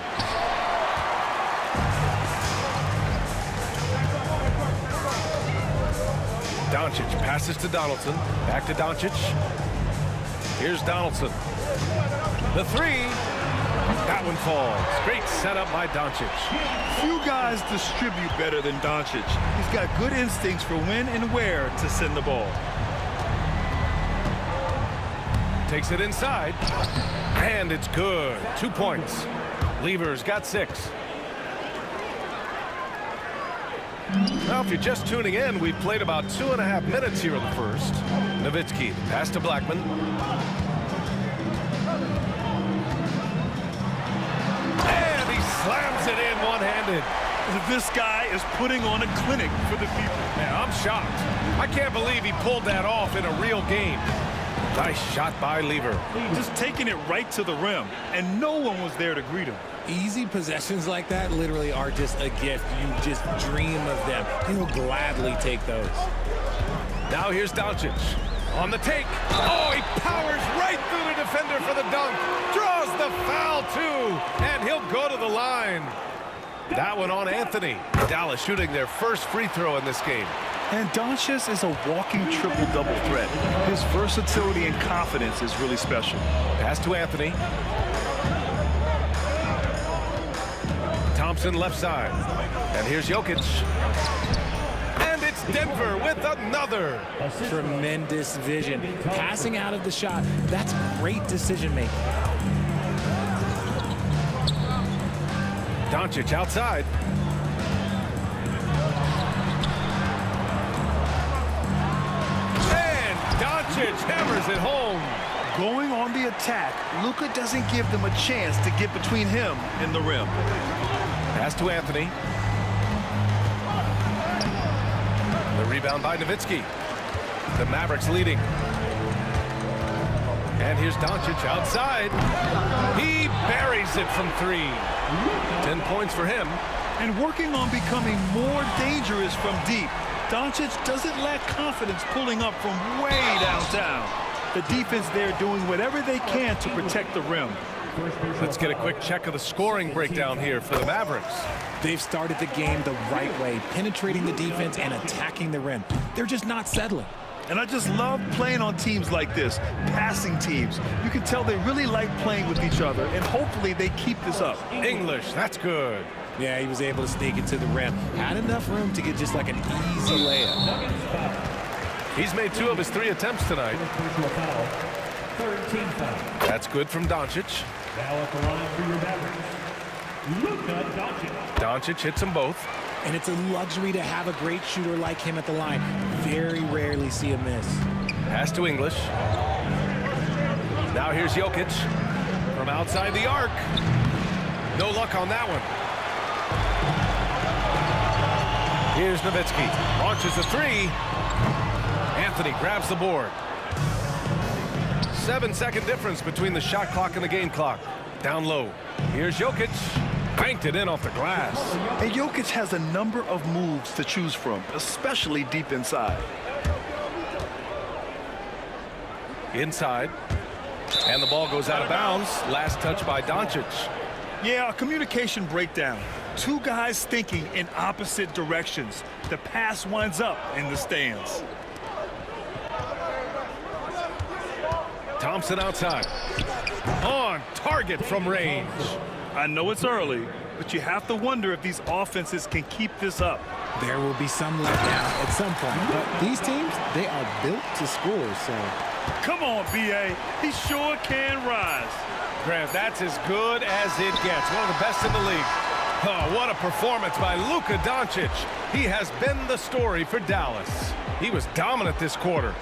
Doncic passes to Donaldson. Back to Doncic. Here's Donaldson. The 3. That one falls. Great setup by Doncic. Few guys distribute better than Doncic. He's got good instincts for when and where to send the ball. Takes it inside. And it's good. 2 points. Lever's got 6. Now, if you're just tuning in, we've played about 2.5 minutes here in the first. Nowitzki, pass to Blackman. And he slams it in one-handed. This guy is putting on a clinic for the people. Yeah, I'm shocked. I can't believe he pulled that off in a real game. Nice shot by Lever. Just taking it right to the rim, and no one was there to greet him. Easy possessions like that literally are just a gift. You just dream of them. He'll gladly take those. Now here's Doncic. On the take. Oh, he powers right through the defender for the dunk. Draws the foul, too. And he'll go to the line. That one on Anthony. Dallas shooting their first free throw in this game. And Doncic is a walking triple-double threat. His versatility and confidence is really special. Pass to Anthony. Thompson left side. And here's Jokic. And it's Denver with another. Tremendous vision. Passing out of the shot. That's great decision making. Doncic outside. And Doncic hammers it home. Going on the attack, Luka doesn't give them a chance to get between him and the rim. Pass to Anthony. The rebound by Nowitzki. The Mavericks leading. And here's Doncic outside. He buries it from 3. 10 points for him. And working on becoming more dangerous from deep. Doncic doesn't lack confidence pulling up from way downtown. The defense there doing whatever they can to protect the rim. Let's get a quick check of the scoring breakdown here for the Mavericks. They've started the game the right way, penetrating the defense and attacking the rim. They're just not settling. And I just love playing on teams like this, passing teams. You can tell they really like playing with each other, and hopefully they keep this up. English, that's good. Yeah, he was able to sneak it to the rim. Had enough room to get just like an easy layup. He's made 2 of his 3 attempts tonight. That's good from Doncic. Now at the line for your Mavericks, Luka Doncic. Doncic hits them both. And it's a luxury to have a great shooter like him at the line. very rarely see a miss. Pass to English. Now here's Jokic from outside the arc. No luck on that one. Here's Nowitzki. Launches a three. Anthony grabs the board. 7-second difference between the shot clock and the game clock. Down low. Here's Jokic. Banked it in off the glass. And Jokic has a number of moves to choose from, especially deep inside. Inside. And the ball goes out of bounds. Last touch by Doncic. Yeah, a communication breakdown. Two guys thinking in opposite directions. The pass winds up in the stands. Thompson outside. On target from range. I know it's early, but you have to wonder if these offenses can keep this up. There will be some letdown at some point, but these teams, they are built to score, so. Come on, B.A. He sure can rise. Grant, that's as good as it gets. One of the best in the league. Oh, what a performance by Luka Doncic. He has been the story for Dallas. He was dominant this quarter.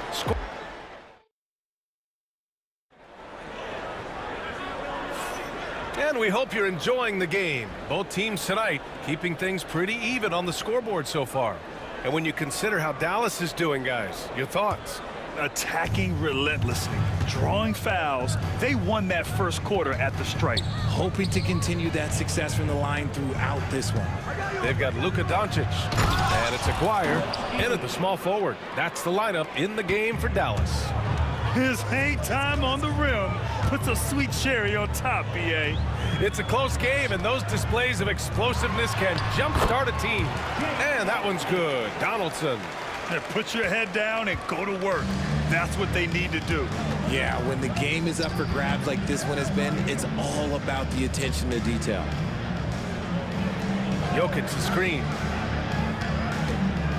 And we hope you're enjoying the game. Both teams tonight keeping things pretty even on the scoreboard so far. And when you consider how Dallas is doing, guys, your thoughts? Attacking relentlessly, drawing fouls. They won that first quarter at the stripe. Hoping to continue that success from the line throughout this one. They've got Luka Doncic, and it's Aguirre in at the small forward. That's the lineup in the game for Dallas. His hang time on the rim puts a sweet cherry on top, B.A. It's a close game, and those displays of explosiveness can jumpstart a team. And that one's good. Donaldson. Put your head down and go to work. That's what they need to do. Yeah, when the game is up for grabs like this one has been, it's all about the attention to detail. Jokic the screen.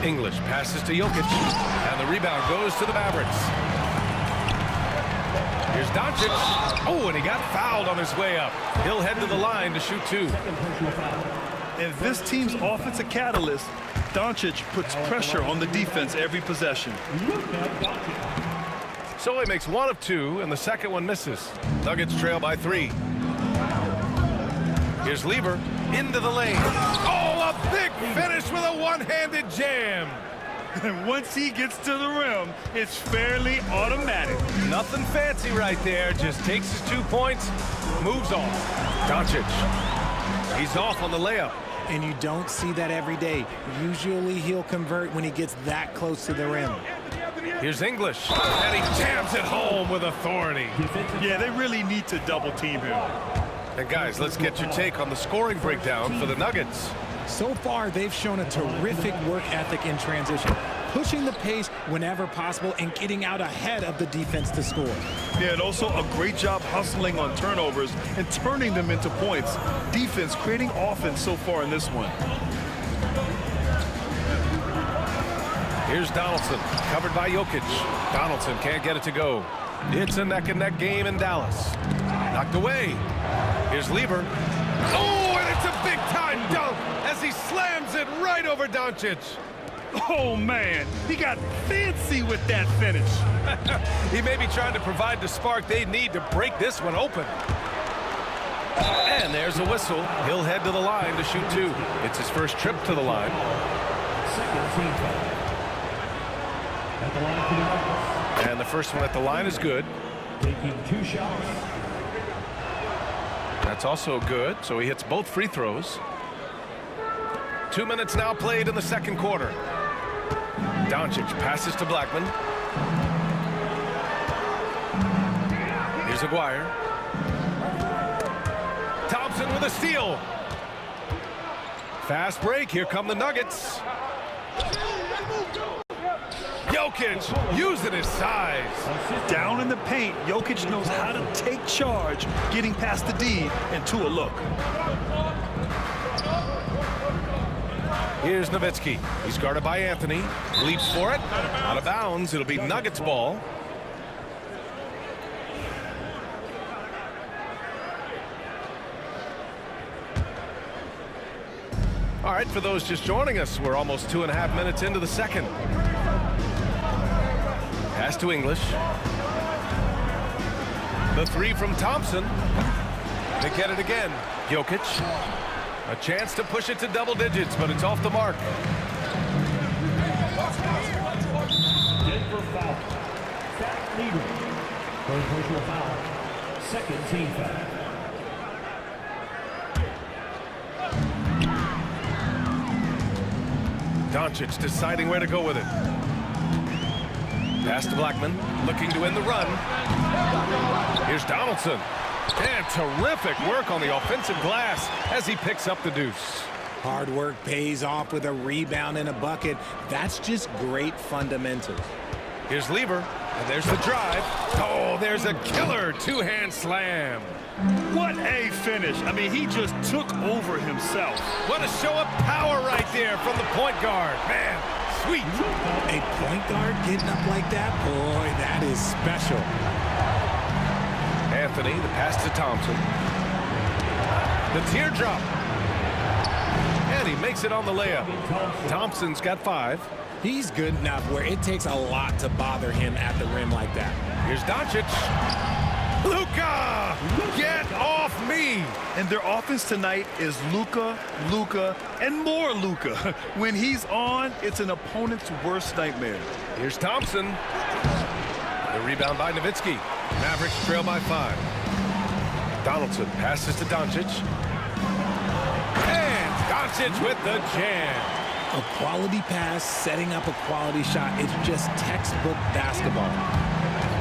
English passes to Jokic, and the rebound goes to the Mavericks. Here's Doncic. Oh, and he got fouled on his way up. He'll head to the line to shoot two. And this team's offensive catalyst, Doncic, puts pressure on the defense every possession. So he makes one of two, and the second one misses. Nuggets trail by 3. Here's Lever into the lane. Oh, a big finish with a one-handed jam. And once he gets to the rim, it's fairly automatic. Nothing fancy right there. Just takes his 2 points, moves on. Doncic. He's off on the layup. And you don't see that every day. Usually he'll convert when he gets that close to the rim. Here's English, and he jams it home with authority. Yeah, they really need to double team him. And guys, let's get your take on the scoring breakdown for the Nuggets. So far, they've shown a terrific work ethic in transition, pushing the pace whenever possible and getting out ahead of the defense to score. Yeah, and also a great job hustling on turnovers and turning them into points. Defense creating offense so far in this one. Here's Donaldson, covered by Jokic. Donaldson can't get it to go. It's a neck-and-neck game in Dallas. Knocked away. Here's Lever. Oh, and it's a big-time dunk as he slams it right over Doncic. Oh, man, he got fancy with that finish. He may be trying to provide the spark they need to break this one open. And there's a whistle. He'll head to the line to shoot two. It's his first trip to the line. And the first one at the line is good. Taking 2 shots. That's also good, so he hits both free throws. 2 minutes now played in the second quarter. Doncic passes to Blackman. Here's Aguirre. Thompson with a steal. Fast break. Here come the Nuggets. Jokic using his size. Down in the paint, Jokic knows how to take charge, getting past the D and to a look. Here's Nowitzki. He's guarded by Anthony. Leaps for it. Out of bounds. It'll be Nuggets ball. All right, for those just joining us, we're almost 2.5 minutes into the second. Pass to English. The three from Thompson. They get it again. Jokic. A chance to push it to double digits, but it's off the mark. Denver foul. Zach Leader. First personal foul. Second team foul. Doncic deciding where to go with it. Pass to Blackman, looking to end the run. Here's Donaldson. And terrific work on the offensive glass as he picks up the deuce. Hard work pays off with a rebound and a bucket. That's just great fundamentals. Here's Lever, and there's the drive. Oh, there's a killer two-hand slam. What a finish. I mean, he just took over himself. What a show of power right there from the point guard. Man, sweet. A point guard getting up like that? Boy, that is special. Anthony, the pass to Thompson. The teardrop. And he makes it on the layup. Thompson's got 5. He's good enough where it takes a lot to bother him at the rim like that. Here's Doncic. Luka! Get off me! And their offense tonight is Luka, Luka, and more Luka. When he's on, it's an opponent's worst nightmare. Here's Thompson. The rebound by Nowitzki. Mavericks trail by 5. Donaldson passes to Doncic. And Doncic with the jam. A quality pass, setting up a quality shot. It's just textbook basketball.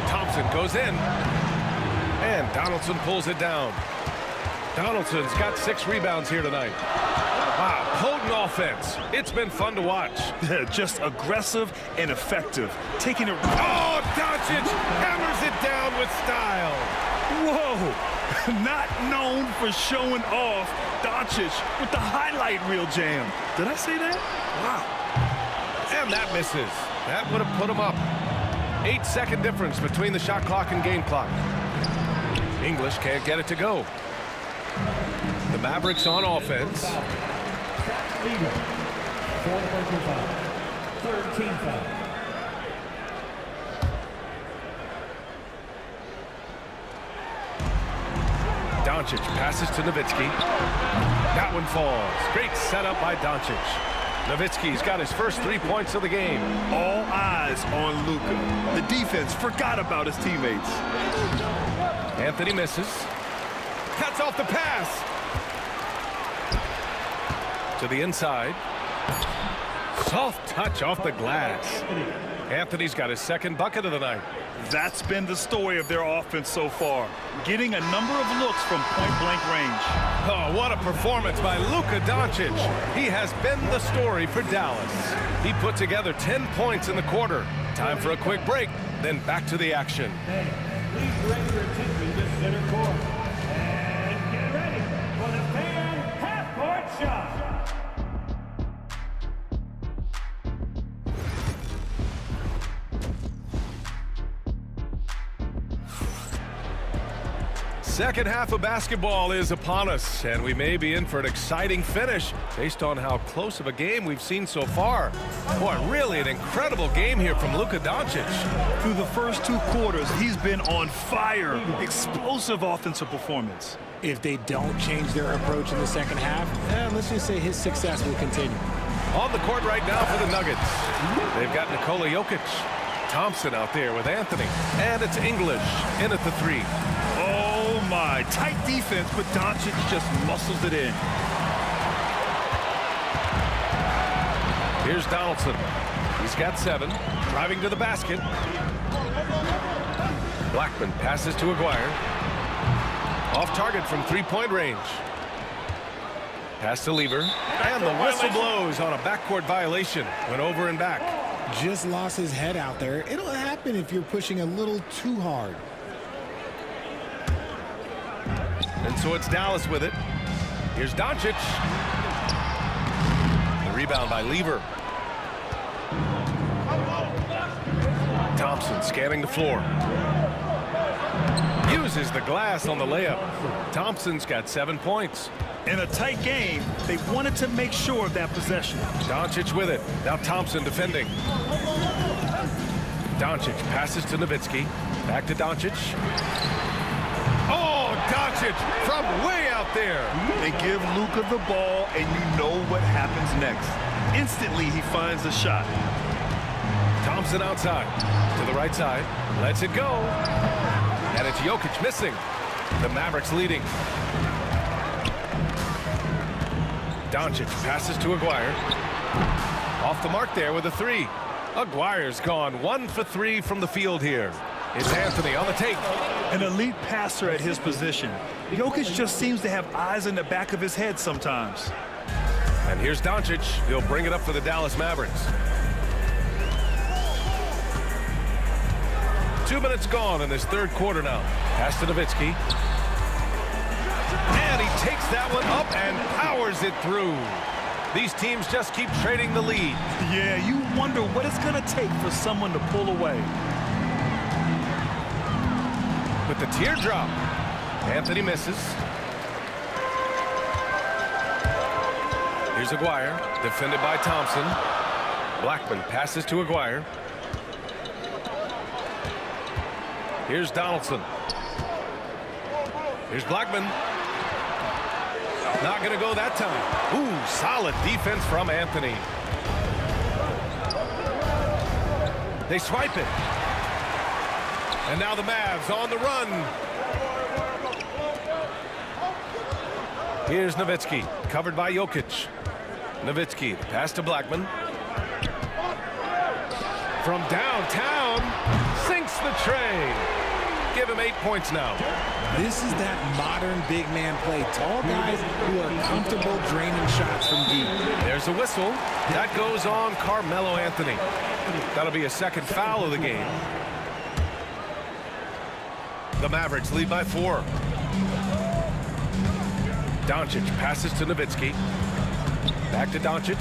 Thompson goes in. And Donaldson pulls it down. Donaldson's got 6 rebounds here tonight. Wow, potent offense. It's been fun to watch. Just aggressive and effective. Taking it. Oh, Doncic hammers it down with style. Whoa. Not known for showing off. Doncic with the highlight reel jam. Did I say that? Wow. And that misses. That would have put him up. 8-second difference between the shot clock and game clock. English can't get it to go. The Mavericks on offense. Leader. Fourth personal foul. Third team foul. Doncic passes to Nowitzki. That one falls. Great setup by Doncic. Nowitzki's got his first 3 points of the game. All eyes on Luka. The defense forgot about his teammates. Anthony misses. Cuts off the pass. To the inside. Soft touch off the glass. Anthony's got his second bucket of the night. That's been the story of their offense so far. Getting a number of looks from point-blank range. Oh, what a performance by Luka Doncic. He has been the story for Dallas. He put together 10 points in the quarter. Time for a quick break, then back to the action. Please direct your attention to center court. And get ready for the fan half-court shot. Second half of basketball is upon us, and we may be in for an exciting finish based on how close of a game we've seen so far. Boy, really an incredible game here from Luka Doncic. Through the first 2 quarters, he's been on fire. Explosive offensive performance. If they don't change their approach in the second half, let's just say his success will continue. On the court right now for the Nuggets. They've got Nikola Jokic. Thompson out there with Anthony. And it's English in at the 3. Oh my, tight defense, but Doncic just muscles it in. Here's Donaldson. He's got 7, driving to the basket. Blackman passes to Aguirre. Off target from 3-point range. Pass to Lever. And the whistle blows on a backcourt violation. Went over and back. Just lost his head out there. It'll happen if you're pushing a little too hard. And so it's Dallas with it. Here's Doncic. The rebound by Lever. Thompson scanning the floor. Uses the glass on the layup. Thompson's got 7 points. In a tight game, they wanted to make sure of that possession. Doncic with it. Now Thompson defending. Doncic passes to Nowitzki. Back to Doncic. Oh, Doncic from way out there. They give Luka the ball, and you know what happens next. Instantly, he finds a shot. Thompson outside. To the right side. Lets it go. And it's Jokic missing. The Mavericks leading. Doncic passes to Aguirre. Off the mark there with a three. Aguirre's gone 1 for 3 from the field here. It's Anthony on the take. An elite passer at his position. Jokic just seems to have eyes in the back of his head sometimes. And here's Doncic. He'll bring it up for the Dallas Mavericks. 2 minutes gone in this third quarter now. Pass to Nowitzki. And he takes that one up and powers it through. These teams just keep trading the lead. Yeah, you wonder what it's going to take for someone to pull away. With the teardrop. Anthony misses. Here's Aguirre, defended by Thompson. Blackman passes to Aguirre. Here's Donaldson. Here's Blackman. Not going to go that time. Ooh, solid defense from Anthony. They swipe it. And now the Mavs on the run. Here's Nowitzki, covered by Jokic. Nowitzki, pass to Blackman. From downtown, sinks the tray. Give him 8 points now. This is that modern big man play. Tall guys who are comfortable draining shots from deep. There's a whistle. That goes on Carmelo Anthony. That'll be a second foul of the game. The Mavericks lead by 4. Doncic passes to Nowitzki. Back to Doncic.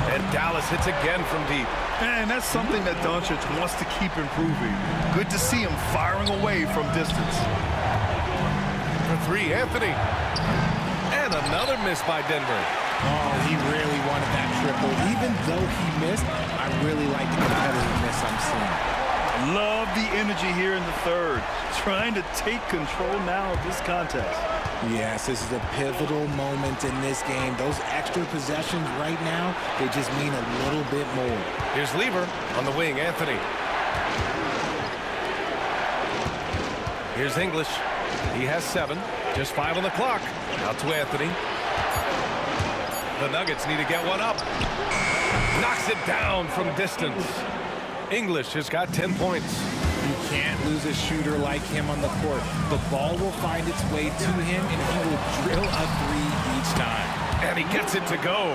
And Dallas hits again from deep. And that's something that Doncic wants to keep improving. Good to see him firing away from distance. For 3, Anthony. And another miss by Denver. Oh, he really wanted that triple. Even though he missed, I really like the competitiveness I'm seeing. Love the energy here in the third. Trying to take control now of this contest. Yes, this is a pivotal moment in this game. Those extra possessions right now, they just mean a little bit more. Here's Lever on the wing, Anthony. Here's English. He has 7. Just 5 on the clock. Out to Anthony. The Nuggets need to get one up. Knocks it down from distance. English has got 10 points. You can't lose a shooter like him on the court. The ball will find its way to him, and he will drill a 3 each time. And he gets it to go.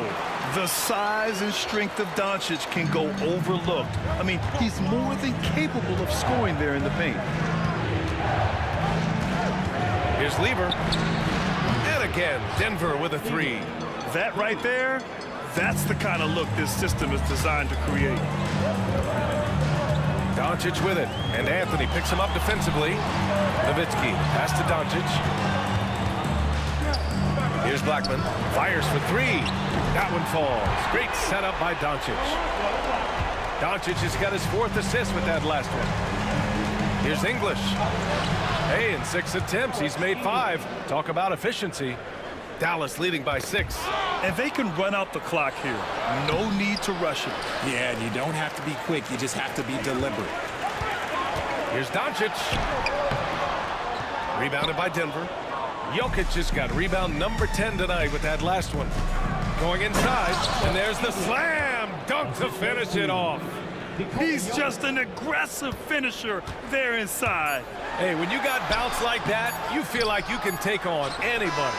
The size and strength of Doncic can go overlooked. I mean, he's more than capable of scoring there in the paint. Here's Lever. And again, Denver with a 3. That right there, that's the kind of look this system is designed to create. Doncic with it, and Anthony picks him up defensively. Nowitzki, pass to Doncic. Here's Blackman, fires for 3. That one falls. Great setup by Doncic. Doncic has got his 4th assist with that last one. Here's English. Hey, in 6 attempts, he's made 5. Talk about efficiency. Dallas leading by 6. And they can run out the clock here. No need to rush it. Yeah, you don't have to be quick. You just have to be deliberate. Here's Doncic. Rebounded by Denver. Jokic just got rebound number 10 tonight with that last one. Going inside, and there's the slam dunk to finish it off. He's just an aggressive finisher there inside. Hey, when you got bounce like that, you feel like you can take on anybody.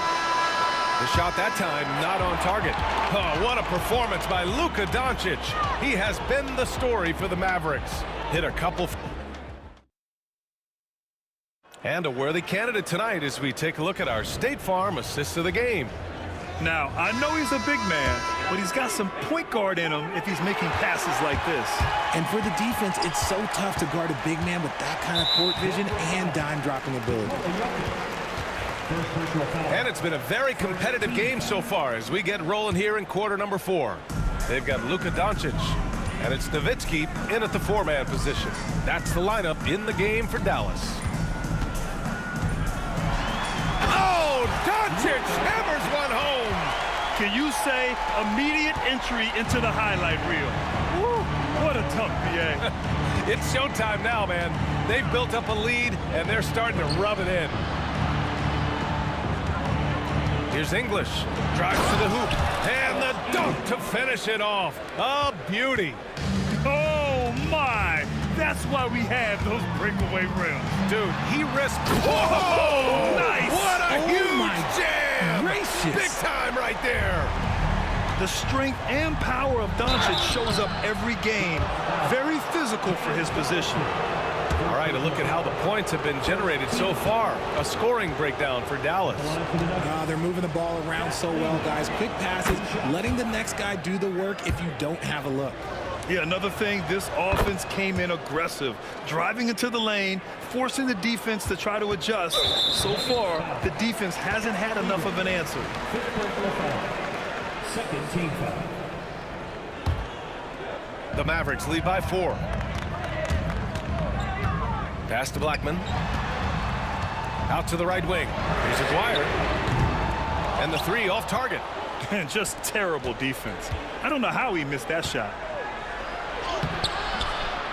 The shot that time not on target. Oh, what a performance by Luka Doncic. He has been the story for the Mavericks. Hit a couple. And a worthy candidate tonight as we take a look at our State Farm assists of the game. Now, I know he's a big man, but he's got some point guard in him if he's making passes like this. And for the defense, it's so tough to guard a big man with that kind of court vision and dime-dropping ability. And it's been a very competitive game so far as we get rolling here in quarter number 4. They've got Luka Doncic. And it's Nowitzki in at the 4-man position. That's the lineup in the game for Dallas. Oh, Doncic hammers one home. Can you say immediate entry into the highlight reel? Woo, what a dunk, PA. It's showtime now, man. They've built up a lead, and they're starting to rub it in. Here's English. Drives to the hoop. And the dunk to finish it off. A beauty. Oh, my. That's why we have those breakaway rims. Dude, he risked... Whoa! Nice. What a huge jam. Gracious. Big time right there. The strength and power of Doncic shows up every game. Very physical for his position. All right, a look at how the points have been generated so far. A scoring breakdown for Dallas. They're moving the ball around so well, guys. Quick passes, letting the next guy do the work if you don't have a look. Yeah, another thing, this offense came in aggressive, driving into the lane, forcing the defense to try to adjust. So far, the defense hasn't had enough of an answer. Second team foul. The Mavericks lead by 4. Pass to Blackman. Out to the right wing. Here's Aguirre. And the 3 off target. And just terrible defense. I don't know how he missed that shot.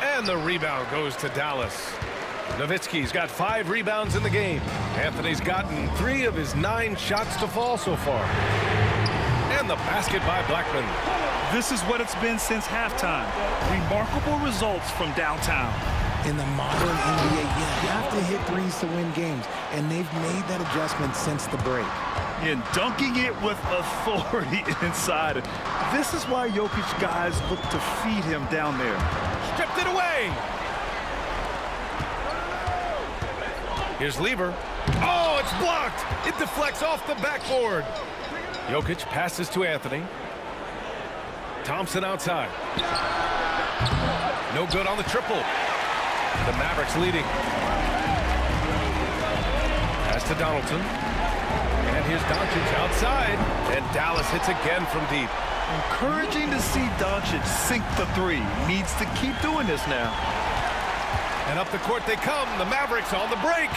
And the rebound goes to Dallas. Nowitzki's got 5 rebounds in the game. Anthony's gotten 3 of his 9 shots to fall so far. And the basket by Blackman. This is what it's been since halftime. Remarkable results from downtown. In the modern NBA, you have to hit threes to win games, and they've made that adjustment since the break. And dunking it with authority inside. This is why Jokic guys look to feed him down there. Stripped it away. Here's Lever. Oh, it's blocked. It deflects off the backboard. Jokic passes to Anthony. Thompson outside. No good on the triple. The Mavericks leading. Pass to Donaldson. And here's Doncic outside. And Dallas hits again from deep. Encouraging to see Doncic sink the 3. Needs to keep doing this now. And up the court they come. The Mavericks on the break.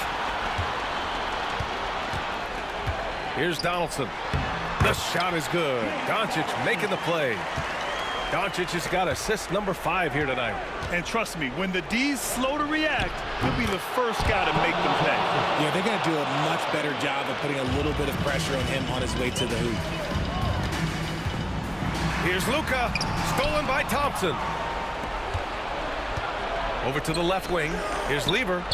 Here's Donaldson. The shot is good. Doncic making the play. Doncic has got assist number 5 here tonight. And trust me, when the D's slow to react, he'll be the first guy to make them pay. Yeah, they're going to do a much better job of putting a little bit of pressure on him on his way to the hoop. Here's Luka, stolen by Thompson. Over to the left wing. Here's Lever.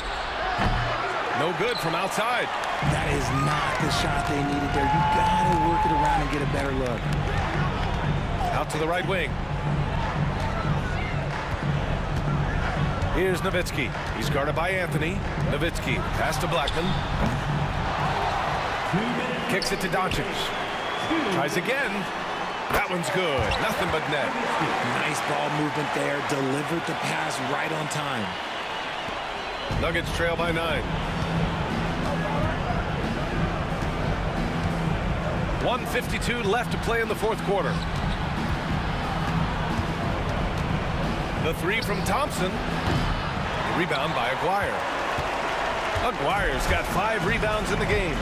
No good from outside. That is not the shot they needed there. You got to work it around and get a better look. Out to the right wing. Here's Nowitzki. He's guarded by Anthony. Nowitzki, pass to Blackman. Kicks it to Doncic. Tries again. That one's good. Nothing but net. Nice ball movement there. Delivered the pass right on time. Nuggets trail by 9. 1:52 left to play in the 4th quarter. The 3 from Thompson. Rebound by Aguirre. Aguirre's got 5 rebounds in the game.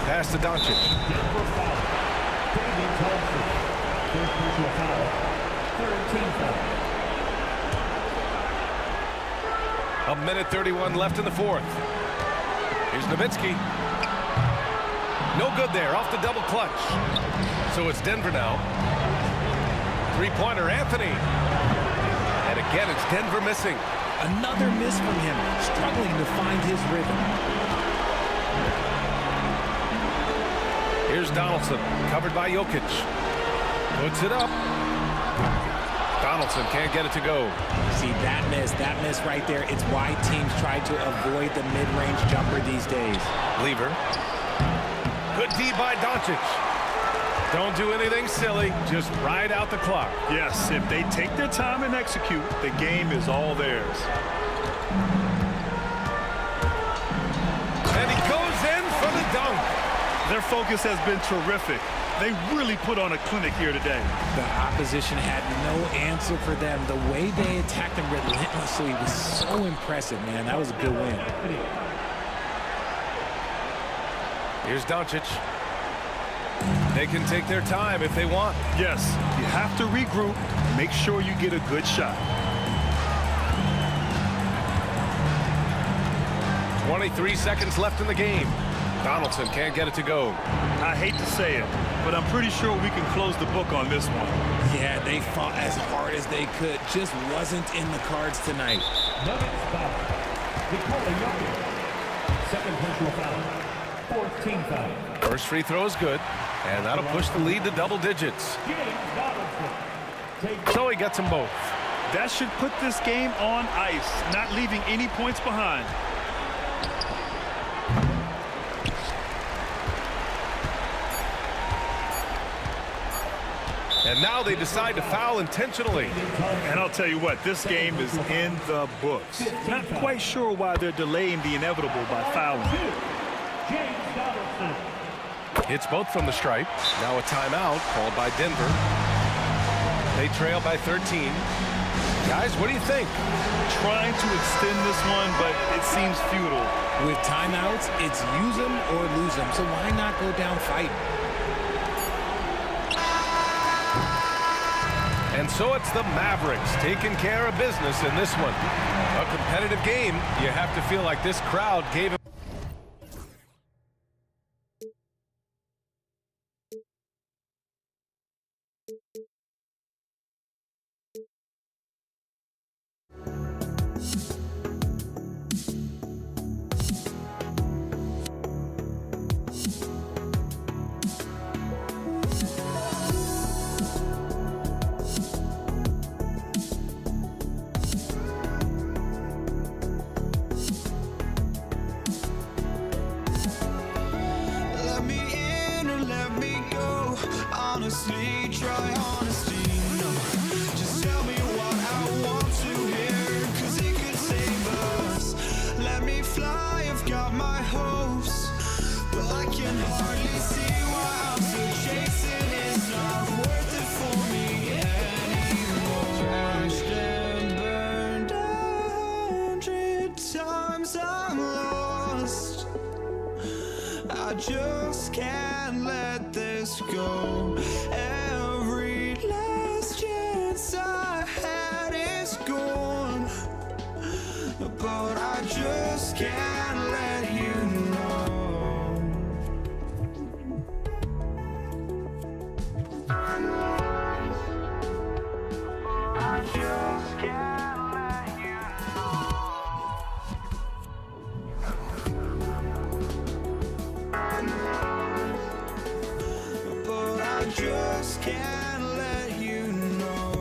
Pass to Doncic. A minute 31 left in the 4th. Here's Nowitzki. No good there, off the double clutch. So it's Denver now. 3-pointer, Anthony. And again, it's Denver missing. Another miss from him, struggling to find his rhythm. Here's Donaldson, covered by Jokic. Puts it up. Donaldson can't get it to go. See, that miss right there, it's why teams try to avoid the mid-range jumper these days. Lever. Good D by Doncic. Don't do anything silly. Just ride out the clock. Yes, if they take their time and execute, the game is all theirs. And he goes in for the dunk. Their focus has been terrific. They really put on a clinic here today. The opposition had no answer for them. The way they attacked them relentlessly was so impressive, man. That was a good win. Here's Doncic. They can take their time if they want. Yes, you have to regroup. Make sure you get a good shot. 23 seconds left in the game. Donaldson can't get it to go. I hate to say it, but I'm pretty sure we can close the book on this one. Yeah, they fought as hard as they could. Just wasn't in the cards tonight. Nuggets foul. Second personal foul. 14 foul. First free throw is good, and that'll push the lead to double digits. So he gets them both. That should put this game on ice, not leaving any points behind. And now they decide to foul intentionally. And I'll tell you what, this game is in the books. Not quite sure why they're delaying the inevitable by fouling. Hits both from the stripe. Now a timeout called by Denver. They trail by 13. Guys, what do you think? Trying to extend this one, but it seems futile. With timeouts, it's use them or lose them. So why not go down fighting? And so it's the Mavericks taking care of business in this one. A competitive game. You have to feel like this crowd gave him. Honestly, try honesty, no. Just tell me what I want to hear, 'cause it could save us. Let me fly, I've got my hopes, but I can hardly see why I'm still chasing. It's not worth it for me anymore. Crashed and burned 100 times, I'm lost. I just can't let this go. Every last chance I had is gone, but I just can't let you know. I just can't let you just can't let you know.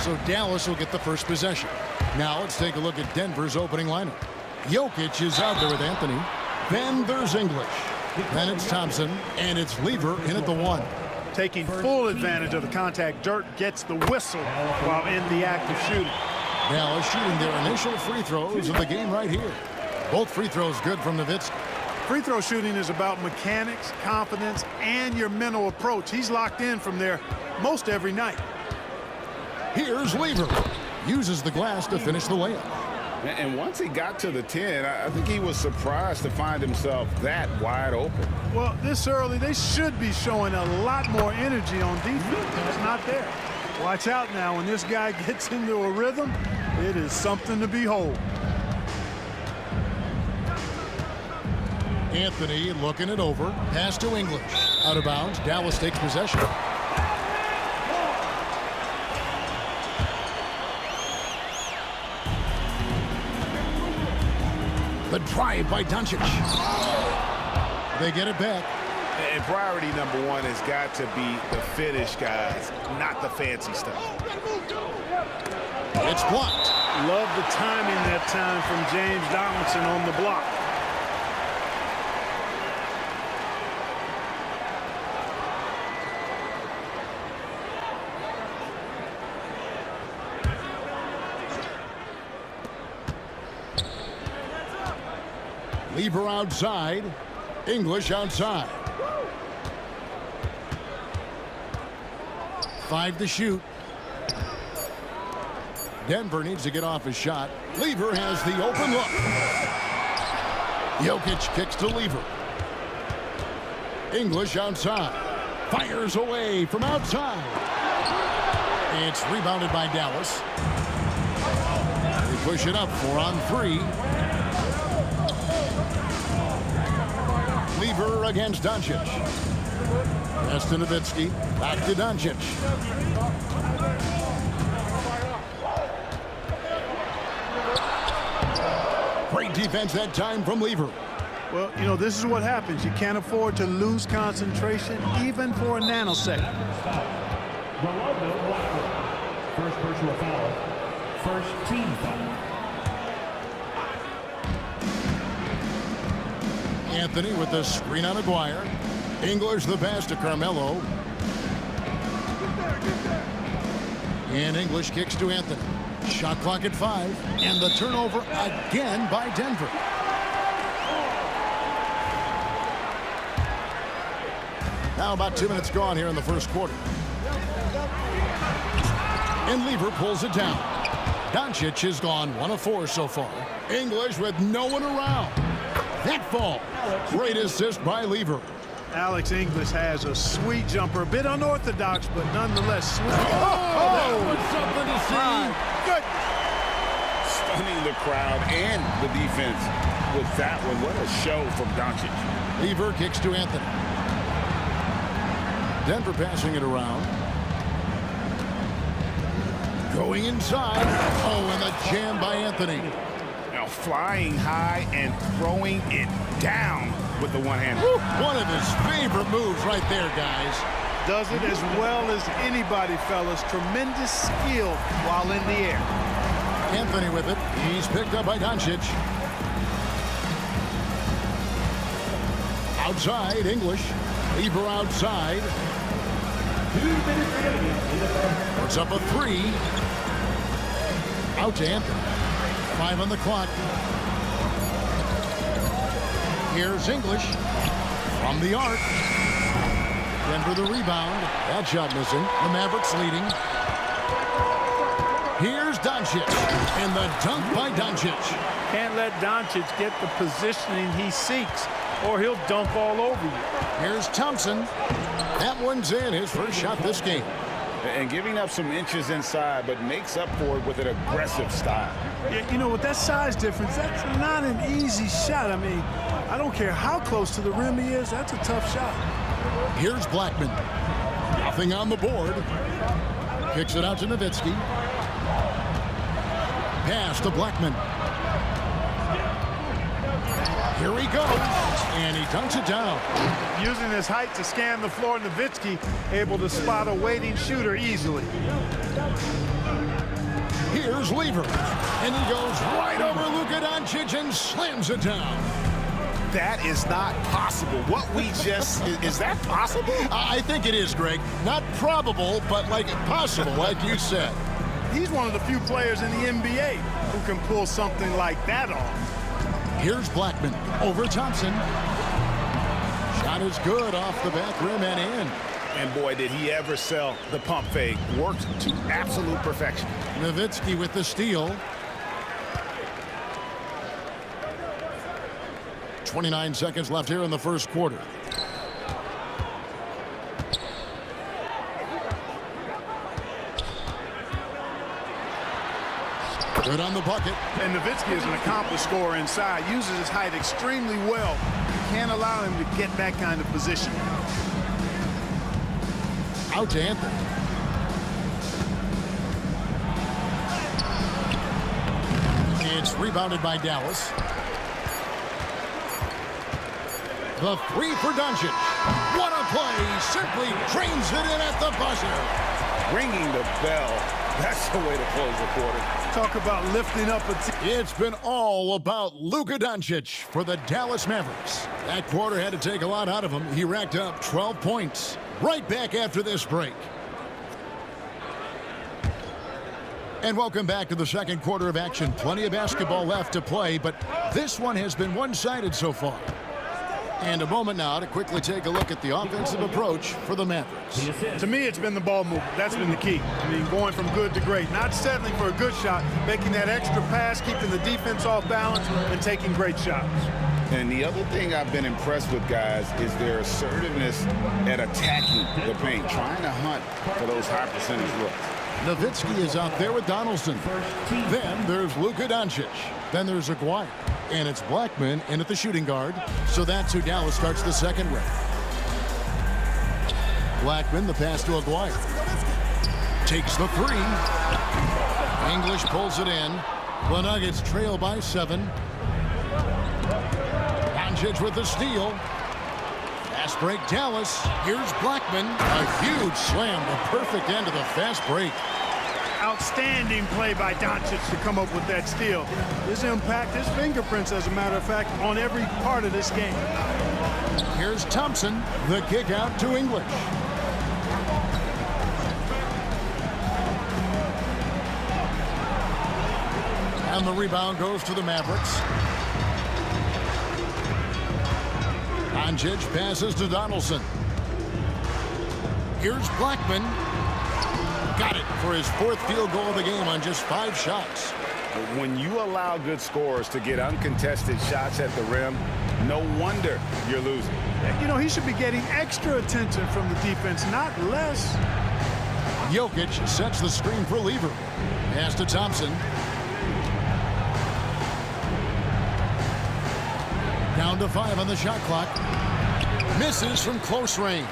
So Dallas will get the first possession. Now let's take a look at Denver's opening lineup. Jokic is out there with Anthony. Then there's English. Then it's Thompson, and it's Lever in at the 1. Taking full advantage of the contact. Dirk gets the whistle while in the act of shooting. Dallas shooting their initial free throws of the game right here. Both free throws good from Nowitzki. Free throw shooting is about mechanics, confidence, and your mental approach. He's locked in from there most every night. Here's Lever. Uses the glass to finish the layup. And once he got to the 10, I think he was surprised to find himself that wide open. Well, this early, they should be showing a lot more energy on defense. It's not there. Watch out now. When this guy gets into a rhythm, it is something to behold. Anthony looking it over. Pass to English. Out of bounds. Dallas takes possession. The drive by Doncic. They get it back. And priority number 1 has got to be the finish, guys, not the fancy stuff. It's blocked. Love the timing that time from James Donaldson on the block. Lever outside. English outside. 5 to shoot. Denver needs to get off his shot. Lever has the open look. Jokic kicks to Lever. English outside. Fires away from outside. It's rebounded by Dallas. They push it up 4 on 3. Lever against Doncic. Pass to Nowitzki. Back to Doncic. Great defense that time from Lever. Well, you know, this is what happens. You can't afford to lose concentration even for a nanosecond. First personal foul. First team foul. Anthony with the screen on Aguirre. English the pass to Carmelo. And English kicks to Anthony. Shot clock at 5. And the turnover again by Denver. Now about 2 minutes gone here in the first quarter. And Lever pulls it down. Doncic has gone 1 of 4 so far. English with no one around. That fall. Great assist by Lever. Alex English has a sweet jumper. A bit unorthodox, but nonetheless sweet. That was something to see. Good. Stunning the crowd and the defense with that one. What a show from Doncic. Lever kicks to Anthony. Denver passing it around. Going inside. Oh, and the jam by Anthony. Now flying high and throwing it down with the one hand. One of his favorite moves right there, guys. Does it as well as anybody, fellas. Tremendous skill while in the air. Anthony with it. He's picked up by Doncic. Outside, English. Lever outside. 2 minutes remaining in the first. Puts up a 3. Out to Anthony. 5 on the clock. Here's English from the arc. Denver the rebound. That shot missing. The Mavericks leading. Here's Doncic. And the dunk by Doncic. Can't let Doncic get the positioning he seeks, or he'll dunk all over you. Here's Thompson. That one's in. His first shot this game. And giving up some inches inside, but makes up for it with an aggressive style. Yeah, you know, with that size difference, that's not an easy shot. I mean, I don't care how close to the rim he is. That's a tough shot. Here's Blackman. Nothing on the board. Kicks it out to Nowitzki. Pass to Blackman. Here he goes. And he dunks it down. Using his height to scan the floor, Nowitzki able to spot a waiting shooter easily. Here's Lever. And he goes right over Luka Doncic and slams it down. That is not possible. What we just, is that possible? I think it is, Greg. Not probable, but like possible, like you said. He's one of the few players in the NBA who can pull something like that off. Here's Blackman over Thompson. Shot is good off the back rim and in. And boy, did he ever sell the pump fake. Worked to absolute perfection. Nowitzki with the steal. 29 seconds left here in the first quarter. Good on the bucket. And Nowitzki is an accomplished scorer inside. Uses his height extremely well. You can't allow him to get that kind of position. Out to Anthony. It's rebounded by Dallas. The three for Doncic. What a play. Simply drains it in at the buzzer. Ringing the bell. That's the way to close the quarter. Talk about lifting up a team. It's been all about Luka Doncic for the Dallas Mavericks. That quarter had to take a lot out of him. He racked up 12 points. Right back after this break. And welcome back to the second quarter of action. Plenty of basketball left to play, but this one has been one-sided so far. And a moment now to quickly take a look at the offensive approach for the Mavericks. To me, it's been the ball movement. That's been the key. I mean, going from good to great. Not settling for a good shot, making that extra pass, keeping the defense off balance, and taking great shots. And the other thing I've been impressed with, guys, is their assertiveness at attacking the paint, trying to hunt for those high percentage looks. Nowitzki is out there with Donaldson. Then there's Luka Doncic. Then there's Aguirre. And it's Blackman in at the shooting guard. So that's who Dallas starts the second with. Blackman, the pass to Aguirre. Takes the three. English pulls it in. The Nuggets trail by 7. Doncic with the steal. Fast break Dallas. Here's Blackman. A huge slam. The perfect end of the fast break. Outstanding play by Doncic to come up with that steal. His impact, his fingerprints, as a matter of fact, on every part of this game. Here's Thompson. The kick out to English. And the rebound goes to the Mavericks. Doncic passes to Donaldson. Here's Blackman. Got it for his 4th field goal of the game on just 5 shots. When you allow good scorers to get uncontested shots at the rim, no wonder you're losing. You know, he should be getting extra attention from the defense, not less. Jokic sets the screen for Lever. Pass to Thompson. Down to 5 on the shot clock. Misses from close range.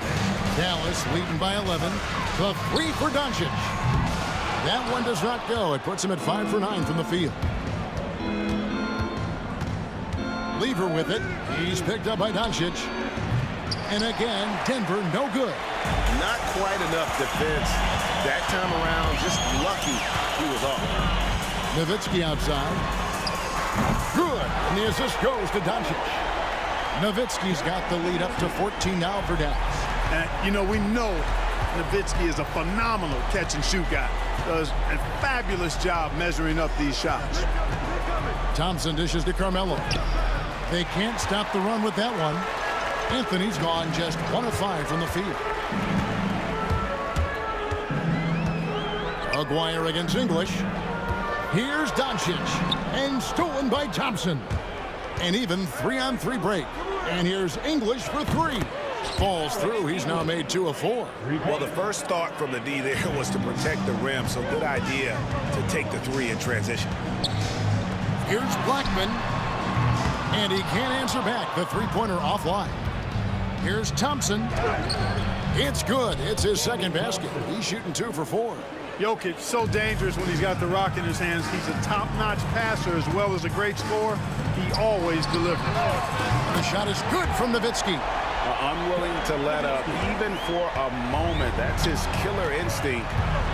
Dallas leading by 11. The 3 for Doncic. That one does not go. It puts him at 5 for 9 from the field. Lever with it. He's picked up by Doncic. And again, Denver no good. Not quite enough defense that time around. Just lucky he was off. Nowitzki outside. Good. And the assist goes to Doncic. Nowitzki's got the lead up to 14 now for Dallas. You know, we know Nowitzki is a phenomenal catch-and-shoot guy. Does a fabulous job measuring up these shots. Thompson dishes to Carmelo. They can't stop the run with that one. Anthony's gone just 1 of 5 from the field. Aguirre against English. Here's Doncic. And stolen by Thompson. An even 3-on-3 break. And here's English for 3. Falls through. He's now made 2 of 4. Well, the first thought from the D there was to protect the rim, so good idea to take the 3 in transition. Here's Blackman. And he can't answer back. The three-pointer offline. Here's Thompson. It's good. It's his second basket. He's shooting 2 for 4. Jokic, so dangerous when he's got the rock in his hands. He's a top-notch passer as well as a great scorer. He always delivers. The shot is good from Nowitzki. Unwilling to let up even for a moment. That's his killer instinct,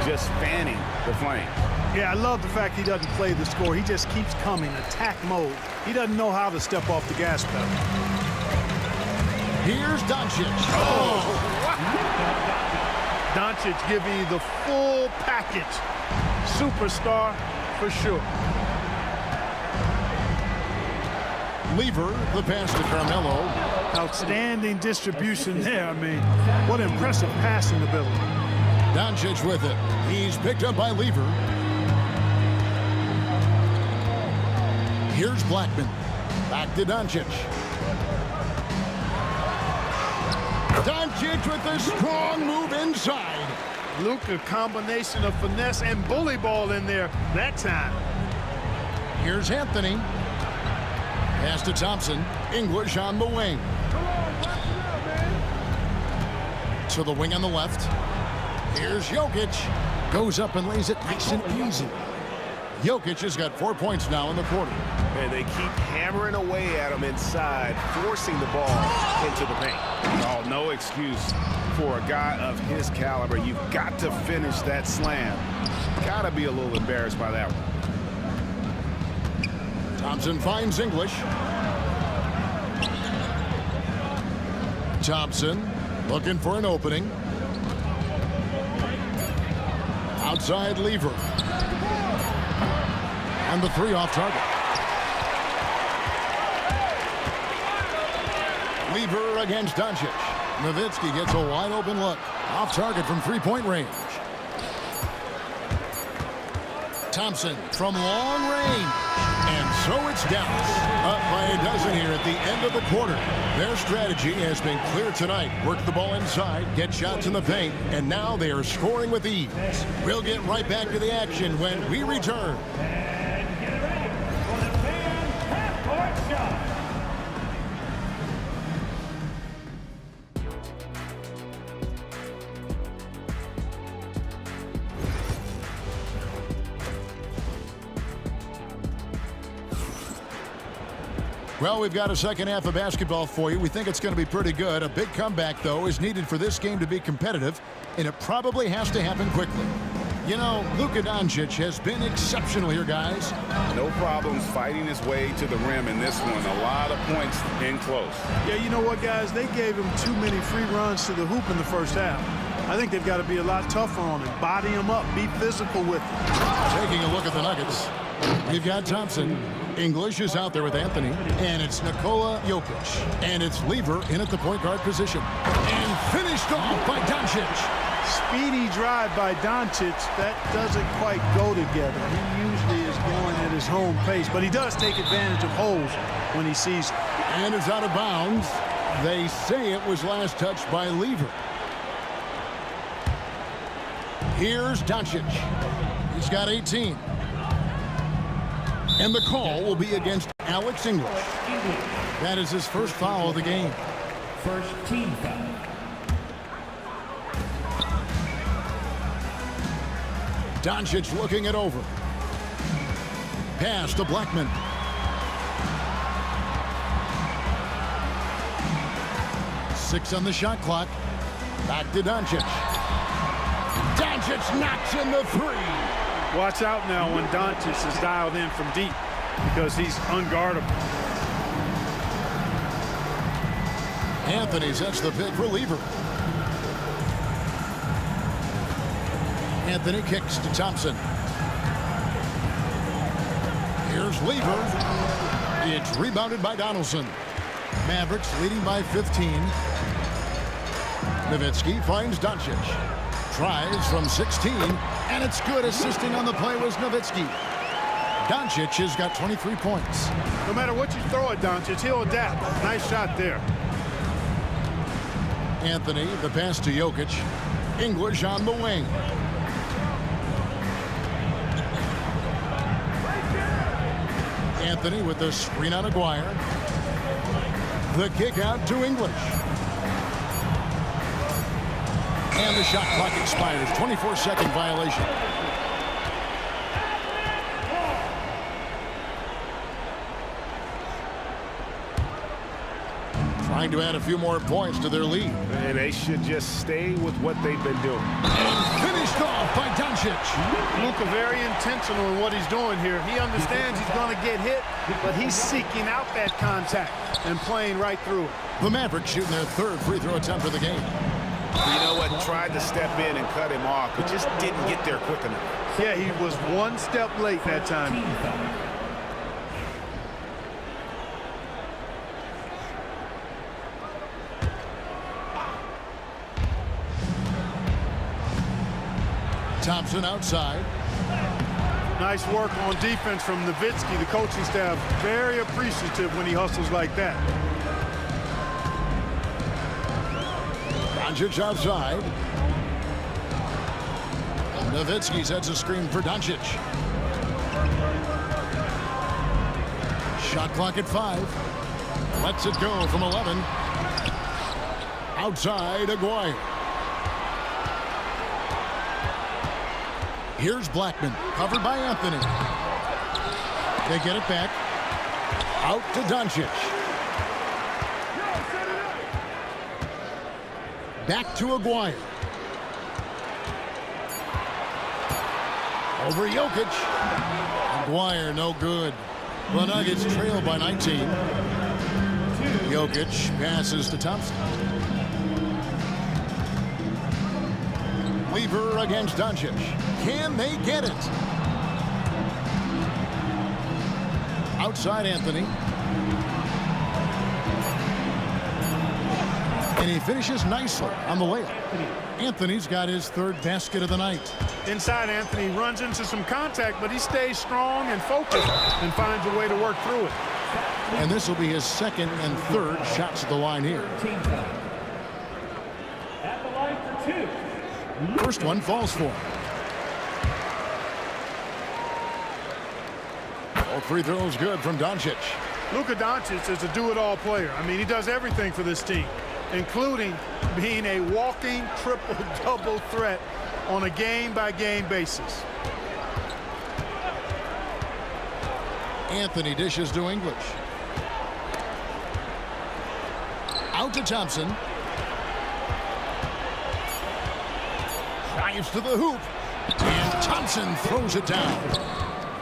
just fanning the flame. Yeah, I love the fact he doesn't play the score. He just keeps coming, attack mode. He doesn't know how to step off the gas pedal. Here's Doncic. Doncic giving you the full package. Superstar for sure. Lever, the pass to Carmelo. Outstanding distribution there. I mean, what impressive passing ability. Doncic with it. He's picked up by Lever. Here's Blackman. Back to Doncic. Doncic with a strong move inside. Luka, combination of finesse and bully ball in there that time. Here's Anthony. Pass to Thompson. English on the wing. To the wing on the left. Here's Jokic. Goes up and lays it nice and easy. Jokic has got 4 points now in the quarter. And they keep hammering away at him inside, forcing the ball into the paint. Oh, no excuse for a guy of his caliber. You've got to finish that slam. Got to be a little embarrassed by that one. Thompson finds English. Thompson looking for an opening. Outside Lever. And the three off target. Lever against Doncic. Nowitzki gets a wide open look. Off target from three-point range. Thompson from long range. And so it's Dallas. Up by a dozen here at the end of the quarter. Their strategy has been clear tonight. Work the ball inside, get shots in the paint, and now they are scoring with ease. We'll get right back to the action when we return. And get ready for the fan half-court shot. Well, we've got a second half of basketball for you. We think it's going to be pretty good. A big comeback, though, is needed for this game to be competitive, and it probably has to happen quickly. You know, Luka Doncic has been exceptional here, guys. No problems fighting his way to the rim in this one. A lot of points in close. Yeah, you know what, guys? They gave him too many free runs to the hoop in the first half. I think they've got to be a lot tougher on him. Body him up. Be physical with him. Taking a look at the Nuggets. We've got Thompson. English is out there with Anthony. And it's Nikola Jokic. And it's Lever in at the point guard position. And finished off by Doncic. Speedy drive by Doncic. That doesn't quite go together. He usually is going at his home pace. But he does take advantage of holes when he sees them. And it's out of bounds. They say it was last touched by Lever. Here's Doncic. He's got 18. And the call will be against Alex English. That is his first foul of the game. First team foul. Doncic looking it over. Pass to Blackman. Six on the shot clock. Back to Doncic. Doncic knocks in the three. Watch out now when Doncic is dialed in from deep because he's unguardable. Anthony sets the pick for Lever. Anthony kicks to Thompson. Here's Lever. It's rebounded by Donaldson. Mavericks leading by 15. Nowitzki finds Doncic. Tries from 16, and it's good. Assisting on the play was Nowitzki. Doncic has got 23 points. No matter what you throw at Doncic, he'll adapt. Nice shot there. Anthony, the pass to Jokic. English on the wing. Anthony with the screen on Aguirre. The kick out to English. And the shot clock expires. 24-second violation. Trying to add a few more points to their lead. And they should just stay with what they've been doing. And finished off by Doncic. Luka very intentional in what he's doing here. He understands he's going to get hit, but he's seeking out that contact and playing right through it. The Mavericks shooting their third free throw attempt of the game. You know what? Tried to step in and cut him off, but just didn't get there quick enough. Yeah, he was one step late that time. Thompson outside. Nice work on defense from Nowitzki, the coaching staff. Very appreciative when he hustles like that. Doncic outside. Nowitzki sets a screen for Doncic. Shot clock at 5. Lets it go from 11. Outside, Aguirre. Here's Blackman, covered by Anthony. They get it back. Out to Doncic. Back to Aguirre. Over Jokic. Aguirre, no good. The Nuggets trail by 19. Jokic passes to Thompson. Weaver against Doncic. Can they get it? Outside Anthony. And he finishes nicely on the layup. Anthony's got his third basket of the night. Inside, Anthony runs into some contact, but he stays strong and focused and finds a way to work through it. And this will be his second and third shots at the line here. At the line for 2. First one falls for him. All free throws good from Doncic. Luka Doncic is a do-it-all player. I mean, he does everything for this team, including being a walking triple-double threat on a game-by-game basis. Anthony dishes to English. Out to Thompson. Drives to the hoop. And Thompson throws it down.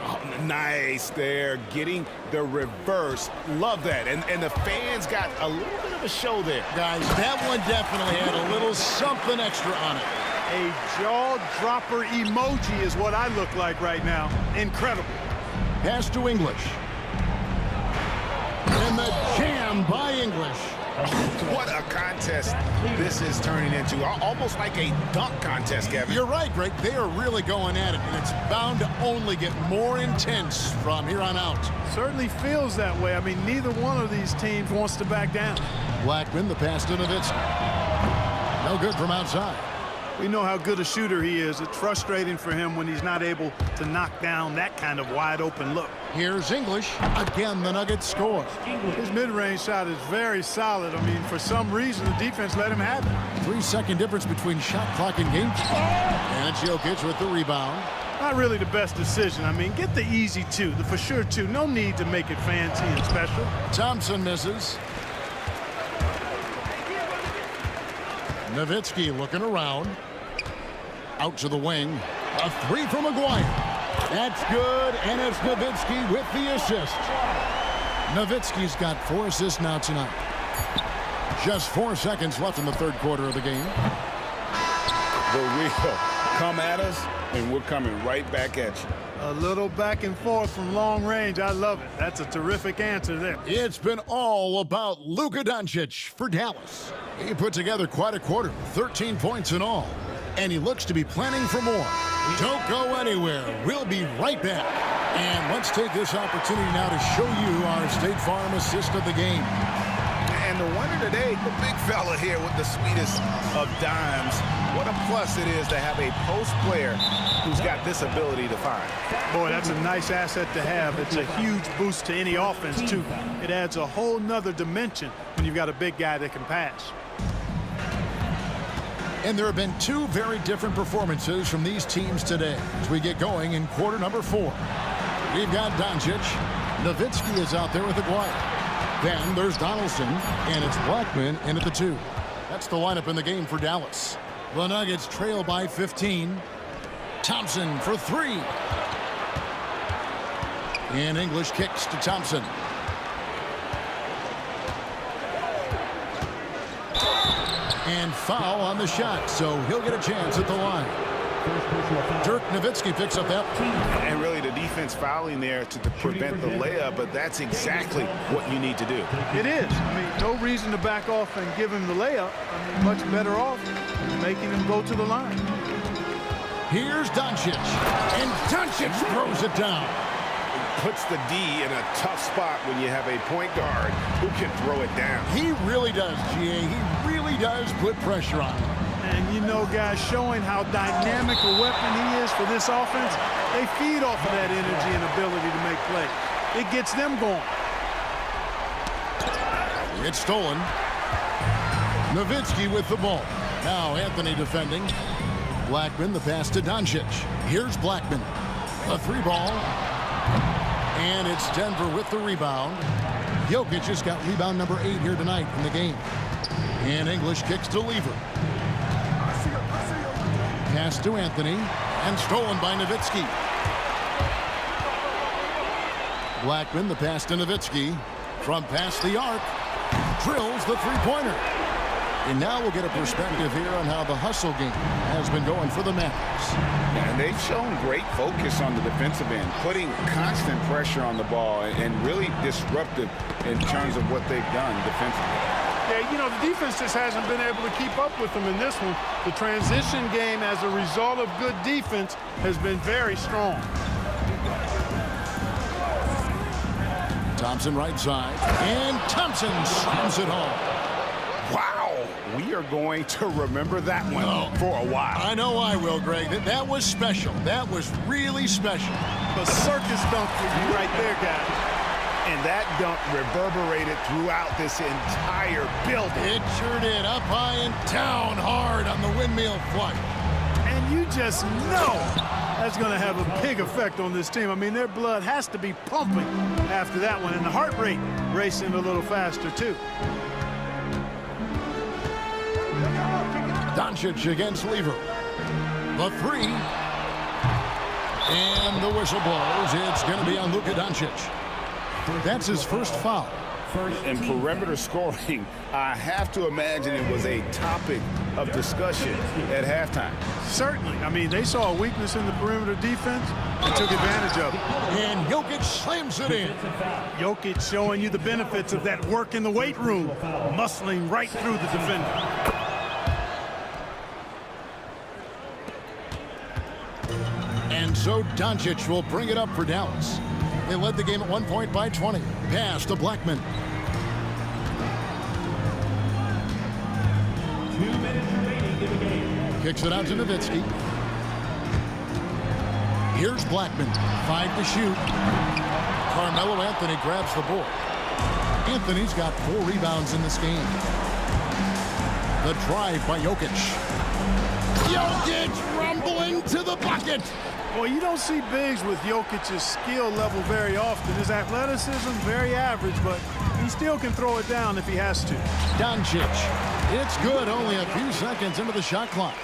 Oh, nice there. Getting the reverse. Love that. And the fans got a little bit of a show there. Guys, that one definitely had a little something extra on it. A jaw-dropper emoji is what I look like right now. Incredible. Pass to English. And the jam by English. What a contest this is turning into. Almost like a dunk contest, Kevin. You're right, Greg. They are really going at it, and it's bound to only get more intense from here on out. Certainly feels that way. I mean, neither one of these teams wants to back down. Blackman, the pass to Nowitzki. No good from outside. We know how good a shooter he is. It's frustrating for him when he's not able to knock down that kind of wide-open look. Here's English. Again, the Nuggets score. His mid-range shot is very solid. I mean, for some reason, the defense let him have it. 3-second difference between shot clock and game. And it's Jokic with the rebound. Not really the best decision. I mean, get the easy two, the for sure two. No need to make it fancy and special. Thompson misses. Nowitzki looking around. Out to the wing. A three from Aguirre. That's good, and it's Nowitzki with the assist. Nowitzki's got 4 assists now tonight. Just 4 seconds left in the third quarter of the game. The wheel. Come at us, and we're coming right back at you. A little back and forth from long range. I love it. That's a terrific answer there. It's been all about Luka Doncic for Dallas. He put together quite a quarter, 13 points in all, and he looks to be planning for more. Don't go anywhere. We'll be right back. And let's take this opportunity now to show you our State Farm assist of the game. And the winner today, the big fella here with the sweetest of dimes. What a plus it is to have a post player who's got this ability to find. Boy, that's a nice asset to have. It's a huge boost to any offense, too. It adds a whole nother dimension when you've got a big guy that can pass. And there have been two very different performances from these teams today as we get going in quarter number 4. We've got Doncic. Nowitzki is out there with Aguirre. Then there's Donaldson, and it's Blackman in at the 2. That's the lineup in the game for Dallas. The Nuggets trail by 15. Thompson for 3. And English kicks to Thompson. And foul on the shot, so he'll get a chance at the line. Dirk Nowitzki picks up that. And really the defense fouling there to prevent the layup, but that's exactly what you need to do. It is. I mean, no reason to back off and give him the layup. I mean, much better off making him go to the line. Here's Doncic, and Doncic throws it down. Puts the D in a tough spot when you have a point guard who can throw it down. He really does, GA. He really does put pressure on him. And you know, guys, showing how dynamic a weapon he is for this offense, they feed off of that energy and ability to make plays. It gets them going. It's stolen. Nowitzki with the ball. Now Anthony defending. Blackman, the pass to Doncic. Here's Blackman. A 3-ball. And it's Denver with the rebound. Jokic has got rebound number 8 here tonight in the game. And English kicks to Lever. Pass to Anthony. And stolen by Nowitzki. Blackman, the pass to Nowitzki. From past the arc. Drills the 3-pointer. And now we'll get a perspective here on how the hustle game has been going for the Mavericks. And they've shown great focus on the defensive end, putting constant pressure on the ball and really disruptive in terms of what they've done defensively. Yeah, you know, the defense just hasn't been able to keep up with them in this one. The transition game, as a result of good defense, has been very strong. Thompson right side. And Thompson slams it home. Wow, we are going to remember that one for a while. I know I will, Greg. That was special. That was really special. The circus dunk for you right there, guys. And that dunk reverberated throughout this entire building. It sure did. Up high and down hard on the windmill flush. And you just know that's going to have a big effect on this team. I mean, their blood has to be pumping after that one, and the heart rate racing a little faster, too. Doncic against Lever. The 3. And the whistle blows. It's going to be on Luka Doncic. That's his first foul. In perimeter scoring, I have to imagine it was a topic of discussion at halftime. Certainly. I mean, they saw a weakness in the perimeter defense and took advantage of it. And Jokic slams it in. Jokic showing you the benefits of that work in the weight room, muscling right through the defender. And so Doncic will bring it up for Dallas. They led the game at 1 point by 20. Pass to Blackman. 2 minutes remaining in the game. Kicks it out to Nowitzki. Here's Blackman. 5 to shoot. Carmelo Anthony grabs the board. Anthony's got 4 rebounds in this game. The drive by Jokic. Jokic rumbling to the bucket. Well, you don't see bigs with Jokic's skill level very often. His athleticism, very average, but he still can throw it down if he has to. Doncic. It's good, only a few seconds into the shot clock.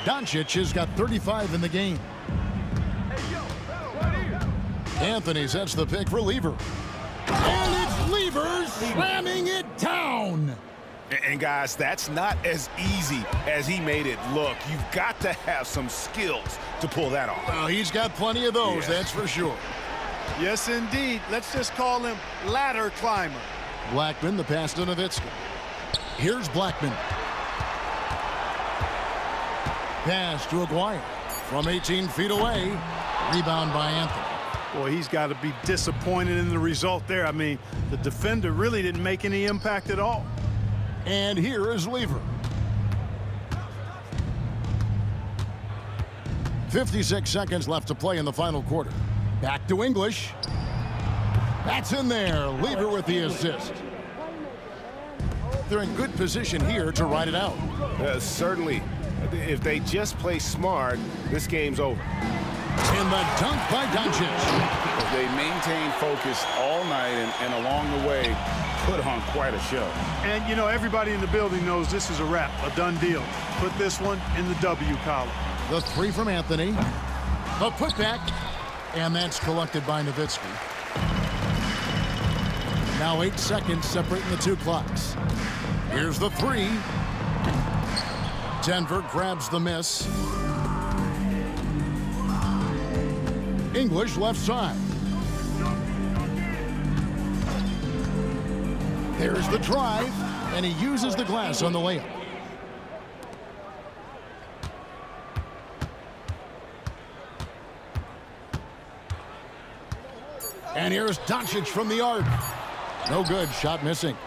Doncic has got 35 in the game. Anthony sets the pick for Lever. And it's Lever slamming it down. And guys, that's not as easy as he made it look. You've got to have some skills to pull that off. Well, he's got plenty of those, that's for sure. Yes, indeed. Let's just call him ladder climber. Blackman, the pass to Nowitzki. Here's Blackman. Pass to Aguirre. From 18 feet away. Rebound by Anthony. Boy, he's got to be disappointed in the result there. I mean, the defender really didn't make any impact at all. And here is Lever. 56 seconds left to play in the final quarter. Back to English. That's in there. Lever with the assist. They're in good position here to ride it out. Certainly If they just play smart, this game's over. And the dunk by Doncic. They maintained focus all night and along the way put on quite a show. And, you know, everybody in the building knows this is a wrap, a done deal. Put this one in the W column. The three from Anthony. The putback. And that's collected by Nowitzki. Now 8 seconds separating the two clocks. Here's the three. Denver grabs the miss. English left side. There's the drive, and he uses the glass on the layup. And here's Doncic from the arc. No good, shot missing.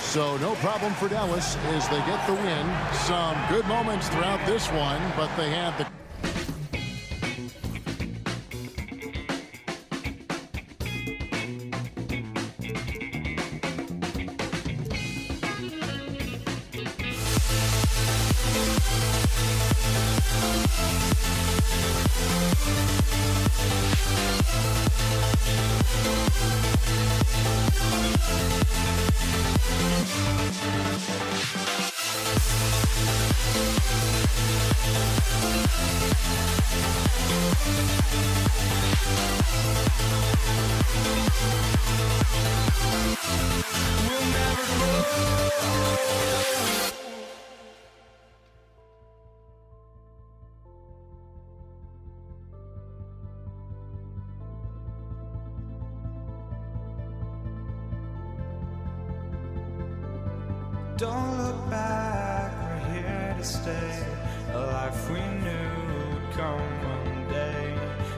So no problem for Dallas as they get the win. Some good moments throughout this one, but they have the... Don't look back, we're here to stay. A life we knew would come one day.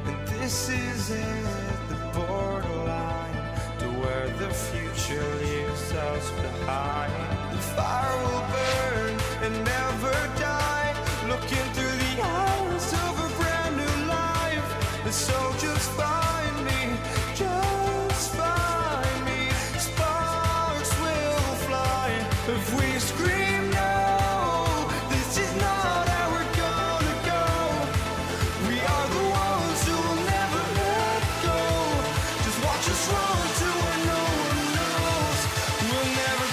And this is it, the borderline to where the future leaves us behind. The fire will burn and never die, looking through the eyes of a brand new life. And so just find me, just find me. Sparks will fly if we scream no. This is not how we're gonna go. We are the ones who will never let go. Just watch us run to where no one knows. We'll never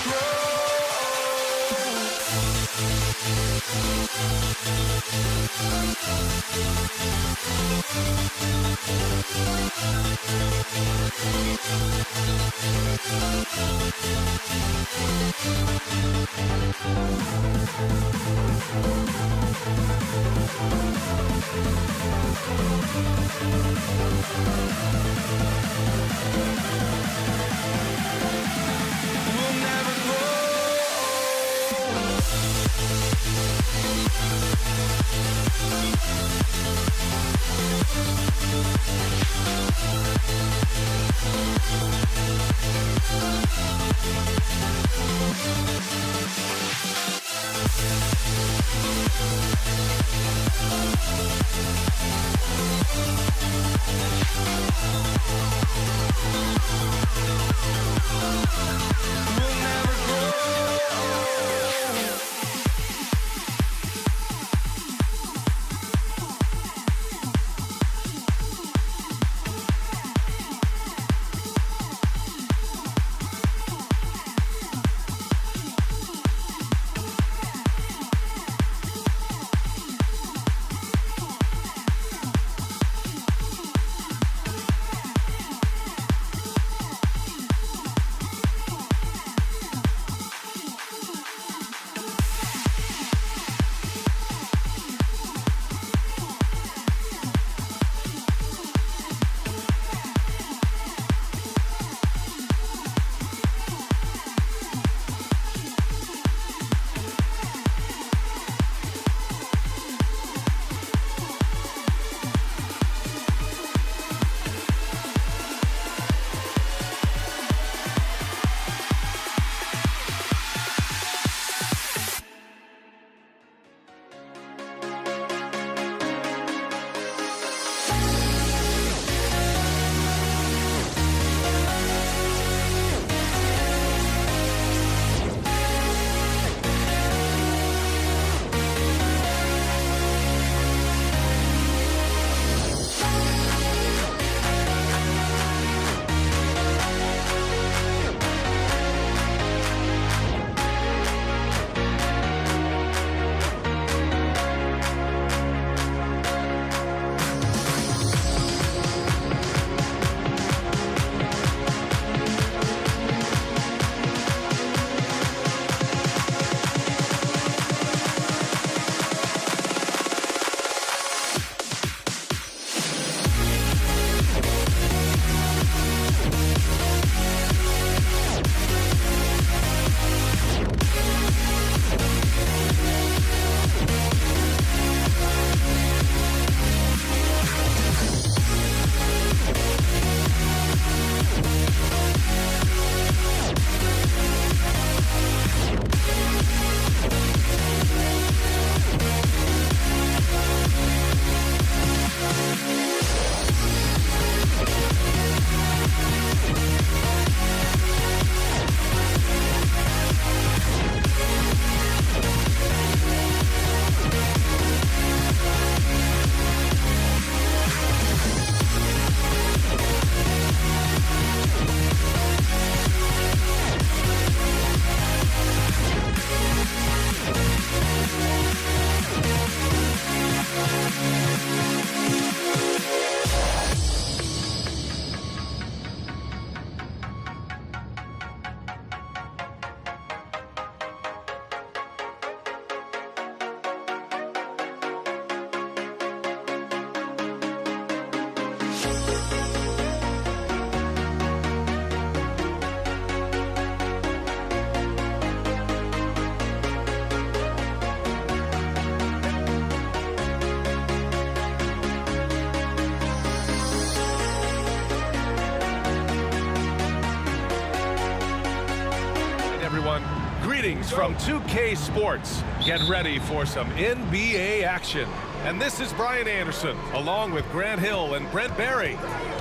Greetings from 2K Sports. Get ready for some NBA action. And this is Brian Anderson, along with Grant Hill and Brent Barry.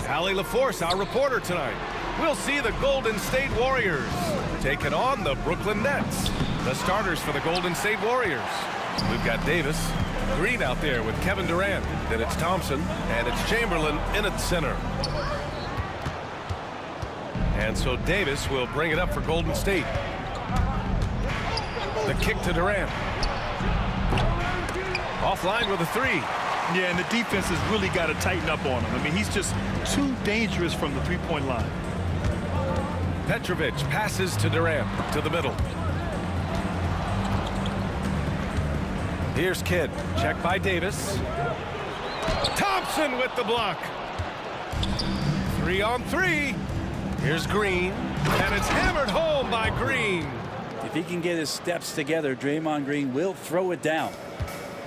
Allie LaForce, our reporter tonight. We'll see the Golden State Warriors taking on the Brooklyn Nets. The starters for the Golden State Warriors. We've got Davis, Green out there with Kevin Durant. Then it's Thompson, and it's Chamberlain in at center. And so Davis will bring it up for Golden State. The kick to Durant. Offline with a three. Yeah, and the defense has really got to tighten up on him. I mean, he's just too dangerous from the three-point line. Petrovic passes to Durant to the middle. Here's Kidd. Check by Davis. Thompson with the block. 3-on-3. Here's Green. And it's hammered home by Green. If he can get his steps together, Draymond Green will throw it down.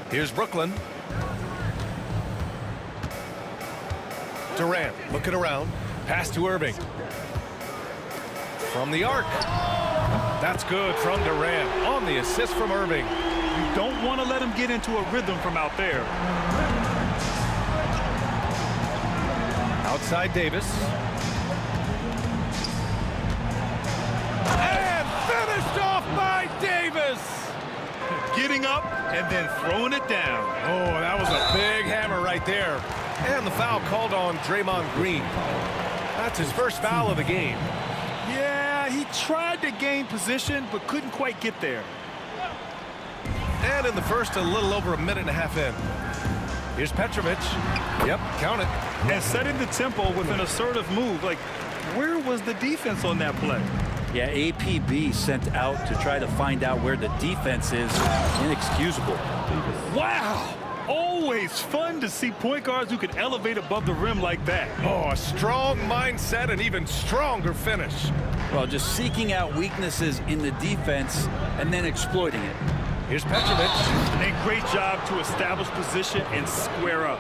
Here's Brooklyn. Durant looking around. Pass to Irving. From the arc. That's good from Durant on the assist from Irving. You don't want to let him get into a rhythm from out there. Outside Davis. And finished off by Davis. Getting up and then throwing it down. Oh, that was a big hammer right there. And the foul called on Draymond Green. That's his first foul of the game. Yeah, he tried to gain position, but couldn't quite get there. And in the first, a little over a minute and a half in. Here's Petrovic. Yep, count it. And setting the tempo with an assertive move. Like, where was the defense on that play? Yeah, APB sent out to try to find out where the defense is. Inexcusable. Wow! Always fun to see point guards who can elevate above the rim like that. Oh, a strong mindset and even stronger finish. Well, just seeking out weaknesses in the defense and then exploiting it. Here's Petrovic. And a great job to establish position and square up.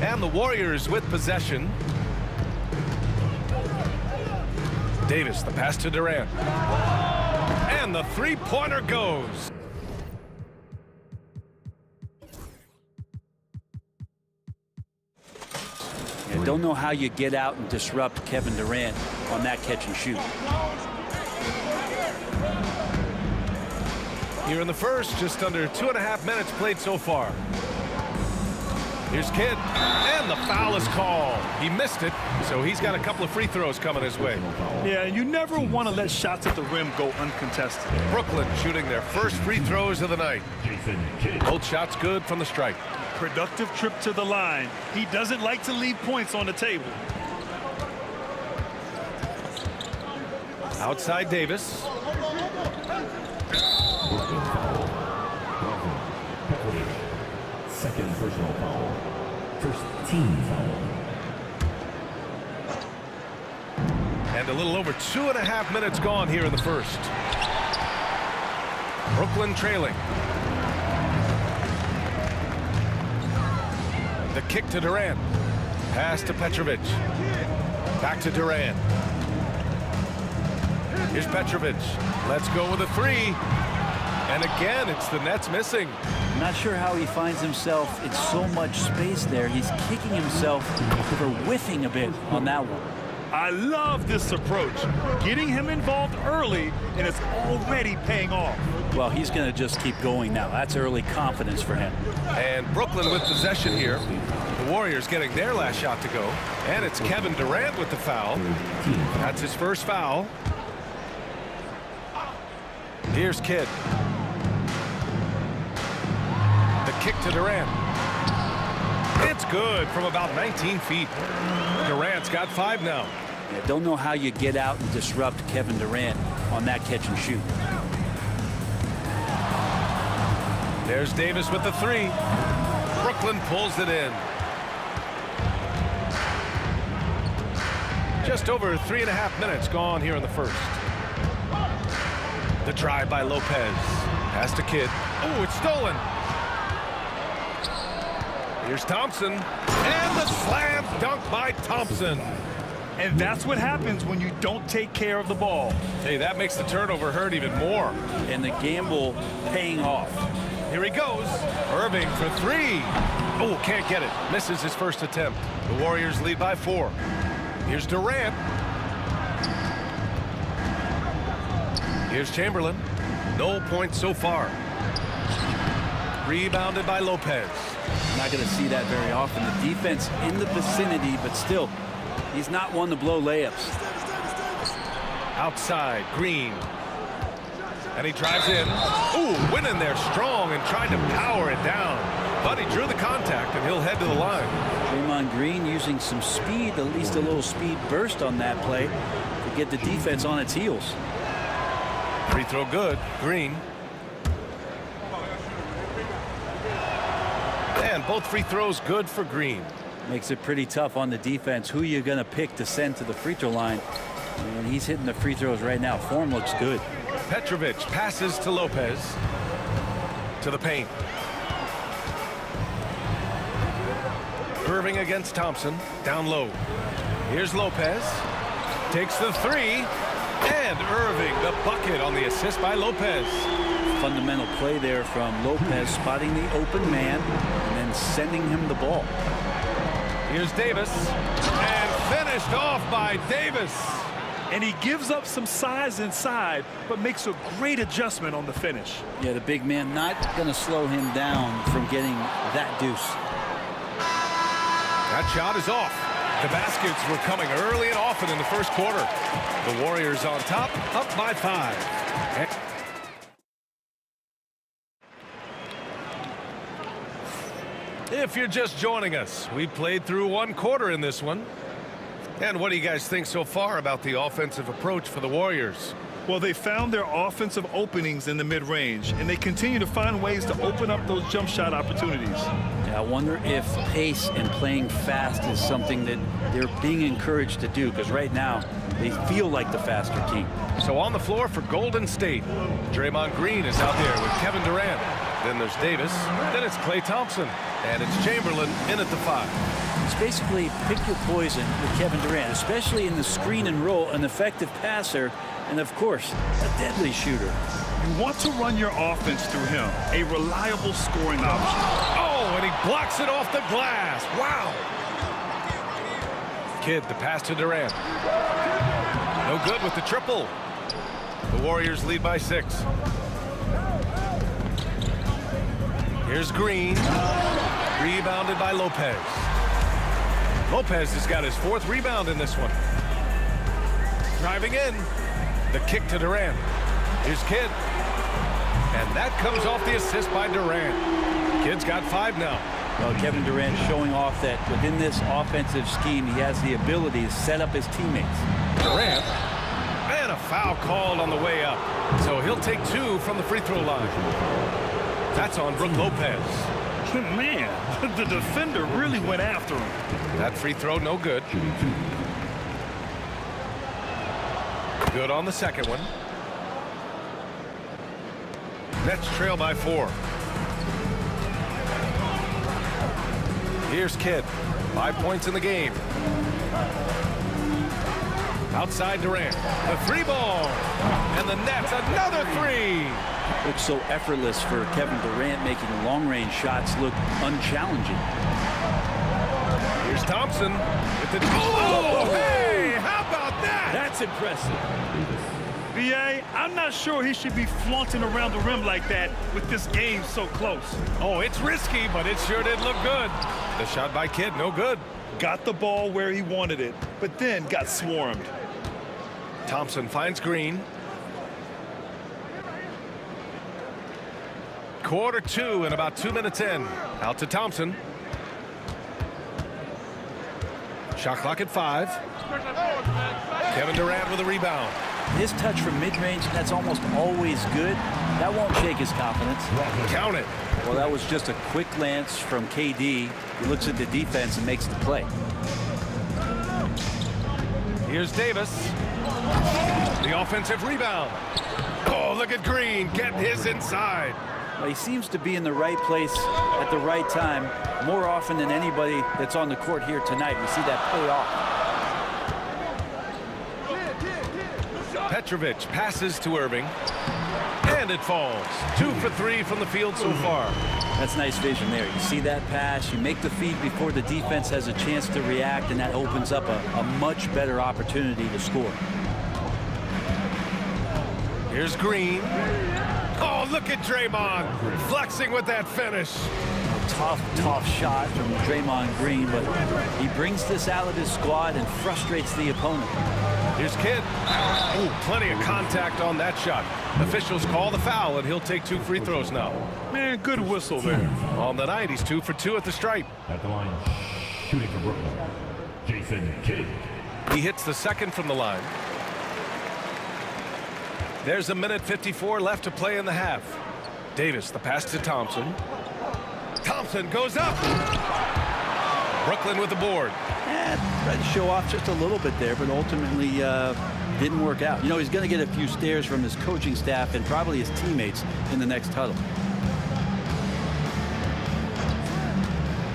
And the Warriors with possession. Davis, the pass to Durant. And the three-pointer goes. I don't know how you get out and disrupt Kevin Durant on that catch and shoot. Here in the first, just under 2.5 minutes played so far. Here's Kidd, and the foul is called. He missed it, so he's got a couple of free throws coming his way. Yeah, you never want to let shots at the rim go uncontested. Brooklyn shooting their first free throws of the night. Both shots good from the stripe. Productive trip to the line. He doesn't like to leave points on the table. Outside Davis. Second personal foul. First team foul. And a little over 2.5 minutes gone here in the first. Brooklyn trailing. The kick to Durant. Pass to Petrovic. Back to Durant. Here's Petrovic. Let's go with a three. And again, it's the Nets missing. I'm not sure how he finds himself in so much space there. He's kicking himself for whiffing a bit on that one. I love this approach. Getting him involved early, and it's already paying off. Well, he's going to just keep going now. That's early confidence for him. And Brooklyn with possession here. The Warriors getting their last shot to go. And it's Kevin Durant with the foul. That's his first foul. Here's Kidd. The kick to Durant. It's good from about 19 feet. Durant's got 5 now. Yeah, don't know how you get out and disrupt Kevin Durant on that catch and shoot. There's Davis with the three. Brooklyn pulls it in. Just over 3.5 minutes gone here in the first. The drive by Lopez. Pass to Kidd. Oh, it's stolen. Here's Thompson, and the slam dunk by Thompson. And that's what happens when you don't take care of the ball. Hey, that makes the turnover hurt even more. And the gamble paying off. Here he goes. Irving for three. Oh, can't get it. Misses his first attempt. The Warriors lead by 4. Here's Durant. Here's Chamberlain. No points so far. Rebounded by Lopez. Not going to see that very often. The defense in the vicinity, but still, he's not one to blow layups. Outside, Green. And he drives in. Ooh, went in there strong and tried to power it down. But he drew the contact, and he'll head to the line. Draymond Green using some speed, at least a little speed burst on that play to get the defense on its heels. Free throw good. Green. And both free throws good for Green. Makes it pretty tough on the defense. Who you're going to pick to send to the free throw line. And he's hitting the free throws right now. Form looks good. Petrovic passes to Lopez. To the paint. Irving against Thompson. Down low. Here's Lopez. Takes the three. And Irving, the bucket on the assist by Lopez. Fundamental play there from Lopez, spotting the open man and then sending him the ball. Here's Davis. And finished off by Davis. And he gives up some size inside, but makes a great adjustment on the finish. Yeah, the big man not going to slow him down from getting that deuce. That shot is off. The baskets were coming early and often in the first quarter. The Warriors on top, up by 5. If you're just joining us, we played through 1 quarter in this one. And what do you guys think so far about the offensive approach for the Warriors? Well, they found their offensive openings in the mid-range, and they continue to find ways to open up those jump shot opportunities. Yeah, I wonder if pace and playing fast is something that they're being encouraged to do, because right now they feel like the faster team. So on the floor for Golden State, Draymond Green is out there with Kevin Durant. Then there's Davis. Then it's Klay Thompson. And it's Chamberlain in at the 5. It's basically pick your poison with Kevin Durant, especially in the screen and roll, an effective passer, and of course, a deadly shooter. You want to run your offense through him, a reliable scoring option. Oh, and he blocks it off the glass. Wow. Kidd, the pass to Durant. No good with the triple. The Warriors lead by 6. Here's Green. Rebounded by Lopez. Lopez has got his 4th rebound in this one. Driving in. The kick to Durant. Here's Kidd. And that comes off the assist by Durant. Kidd's got 5 now. Well, Kevin Durant showing off that within this offensive scheme, he has the ability to set up his teammates. Durant. And a foul called on the way up. So he'll take 2 from the free throw line. That's on Brook Lopez. Man, the defender really went after him. That free throw, no good. Good on the second one. Nets trail by 4. Here's Kidd. 5 points in the game. Outside Durant. The 3 ball. And the Nets, another 3. Looks so effortless for Kevin Durant, making long-range shots look unchallenging. Here's Thompson with the... Oh, hey! How about that? That's impressive. B.A., I'm not sure he should be flaunting around the rim like that with this game so close. Oh, it's risky, but it sure did look good. The shot by Kidd, no good. Got the ball where he wanted it, but then got swarmed. Thompson finds Green. Quarter 2 and about 2 minutes in. Out to Thompson. Shot clock at 5. Kevin Durant with a rebound. His touch from mid-range, that's almost always good. That won't shake his confidence. Count it. Well, that was just a quick glance from KD. He looks at the defense and makes the play. Here's Davis. The offensive rebound. Oh, look at Green getting his inside. Well, he seems to be in the right place at the right time more often than anybody that's on the court here tonight. We see that pay off. Petrovic passes to Irving, and it falls. 2 for 3 from the field so far. That's nice vision there. You see that pass, you make the feed before the defense has a chance to react, and that opens up a much better opportunity to score. Here's Green. Oh, look at Draymond flexing with that finish. Tough shot from Draymond Green, but he brings this out of his squad and frustrates the opponent. Here's Kidd. Oh, plenty of contact on that shot. Officials call the foul, and he'll take 2 free throws now. Man, good whistle there. On the night, he's 2 for 2 at the stripe. At the line, shooting for Brooklyn, Jason Kidd. He hits the second from the line. There's 1:54 left to play in the half. Davis, the pass to Thompson. Thompson goes up. Brooklyn with the board. Tried to show off just a little bit there, but ultimately didn't work out. You know, he's going to get a few stares from his coaching staff and probably his teammates in the next huddle.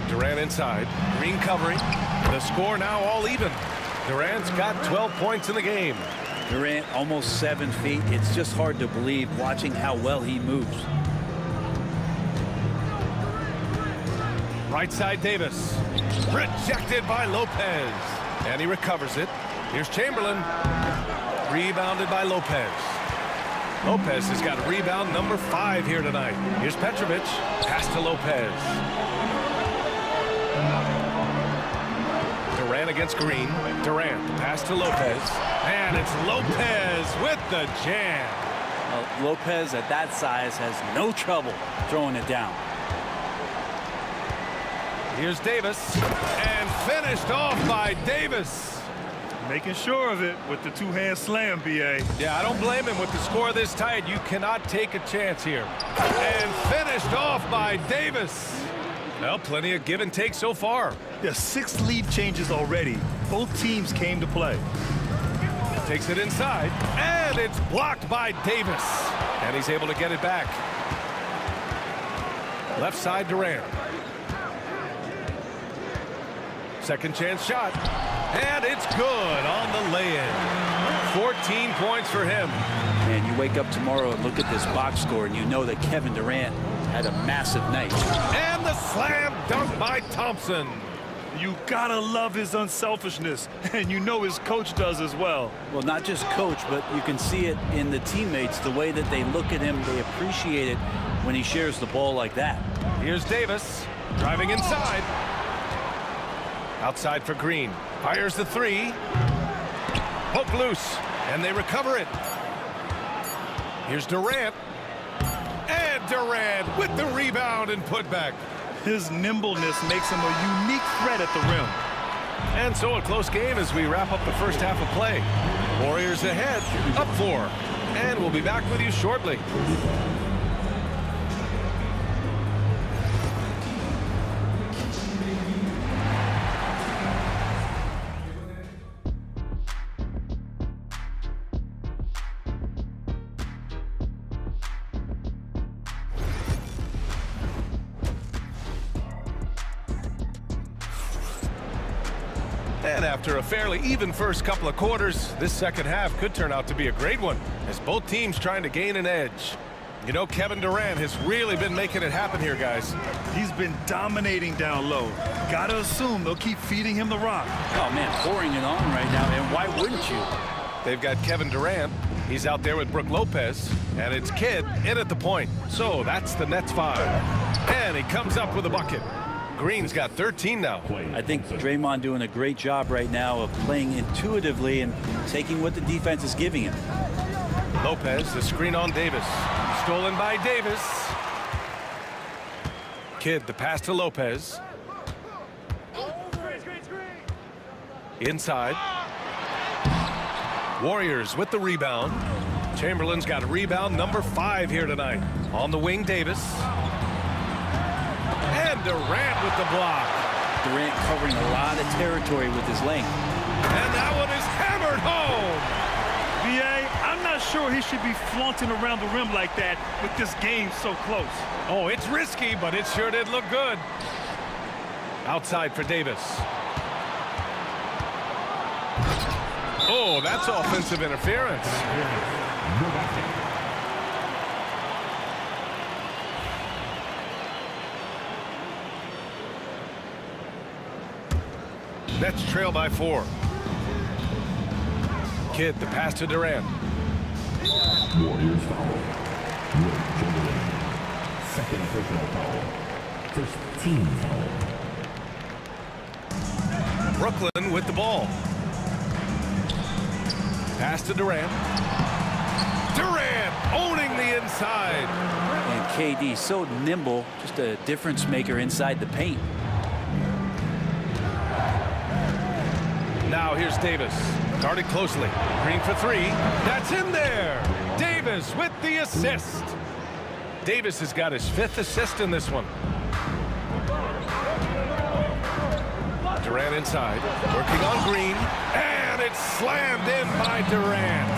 Durant inside. Green covering. The score now all even. Durant's got 12 points in the game. Durant almost 7 feet. It's just hard to believe watching how well he moves. Right side Davis. Rejected by Lopez. And he recovers it. Here's Chamberlain. Rebounded by Lopez. Lopez has got rebound number 5 here tonight. Here's Petrovic. Pass to Lopez. Durant against Green. Durant, pass to Lopez. And it's Lopez with the jam. Well, Lopez at that size has no trouble throwing it down. Here's Davis. And finished off by Davis. Making sure of it with the two-hand slam, B.A. Yeah, I don't blame him with the score this tight. You cannot take a chance here. And finished off by Davis. Well, plenty of give and take so far. Yeah, 6 lead changes already. Both teams came to play. Takes it inside, and it's blocked by Davis. And he's able to get it back. Left side Durant. Second chance shot. And it's good on the lay-in. 14 points for him. And you wake up tomorrow and look at this box score, and you know that Kevin Durant had a massive night. And the slam dunk by Thompson. You gotta love his unselfishness, and you know his coach does as well. Well, not just coach, but you can see it in the teammates, the way that they look at him. They appreciate it when he shares the ball like that. Here's Davis driving inside. Outside for Green. Fires the 3. Poke loose, and they recover it. Here's Durant. And Durant with the rebound and putback. His nimbleness makes him a unique threat at the rim. And so a close game as we wrap up the first half of play. Warriors ahead, up 4. And we'll be back with you shortly. And after a fairly even first couple of quarters, this second half could turn out to be a great one, as both teams trying to gain an edge. You know, Kevin Durant has really been making it happen here, guys. He's been dominating down low. Gotta assume they'll keep feeding him the rock. Oh, man, pouring it on right now, and why wouldn't you? They've got Kevin Durant. He's out there with Brook Lopez, and it's Kidd in at the point. So that's the Nets 5. And he comes up with a bucket. Green's got 13 now. I think Draymond doing a great job right now of playing intuitively and taking what the defense is giving him. Lopez, the screen on Davis. Stolen by Davis. Kidd, the pass to Lopez. Inside. Warriors with the rebound. Chamberlain's got a rebound number 5 here tonight. On the wing, Davis. And Durant with the block. Durant covering a lot of territory with his length. And that one is hammered home. B.A., I'm not sure he should be flaunting around the rim like that with this game so close. Oh, it's risky, but it sure did look good. Outside for Davis. Oh, that's offensive interference. Nets trail by 4. Kidd, the pass to Durant. Warriors foul. Will Chamberlain. Second personal foul. First team foul. Brooklyn with the ball. Pass to Durant. Durant owning the inside. And KD so nimble, just a difference maker inside the paint. Now here's Davis. Guarded closely. Green for 3. That's in there. Davis with the assist. Davis has got his 5th assist in this one. Durant inside. Working on Green. And it's slammed in by Durant.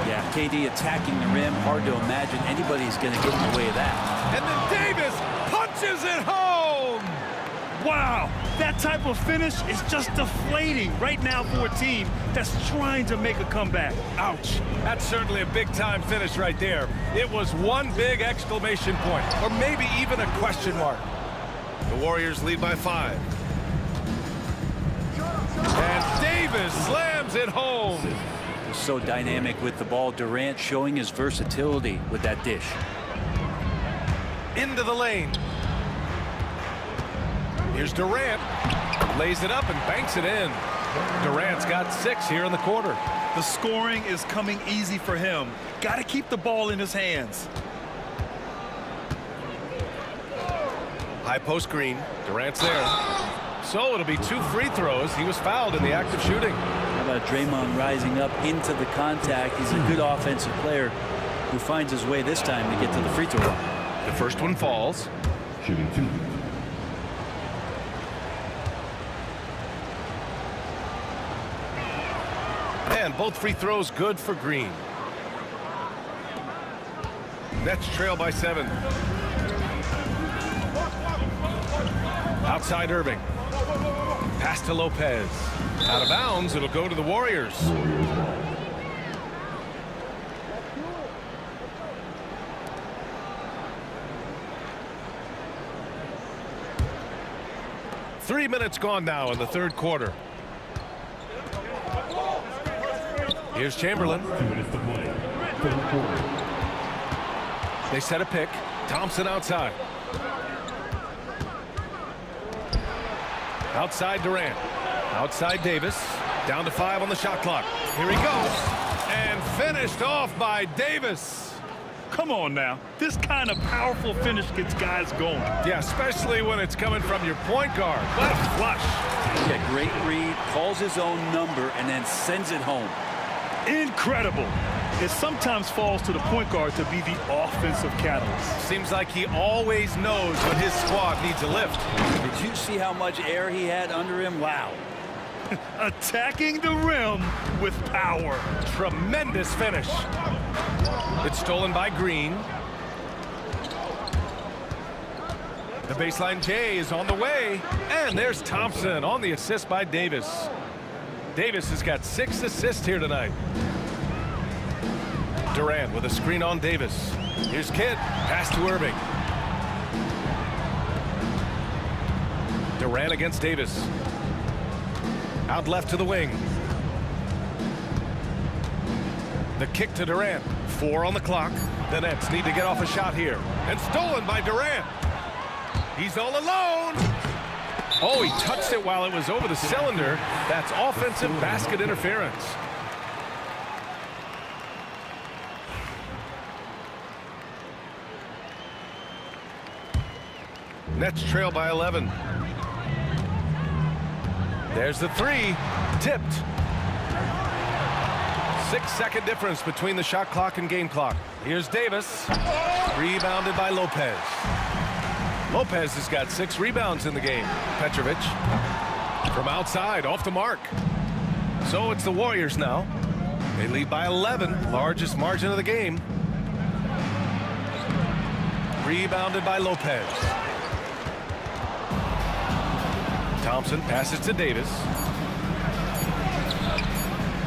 Yeah, KD attacking the rim. Hard to imagine anybody's going to get in the way of that. And then Davis punches it home. Wow, that type of finish is just deflating right now for a team that's trying to make a comeback. Ouch. That's certainly a big-time finish right there. It was one big exclamation point, or maybe even a question mark. The Warriors lead by 5. And Davis slams it home. So dynamic with the ball. Durant showing his versatility with that dish. Into the lane. Here's Durant. Lays it up and banks it in. Durant's got 6 here in the quarter. The scoring is coming easy for him. Got to keep the ball in his hands. High post Green. Durant's there. So it'll be 2 free throws. He was fouled in the act of shooting. How about Draymond rising up into the contact? He's a good offensive player who finds his way this time to get to the free throw line. The first one falls. Shooting 2. And both free throws good for Green. Nets trail by 7. Outside Irving. Pass to Lopez. Out of bounds, it'll go to the Warriors. Three minutes gone now in the third quarter. Here's Chamberlain. 2 minutes to play. Third quarter. They set a pick. Thompson outside. Outside Durant. Outside Davis. Down to 5 on the shot clock. Here he goes. And finished off by Davis. Come on now. This kind of powerful finish gets guys going. Yeah, especially when it's coming from your point guard. What a flush. Yeah, great read. Calls his own number and then sends it home. Incredible. It sometimes falls to the point guard to be the offensive catalyst. Seems like he always knows when his squad needs a lift. Did you see how much air he had under him? Wow. Attacking the rim with power. Tremendous finish. It's stolen by Green. The baseline J is on the way. And there's Thompson on the assist by Davis. Davis has got 6 assists here tonight. Durant with a screen on Davis. Here's Kidd. Pass to Irving. Durant against Davis. Out left to the wing. The kick to Durant. 4 on the clock. The Nets need to get off a shot here. And stolen by Durant. He's all alone. Oh, he touched it while it was over the cylinder. That's offensive basket interference. Nets trail by 11. There's the 3. Tipped. 6-second difference between the shot clock and game clock. Here's Davis. Rebounded by Lopez. Lopez has got 6 rebounds in the game. Petrovic from outside, off the mark. So it's the Warriors now. They lead by 11, largest margin of the game. Rebounded by Lopez. Thompson passes to Davis.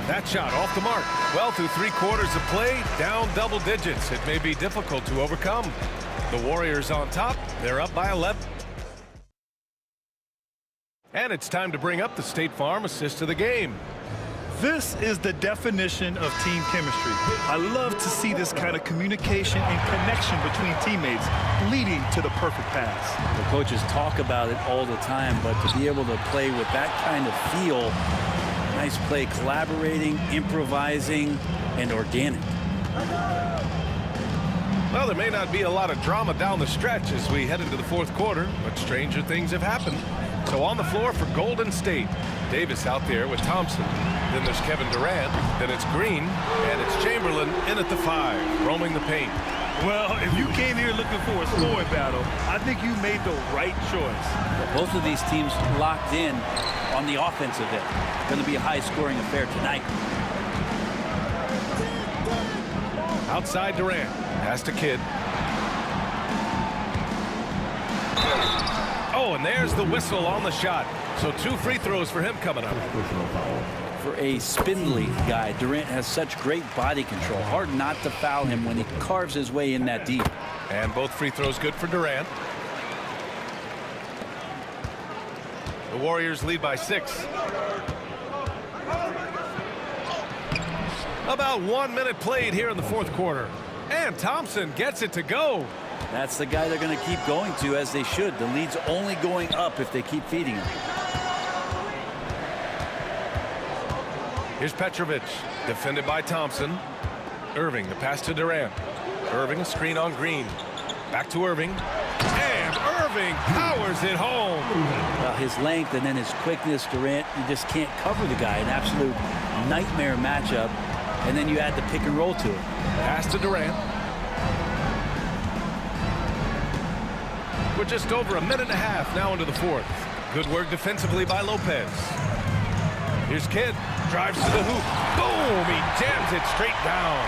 That shot off the mark. Well, through 3 quarters of play, down double digits. It may be difficult to overcome. The Warriors on top. They're up by 11. And it's time to bring up the State Farm assist of the game. This is the definition of team chemistry. I love to see this kind of communication and connection between teammates leading to the perfect pass. The coaches talk about it all the time, but to be able to play with that kind of feel, nice play, collaborating, improvising, and organic. Well, there may not be a lot of drama down the stretch as we head into the 4th quarter, but stranger things have happened. So on the floor for Golden State, Davis out there with Thompson. Then there's Kevin Durant. Then it's Green. And it's Chamberlain in at the 5, roaming the paint. Well, if you came here looking for a scoring battle, I think you made the right choice. Both of these teams locked in on the offensive end. Going to be a high-scoring affair tonight. Outside Durant. Pass to Kidd. Oh, and there's the whistle on the shot. So 2 free throws for him coming up. For a spindly guy, Durant has such great body control. Hard not to foul him when he carves his way in that deep. And both free throws good for Durant. The Warriors lead by 6. About 1 minute played here in the 4th quarter. And Thompson gets it to go. That's the guy they're going to keep going to, as they should. The lead's only going up if they keep feeding him. Here's Petrovic, defended by Thompson. Irving, the pass to Durant. Irving, a screen on Green. Back to Irving. And Irving powers it home. Well, his length and then his quickness, Durant, you just can't cover the guy. An absolute nightmare matchup. And then you add the pick and roll to it. Pass to Durant. We're just over a minute and a half now into the 4th. Good work defensively by Lopez. Here's Kidd. Drives to the hoop. Boom! He jams it straight down.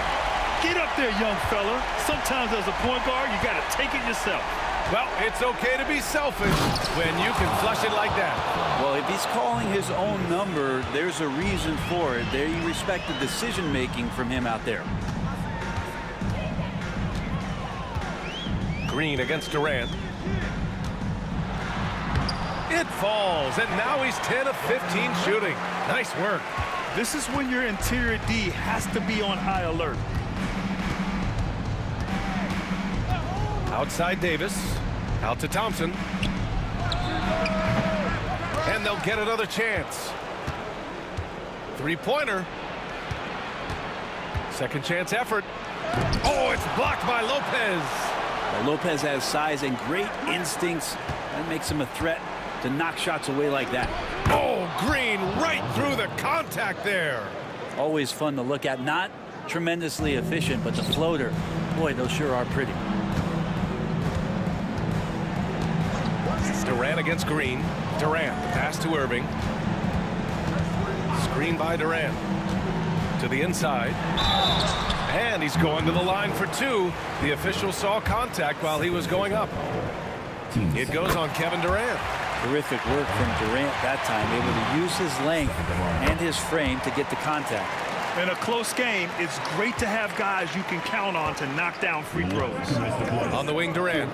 Get up there, young fella. Sometimes as a point guard, you got to take it yourself. Well, it's okay to be selfish when you can flush it like that. Well, if he's calling his own number, there's a reason for it. There you respect the decision-making from him out there. Green against Durant. It falls, and now he's 10 of 15 shooting. Nice work. This is when your interior D has to be on high alert. Outside Davis. Out to Thompson. And they'll get another chance. 3-pointer. Second chance effort. Oh, it's blocked by Lopez. Well, Lopez has size and great instincts. That makes him a threat to knock shots away like that. Oh, Green right through the contact there. Always fun to look at. Not tremendously efficient, but the floater, boy, those sure are pretty. Durant against Green. Durant, pass to Irving. Screen by Durant. To the inside. And he's going to the line for 2. The official saw contact while he was going up. It goes on Kevin Durant. Terrific work from Durant that time, able to use his length and his frame to get the contact. In a close game, it's great to have guys you can count on to knock down free throws. On the wing, Durant.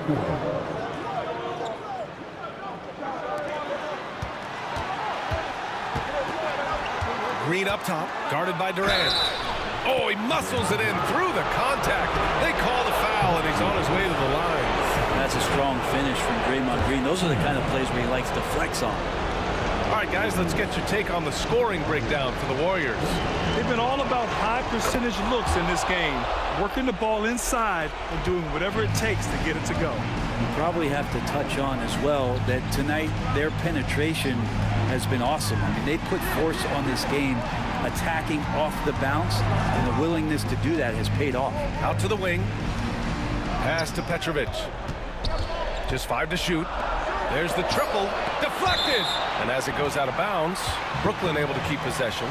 Green up top, guarded by Durant. Oh, he muscles it in through the contact. They call the foul, and he's on his way to the line. That's a strong finish from Draymond Green. Those are the kind of plays where he likes to flex on. All right, guys, let's get your take on the scoring breakdown for the Warriors. They've been all about high percentage looks in this game, working the ball inside and doing whatever it takes to get it to go. You probably have to touch on as well that tonight their penetration has been awesome. I mean, they put force on this game, attacking off the bounce, and the willingness to do that has paid off. Out to the wing. Pass to Petrovic. Just 5 to shoot. There's the triple. Deflected. And as it goes out of bounds, Brooklyn able to keep possession.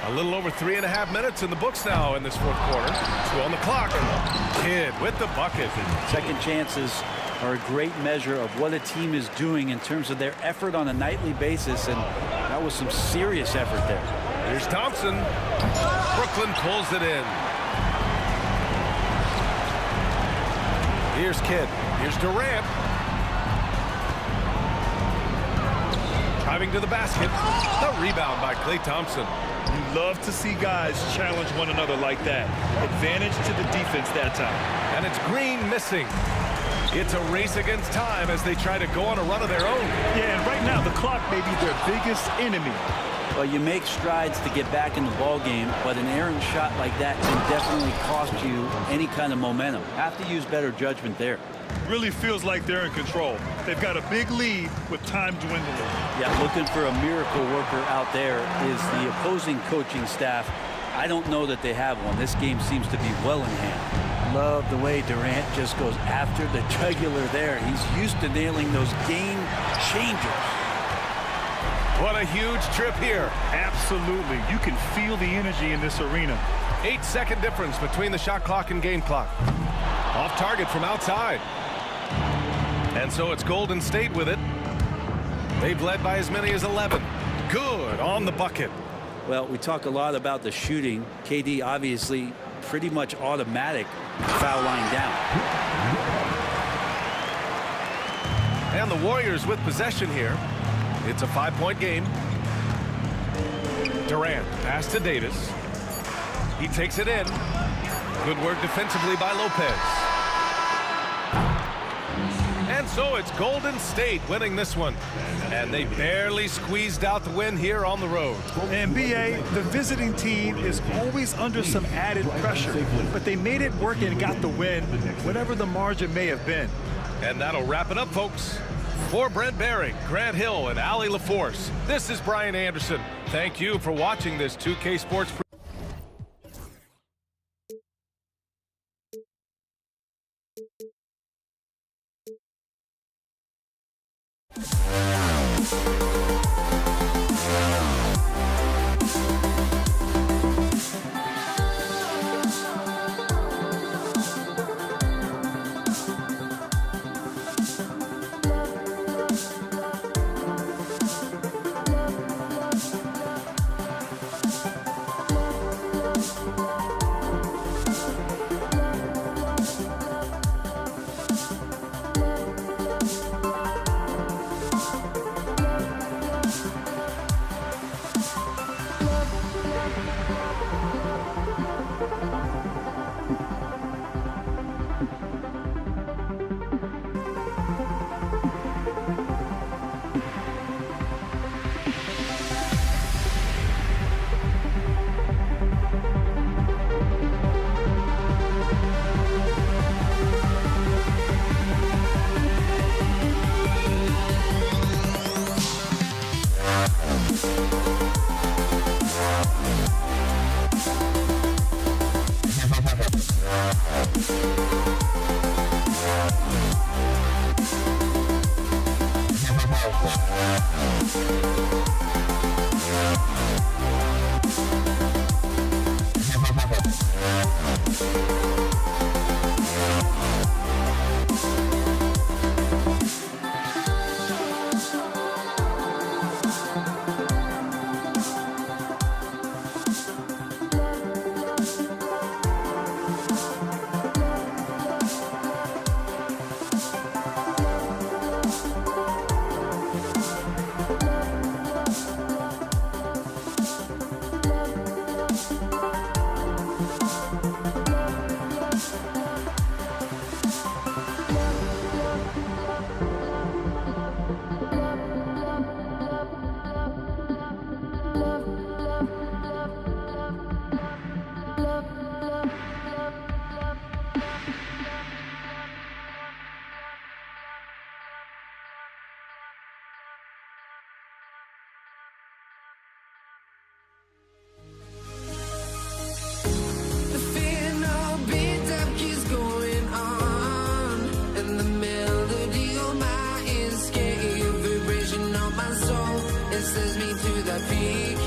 A little over 3.5 minutes in the books now in this fourth quarter. 2 on the clock. Kidd with the bucket. Second chances are a great measure of what a team is doing in terms of their effort on a nightly basis, and that was some serious effort there. Here's Thompson. Brooklyn pulls it in. Here's Kidd. Here's Durant. Driving to the basket. The rebound by Klay Thompson. You love to see guys challenge one another like that. Advantage to the defense that time. And it's Green missing. It's a race against time as they try to go on a run of their own. Yeah, and right now the clock may be their biggest enemy. Well, you make strides to get back in the ball game, but an errant shot like that can definitely cost you any kind of momentum. Have to use better judgment there. Really feels like they're in control. They've got a big lead with time dwindling. Yeah, looking for a miracle worker out there is the opposing coaching staff. I don't know that they have one. This game seems to be well in hand. Love the way Durant just goes after the jugular there. He's used to nailing those game changers. What a huge trip here. Absolutely. You can feel the energy in this arena. 8-second difference between the shot clock and game clock. Off target from outside. And so it's Golden State with it. They've led by as many as 11. Good on the bucket. Well, we talk a lot about the shooting. KD obviously pretty much automatic foul line down. And the Warriors with possession here. It's a 5-point game. Durant pass to Davis. He takes it in. Good work defensively by Lopez. And so it's Golden State winning this one. And they barely squeezed out the win here on the road. And BA, the visiting team is always under some added pressure, but they made it work and got the win, whatever the margin may have been. And that'll wrap it up, folks. For Brent Behring, Grant Hill, and Allie LaForce, this is Brian Anderson. Thank you for watching this 2K Sports. Says me to the peak.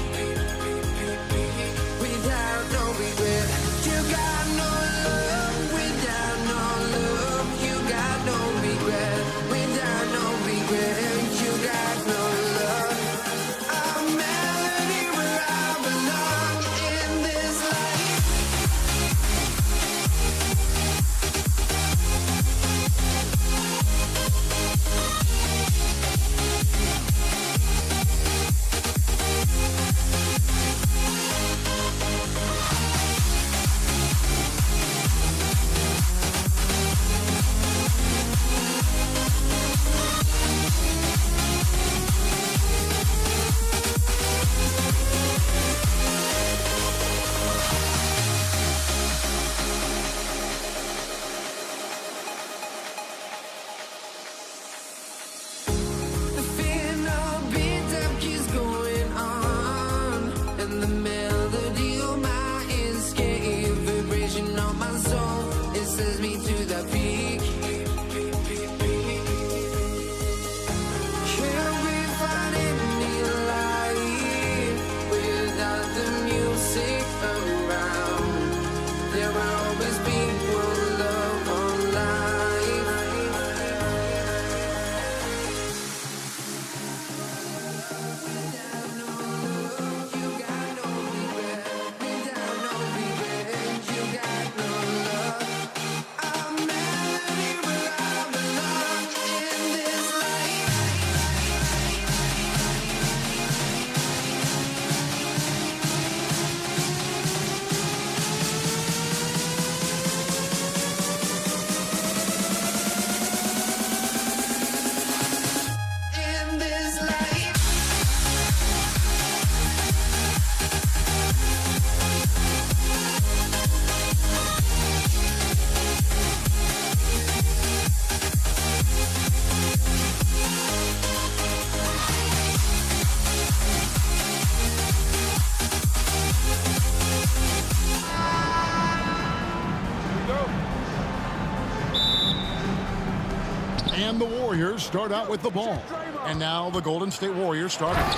Warriors start out with the ball. And now the Golden State Warriors starters.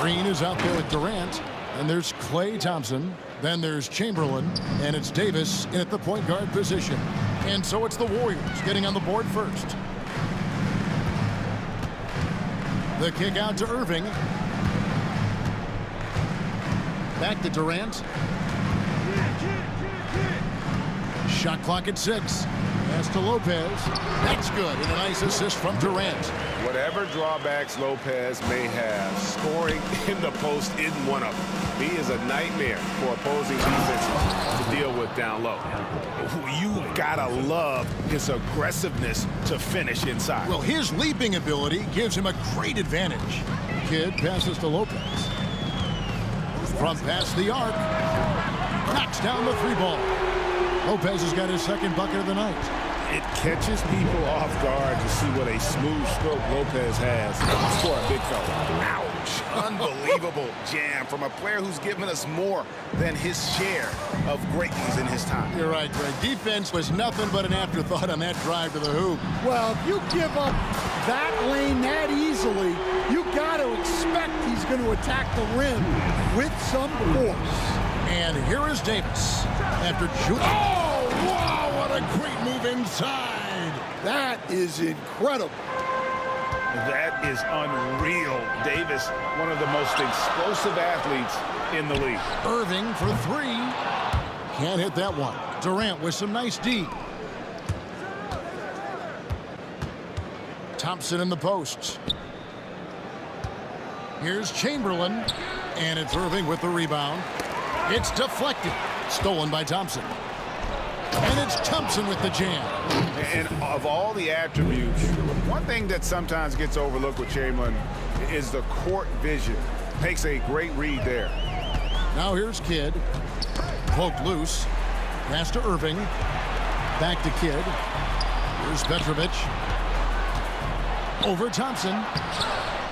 Green is out there with Durant. And there's Klay Thompson. Then there's Chamberlain. And it's Davis in at the point guard position. And so it's the Warriors getting on the board first. The kick out to Irving. Back to Durant. Shot clock at 6. Pass to Lopez. That's good. And a nice assist from Durant. Whatever drawbacks Lopez may have, scoring in the post isn't one of them. He is a nightmare for opposing defenses to deal with down low. You gotta love his aggressiveness to finish inside. Well, his leaping ability gives him a great advantage. Kidd passes to Lopez. From past the arc. Knocks down the 3-ball. Lopez has got his second bucket of the night. It catches people off guard to see what a smooth stroke Lopez has for a big fella. Ouch. Unbelievable jam from a player who's given us more than his share of greatness in his time. You're right, Greg. Defense was nothing but an afterthought on that drive to the hoop. Well, if you give up that lane that easily, you got to expect he's going to attack the rim with some force. And here is Davis after shooting. Oh, wow, what a great move inside. That is incredible. That is unreal. Davis, one of the most explosive athletes in the league. Irving for 3. Can't hit that one. Durant with some nice D. Thompson in the post. Here's Chamberlain. And it's Irving with the rebound. It's deflected. Stolen by Thompson. And it's Thompson with the jam. And of all the attributes, one thing that sometimes gets overlooked with Chamberlain is the court vision. Makes a great read there. Now here's Kidd. Poked loose. Pass to Irving. Back to Kidd. Here's Petrovic. Over Thompson.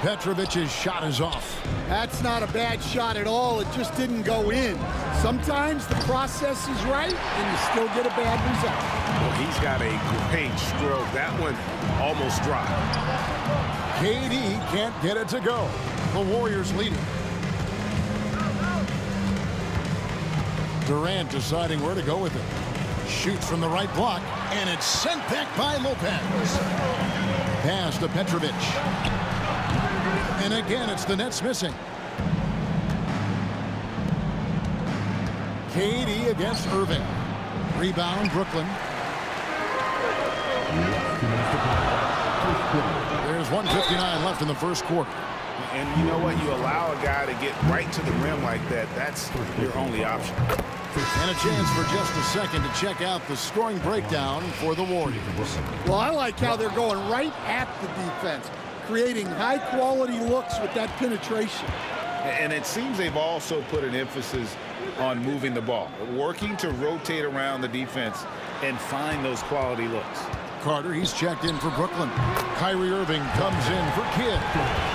Petrovic's shot is off. That's not a bad shot at all. It just didn't go in. Sometimes the process is right, and you still get a bad result. Well, he's got a great stroke. That one almost dropped. KD can't get it to go. The Warriors leading. Durant deciding where to go with it. Shoots from the right block, and it's sent back by Lopez. Pass to Petrovic. And again, it's the Nets missing. KD against Irving. Rebound, Brooklyn. There's 1:59 left in the first quarter. And you know what? You allow a guy to get right to the rim like that. That's your only option. And a chance for just a second to check out the scoring breakdown for the Warriors. Well, I like how they're going right at the defense, creating high-quality looks with that penetration. And it seems they've also put an emphasis on moving the ball, working to rotate around the defense and find those quality looks. Carter, he's checked in for Brooklyn. Kyrie Irving comes in for Kidd.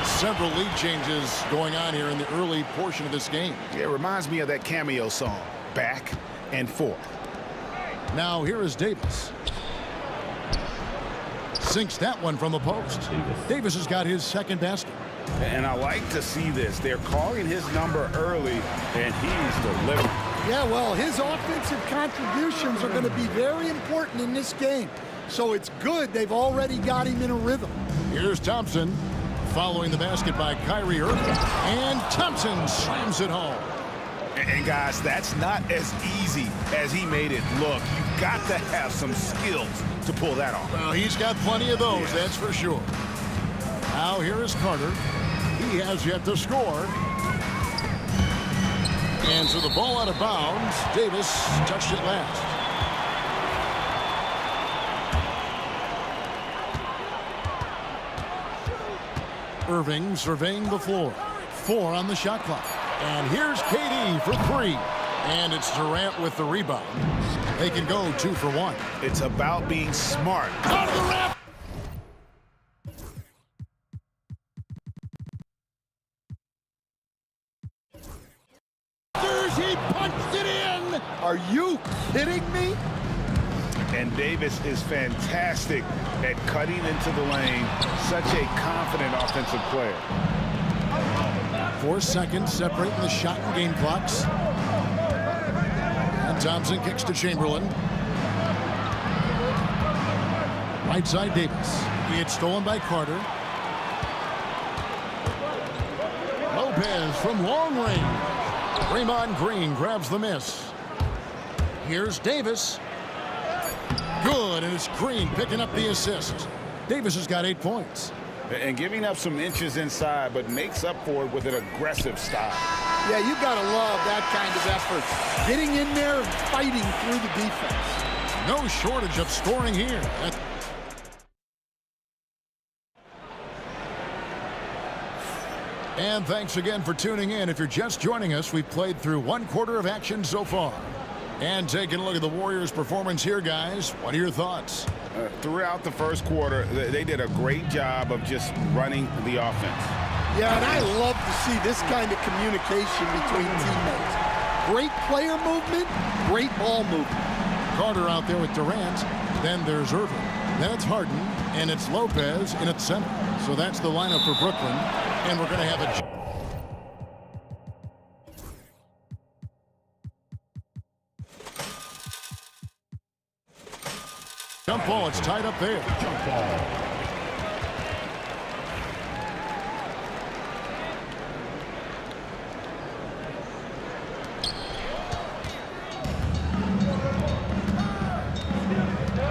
Several lead changes going on here in the early portion of this game. Yeah, it reminds me of that cameo song, Back and Forth. Now here is Davis. Sinks that one from the post. Davis has got his second basket. And I like to see this. They're calling his number early, and he's delivering. Yeah, well, his offensive contributions are going to be very important in this game. So it's good they've already got him in a rhythm. Here's Thompson following the basket by Kyrie Irving. And Thompson slams it home. And guys, that's not as easy as he made it look. You've got to have some skills to pull that off. Well, he's got plenty of those, that's for sure. Now here is Carter. He has yet to score. And so the ball out of bounds. Davis touched it last. Irving surveying the floor. 4 on the shot clock. And here's KD for 3. And it's Durant with the rebound. They can go 2 for 1. It's about being smart. Out of the raft! He punched it in! Are you kidding me? And Davis is fantastic at cutting into the lane. Such a confident offensive player. 4 seconds separating the shot and game clocks. And Thompson kicks to Chamberlain. Right side Davis. It's stolen by Carter. Lopez from long range. Draymond Green grabs the miss. Here's Davis. Good, and it's Green picking up the assist. Davis has got 8 points. And giving up some inches inside, but makes up for it with an aggressive style. Yeah, you got to love that kind of effort. Getting in there and fighting through the defense. No shortage of scoring here. And thanks again for tuning in. If you're just joining us, we've played through 1 quarter of action so far. And taking a look at the Warriors' performance here, guys. What are your thoughts? Throughout the first quarter, they did a great job of just running the offense. Yeah, and I love to see this kind of communication between teammates. Great player movement, great ball movement. Carter out there with Durant. Then there's Irving. Then it's Harden, and it's Lopez in at center. So that's the lineup for Brooklyn. And we're going to have a... jump ball. It's tied up there. Jump ball.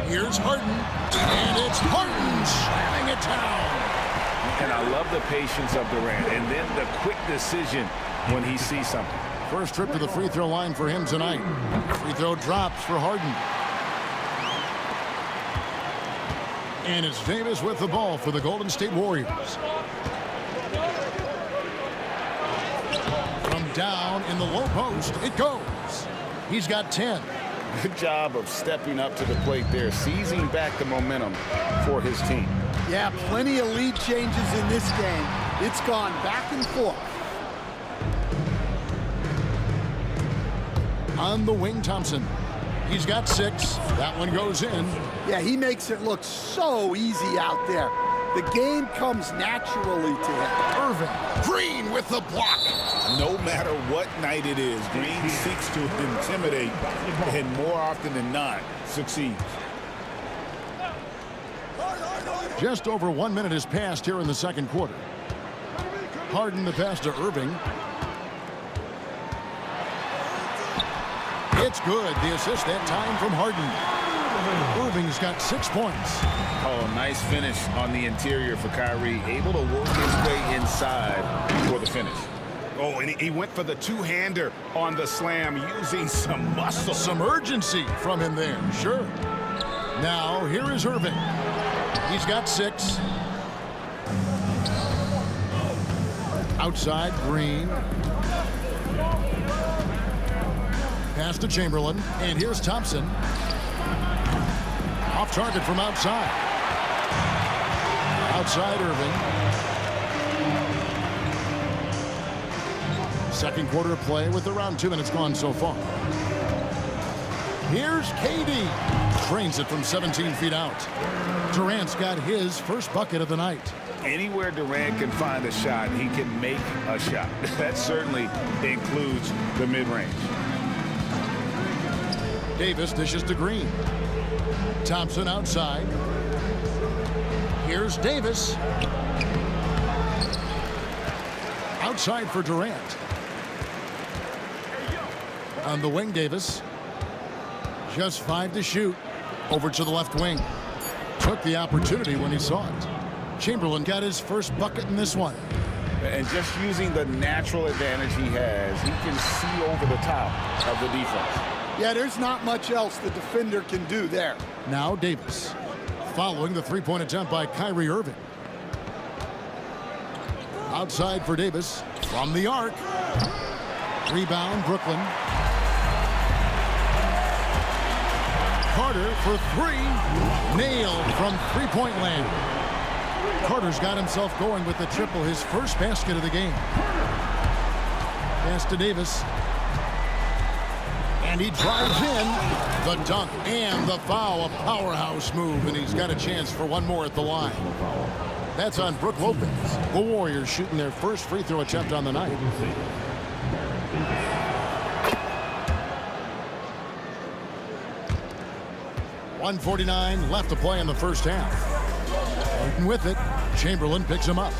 Here's Harden, and it's Harden slamming it down. And I love the patience of Durant, and then the quick decision when he sees something. First trip to the free throw line for him tonight. Free throw drops for Harden. And it's Davis with the ball for the Golden State Warriors. From down in the low post, it goes. He's got 10. Good job of stepping up to the plate there, seizing back the momentum for his team. Yeah, plenty of lead changes in this game. It's gone back and forth. On the wing, Thompson. He's got 6. That one goes in. Yeah, he makes it look so easy out there. The game comes naturally to him. Irving. Green with the block. No matter what night it is, Green seeks to intimidate and more often than not succeeds. Just over 1 minute has passed here in the second quarter. Harden the pass to Irving. It's good. The assist that time from Harden. Irving's got 6 points. Oh, nice finish on the interior for Kyrie. Able to work his way inside for the finish. Oh, and he went for the two-hander on the slam, using some muscle. Some urgency from him there, sure. Now, here is Irving. He's got 6. Outside, Green. Pass to Chamberlain, and here's Thompson. Off target from outside. Outside, Irving. Second quarter of play with around 2 minutes gone so far. Here's KD. Trains it from 17 feet out. Durant's got his first bucket of the night. Anywhere Durant can find a shot, he can make a shot. That certainly includes the mid-range. Davis dishes to Green. Thompson outside. Here's Davis. Outside for Durant. On the wing, Davis. Just 5 to shoot. Over to the left wing. Took the opportunity when he saw it. Chamberlain got his first bucket in this one. And just using the natural advantage he has, he can see over the top of the defense. Yeah, there's not much else the defender can do there. Now Davis. Following the three-point attempt by Kyrie Irving. Outside for Davis. From the arc. Rebound, Brooklyn. Carter for 3. Nailed from three-point land. Carter's got himself going with the triple, his first basket of the game. Pass to Davis. And he drives in the dunk and the foul. A powerhouse move, and he's got a chance for one more at the line. That's on Brook Lopez. The Warriors shooting their first free throw attempt on the night. .149 left to play in the first half. Harden with it. Chamberlain picks him up.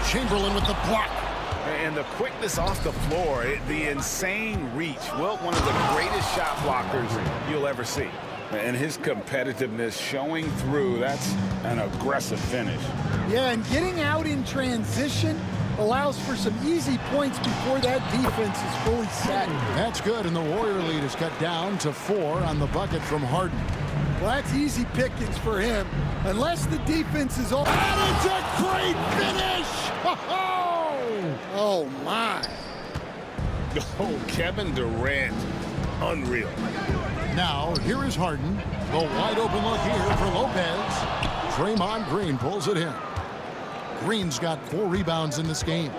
Chamberlain with the block. And the quickness off the floor, the insane reach. Wilt, one of the greatest shot blockers you'll ever see. And his competitiveness showing through. That's an aggressive finish. Yeah, and getting out in transition allows for some easy points before that defense is fully set. That's good, and the Warrior lead is cut down to 4 on the bucket from Harden. Well, that's easy pickings for him, unless the defense is all. And it's a great finish! Oh, my. Oh, Kevin Durant, unreal. Now, here is Harden. The wide open look here for Lopez. Draymond Green pulls it in. Green's got 4 rebounds in this game.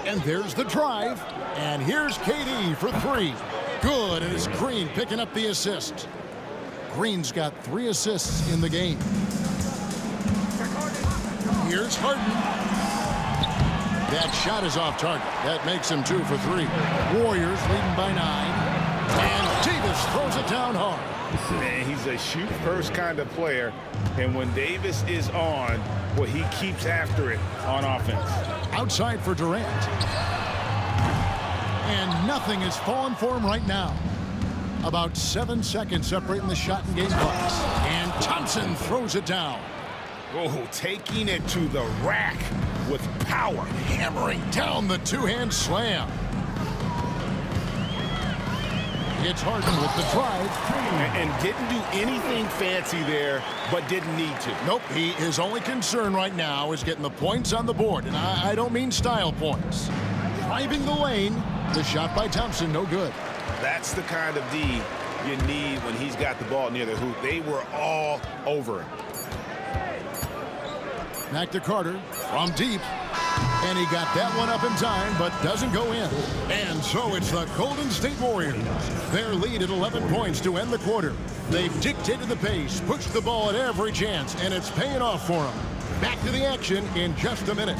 And there's the drive. And here's KD for 3. Good, and it's Green picking up the assist. Green's got 3 assists in the game. Here's Harden. That shot is off target. That makes him 2 for 3. Warriors leading by 9. And Davis throws it down hard. Man, he's a shoot-first kind of player. And when Davis is on, well, he keeps after it on offense. Outside for Durant. And nothing is falling for him right now. About 7 seconds separating the shot and game clocks. And Thompson throws it down. Oh, taking it to the rack with power. Hammering down the two-hand slam. It's Harden with the drive. And didn't do anything fancy there, but didn't need to. Nope, his only concern right now is getting the points on the board. And I don't mean style points. Driving the lane. The shot by Thompson, no good. That's the kind of D you need when he's got the ball near the hoop. They were all over him. Back to Carter from deep. And he got that one up in time, but doesn't go in. And so it's the Golden State Warriors. Their lead at 11 points to end the quarter. They've dictated the pace, pushed the ball at every chance, and it's paying off for them. Back to the action in just a minute.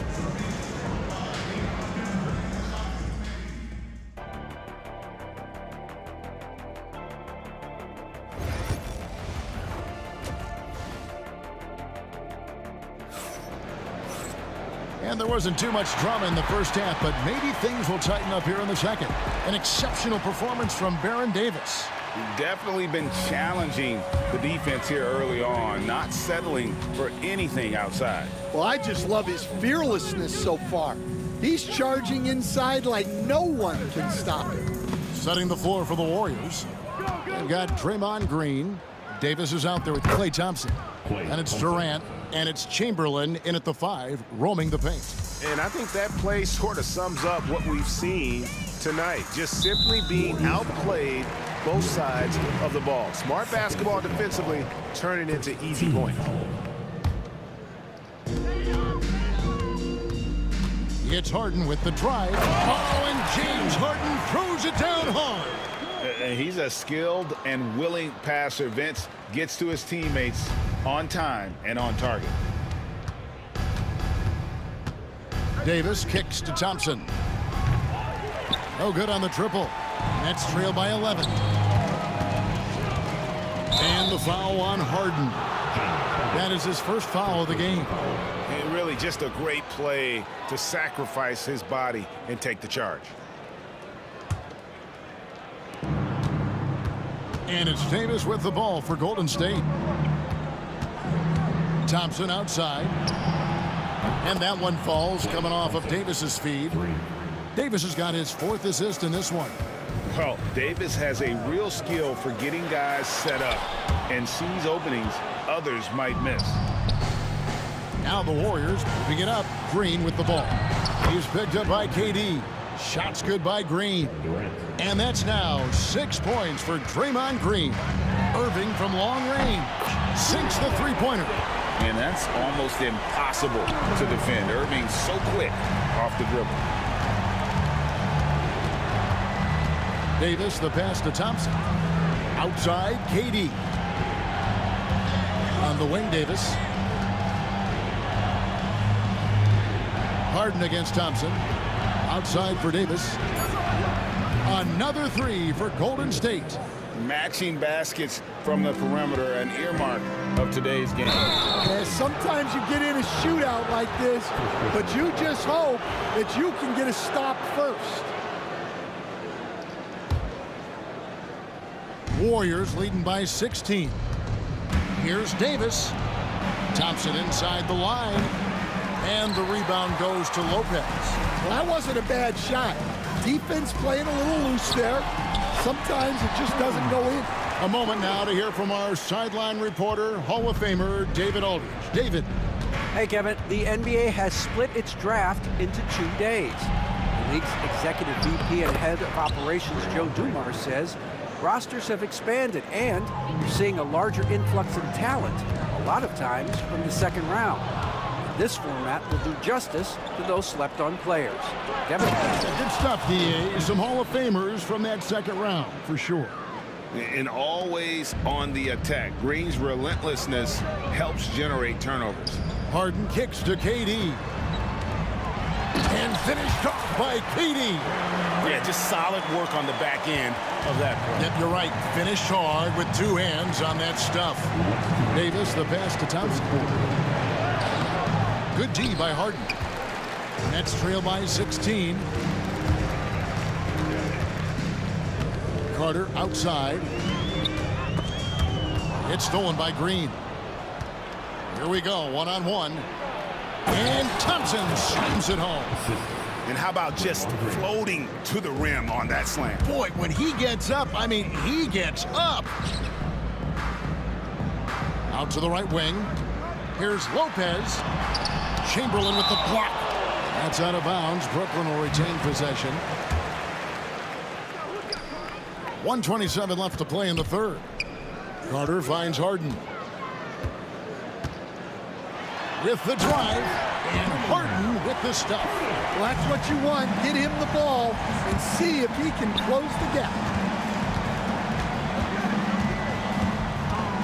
And there wasn't too much drama in the first half, but maybe things will tighten up here in the second. An exceptional performance from Baron Davis. Definitely been challenging the defense here early on, not settling for anything outside. Well, I just love his fearlessness so far. He's charging inside like no one can stop him. Setting the floor for the Warriors. They've got Draymond Green. Davis is out there with Klay Thompson. And it's Durant. And it's Chamberlain in at the 5, roaming the paint. And I think that play sort of sums up what we've seen tonight. Just simply being outplayed both sides of the ball. Smart basketball defensively, turning into easy points. It's Harden with the drive. Oh, and James Harden throws it down hard. He's a skilled and willing passer. Vince gets to his teammates on time and on target. Davis kicks to Thompson. No good on the triple. Nets trail by 11. And the foul on Harden. That is his first foul of the game. And really just a great play to sacrifice his body and take the charge. And it's Davis with the ball for Golden State. Thompson outside. And that one falls coming off of Davis's feed. Davis has got his 4th assist in this one. Well, Davis has a real skill for getting guys set up and sees openings others might miss. Now the Warriors moving it up. Green with the ball. He's picked up by KD. Shots good by Green. And that's now 6 points for Draymond Green. Irving from long range sinks the three-pointer. And that's almost impossible to defend. Irving so quick off the dribble. Davis, the pass to Thompson. Outside, KD. On the wing, Davis. Harden against Thompson. Outside for Davis. Another three for Golden State. Matching baskets from the perimeter, an earmark of today's game. Yeah, sometimes you get in a shootout like this, but you just hope that you can get a stop first. Warriors leading by 16. Here's Davis. Thompson inside the line. And the rebound goes to Lopez. Well, that wasn't a bad shot. Defense playing a little loose there. Sometimes it just doesn't go in. A moment now to hear from our sideline reporter, Hall of Famer David Aldridge. David. Hey, Kevin. The NBA has split its draft into 2 days. The league's executive VP and head of operations, Joe Dumars, says rosters have expanded and you're seeing a larger influx in talent, a lot of times from the second round. This format will do justice to those slept-on players. Kevin? Good stuff, DA. Some Hall of Famers from that second round, for sure. And always on the attack. Green's relentlessness helps generate turnovers. Harden kicks to KD. And finished off by KD. Yeah, just solid work on the back end of that play. Yep, you're right. Finished hard with 2 hands on that stuff. Davis, the pass to Thompson. Good D by Harden. Nets trail by 16. Carter outside. It's stolen by Green. Here we go, one-on-one. And Thompson slams it home. And how about just floating to the rim on that slam? Boy, when he gets up, I mean, he gets up. Out to the right wing. Here's Lopez. Chamberlain with the block. That's out of bounds. Brooklyn will retain possession. 1:27 left to play in the third. Carter finds Harden. With the drive. And Harden with the stuff. Well, that's what you want. Get him the ball and see if he can close the gap.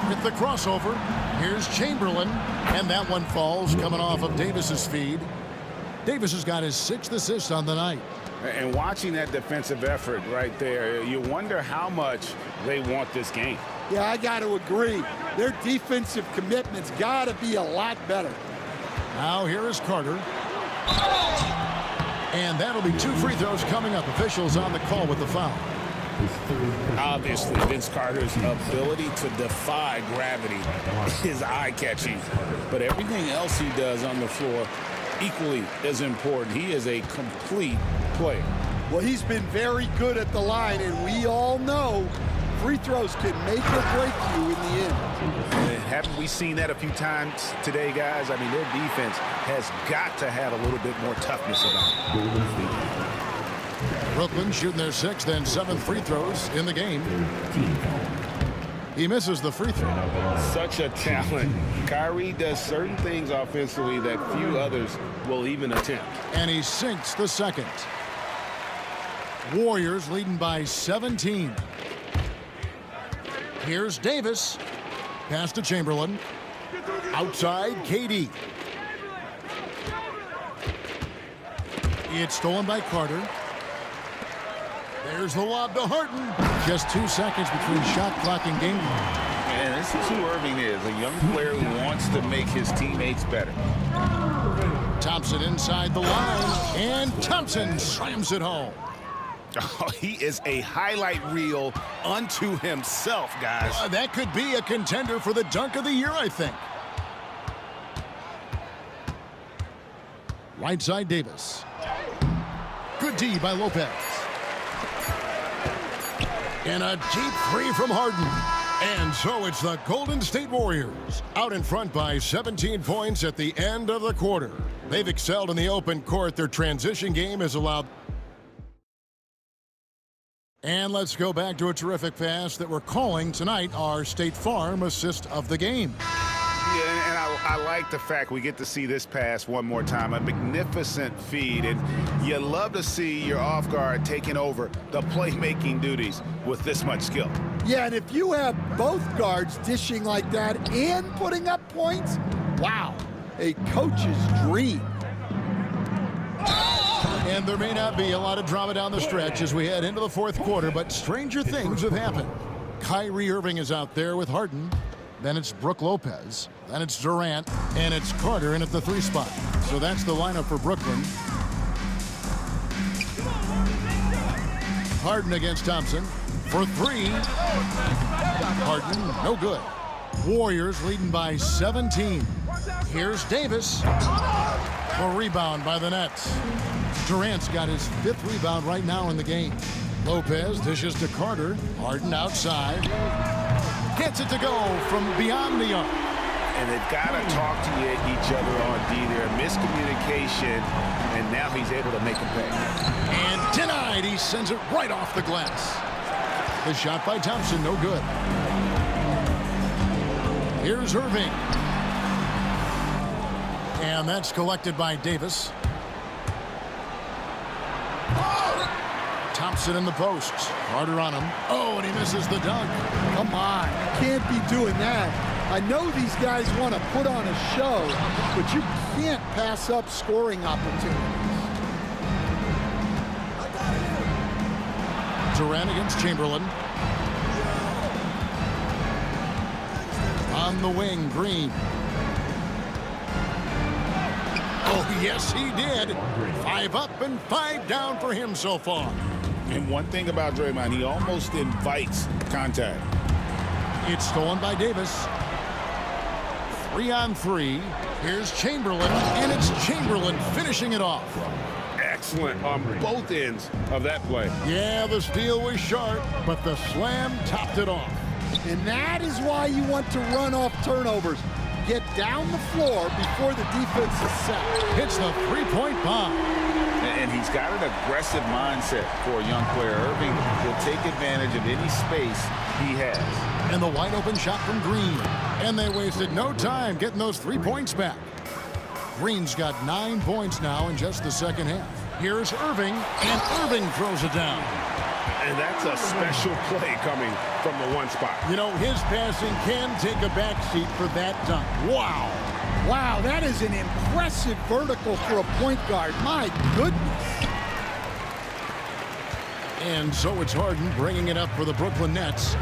With the crossover. Here's Chamberlain. And that one falls coming off of Davis's feed. Davis has got his 6th assist on the night. And watching that defensive effort right there, you wonder how much they want this game. Yeah, I got to agree. Their defensive commitment's got to be a lot better. Now here is Carter. And that'll be 2 free throws coming up. Officials on the call with the foul. Obviously, Vince Carter's ability to defy gravity is eye-catching. But everything else he does on the floor equally as important. He is a complete player. Well, he's been very good at the line, and we all know free throws can make or break you in the end. And haven't we seen that a few times today, guys? I mean, their defense has got to have a little bit more toughness about it. Brooklyn shooting their 6th and 7th free throws in the game. He misses the free throw. Such a talent. Kyrie does certain things offensively that few others will even attempt. And he sinks the 2nd. Warriors leading by 17. Here's Davis. Pass to Chamberlain. Outside, KD. It's stolen by Carter. There's the lob to Harden. Just 2 seconds between shot clock and game. And this is who Irving is, a young player who wants to make his teammates better. Thompson inside the line, and Thompson slams it home. Oh, he is a highlight reel unto himself, guys. That could be a contender for the dunk of the year, I think. Right side, Davis. Good D by Lopez. And a deep 3 from Harden. And so it's the Golden State Warriors out in front by 17 points at the end of the quarter. They've excelled in the open court. Their transition game has allowed. And let's go back to a terrific pass that we're calling tonight our State Farm assist of the game. Yeah, and I I like the fact we get to see this pass one more time. A magnificent feed, and you love to see your off guard taking over the playmaking duties with this much skill. Yeah, and if you have both guards dishing like that and putting up points, wow, a coach's dream. And there may not be a lot of drama down the stretch as we head into the fourth quarter, but stranger things have happened. Kyrie Irving is out there with Harden. Then it's Brook Lopez. Then it's Durant. And it's Carter in at the 3 spot. So that's the lineup for Brooklyn. Harden against Thompson for 3. Harden, no good. Warriors leading by 17. Here's Davis. A rebound by the Nets. Durant's got his 5th rebound right now in the game. Lopez dishes to Carter. Harden outside. Gets it to go from beyond the arc. And they've got to talk to each other on D there. Miscommunication, and now he's able to make a pay. And denied. He sends it right off the glass. The shot by Thompson, no good. Here's Irving. And that's collected by Davis. Thompson in the post. Carter on him. Oh, and he misses the dunk. Come on, you can't be doing that. I know these guys want to put on a show, but you can't pass up scoring opportunities. Durant against Chamberlain. On the wing, Green. Oh, yes, he did. 5 up and 5 down for him so far. And one thing about Draymond, he almost invites contact. It's stolen by Davis. 3 on 3. Here's Chamberlain, and it's Chamberlain finishing it off. Excellent on both ends of that play. Yeah, the steal was sharp, but the slam topped it off. And that is why you want to run off turnovers. Get down the floor before the defense is set. Hits the 3-point bomb. And he's got an aggressive mindset for a young player. Irving will take advantage of any space he has. And the wide open shot from Green. And they wasted no time getting those 3 points back. Green's got 9 points now in just the second half. Here's Irving, and Irving throws it down. And that's a special play coming from the 1 spot. You know, his passing can take a backseat for that dunk. Wow. Wow, that is an impressive vertical for a point guard. My goodness. And so it's Harden bringing it up for the Brooklyn Nets.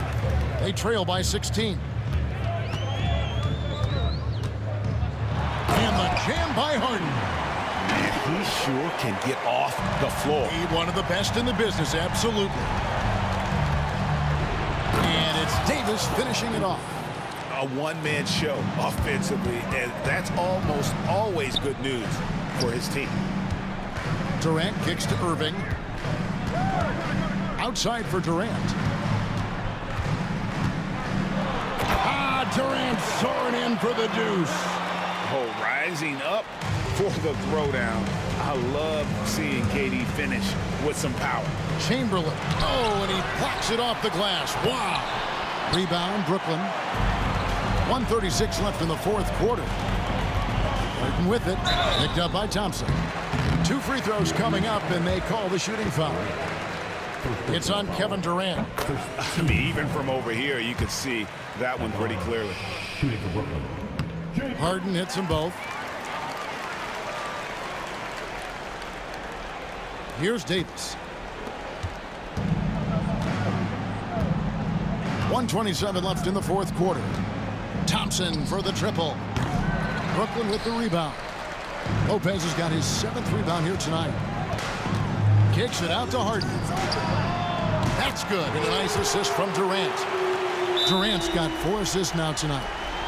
They trail by 16. And the jam by Harden. He sure can get off the floor. He's one of the best in the business, absolutely. And it's Davis finishing it off. A one-man show offensively, and that's almost always good news for his team. Durant kicks to Irving. Outside for Durant. Durant soaring in for the deuce. Oh, rising up for the throwdown. I love seeing KD finish with some power. Chamberlain. Oh, and he blocks it off the glass. Wow. Rebound, Brooklyn. 1:36 left in the fourth quarter. Harden with it. Picked up by Thompson. 2 free throws coming up, and they call the shooting foul. It's on Kevin Durant. I mean, even from over here, you could see that one pretty clearly. Harden hits them both. Here's Davis. 1:27 left in the fourth quarter. Thompson for the triple. Brooklyn with the rebound. Lopez has got his 7th rebound here tonight. Kicks it out to Harden. That's good. And a nice assist from Durant. Durant's got 4 assists now tonight.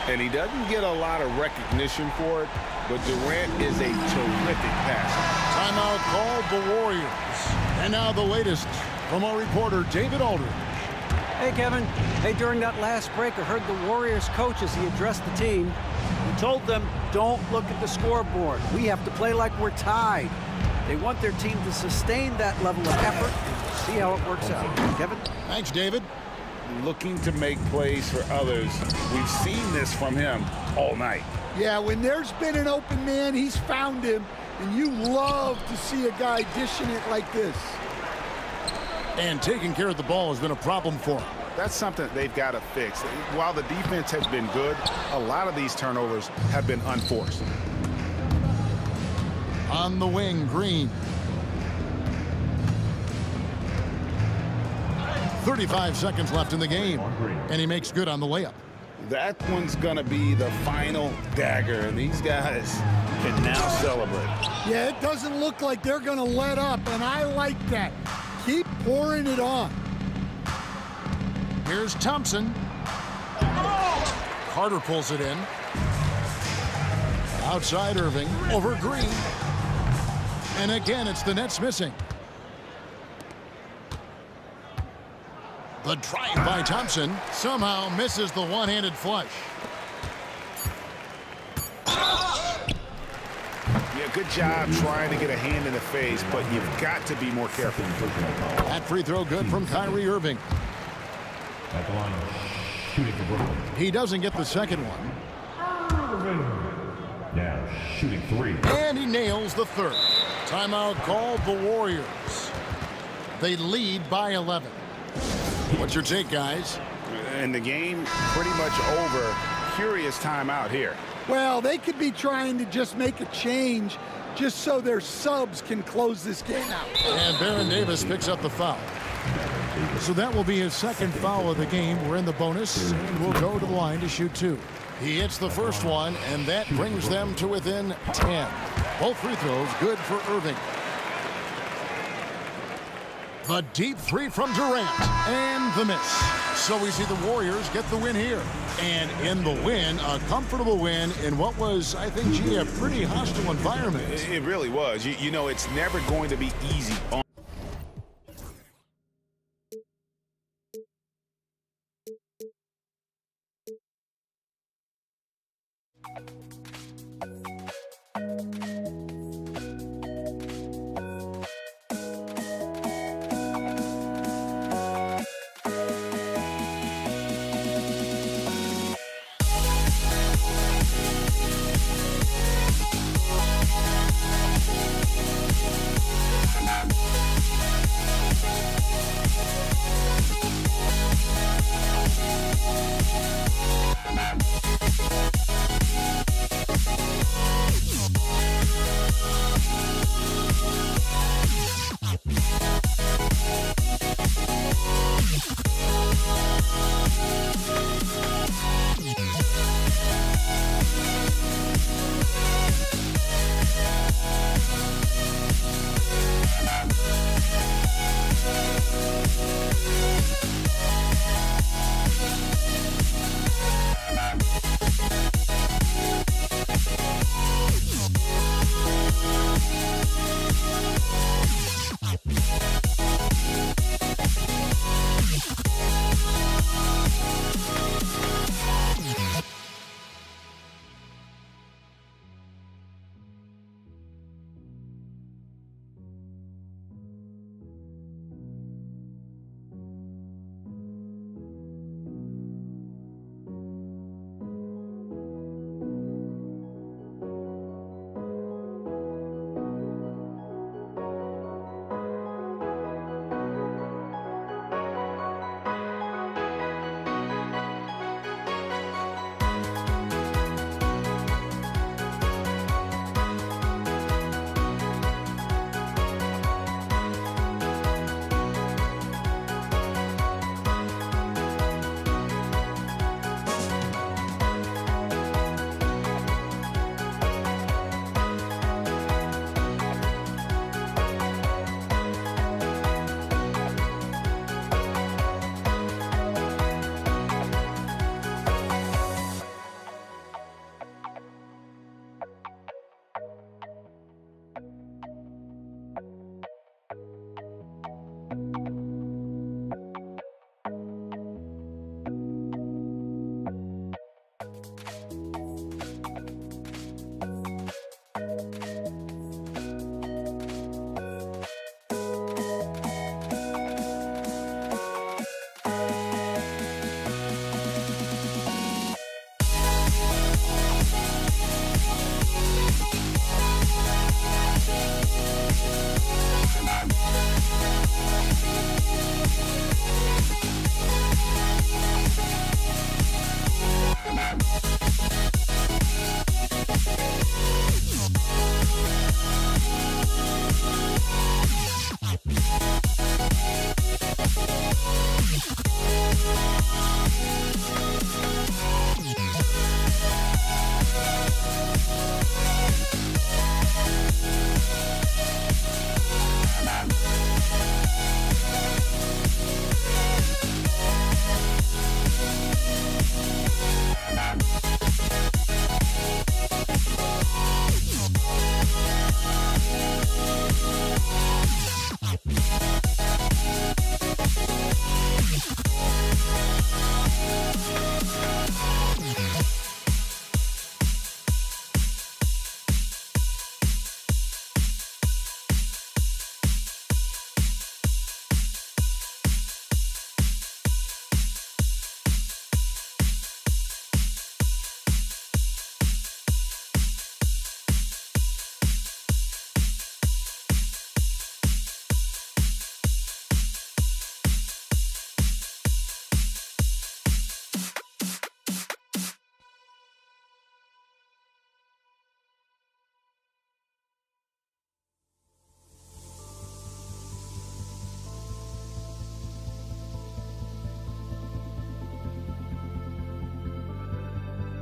And he doesn't get a lot of recognition for it, but Durant is a terrific passer. Timeout called the Warriors. And now the latest from our reporter, David Aldridge. Hey, Kevin. Hey, during that last break, I heard the Warriors coach as he addressed the team. He told them, don't look at the scoreboard. We have to play like we're tied. They want their team to sustain that level of effort and see how it works out. Kevin? Thanks, David. Looking to make plays for others. We've seen this from him all night. Yeah, when there's been an open man, he's found him, and you love to see a guy dishing it like this. And taking care of the ball has been a problem for him. That's something they've got to fix. While the defense has been good, a lot of these turnovers have been unforced. On the wing, Green. 35 seconds left in the game, and he makes good on the layup. That one's going to be the final dagger, and these guys can now celebrate. Yeah, it doesn't look like they're going to let up, and I like that. Keep pouring it on. Here's Thompson. Carter pulls it in. Outside Irving, over Green. And again, it's the Nets missing. The drive by Thompson somehow misses the one-handed flush. Yeah, good job trying to get a hand in the face, but you've got to be more careful. That free throw good from Kyrie Irving. At the line, shooting for Brooklyn. He doesn't get the second one. Now shooting 3. And he nails the third. Timeout called the Warriors. They lead by 11. What's your take, guys? And the game pretty much over. Curious timeout here. Well, they could be trying to just make a change just so their subs can close this game out. And Baron Davis picks up the foul. So that will be his second foul of the game. We're in the bonus, and we'll go to the line to shoot 2. He hits the first one, and that brings them to within 10. Both free throws good for Irving. The deep three from Durant, and the miss. So we see the Warriors get the win here. And in the win, a comfortable win in what was, I think, a pretty hostile environment. It really was. You know, it's never going to be easy. Nah.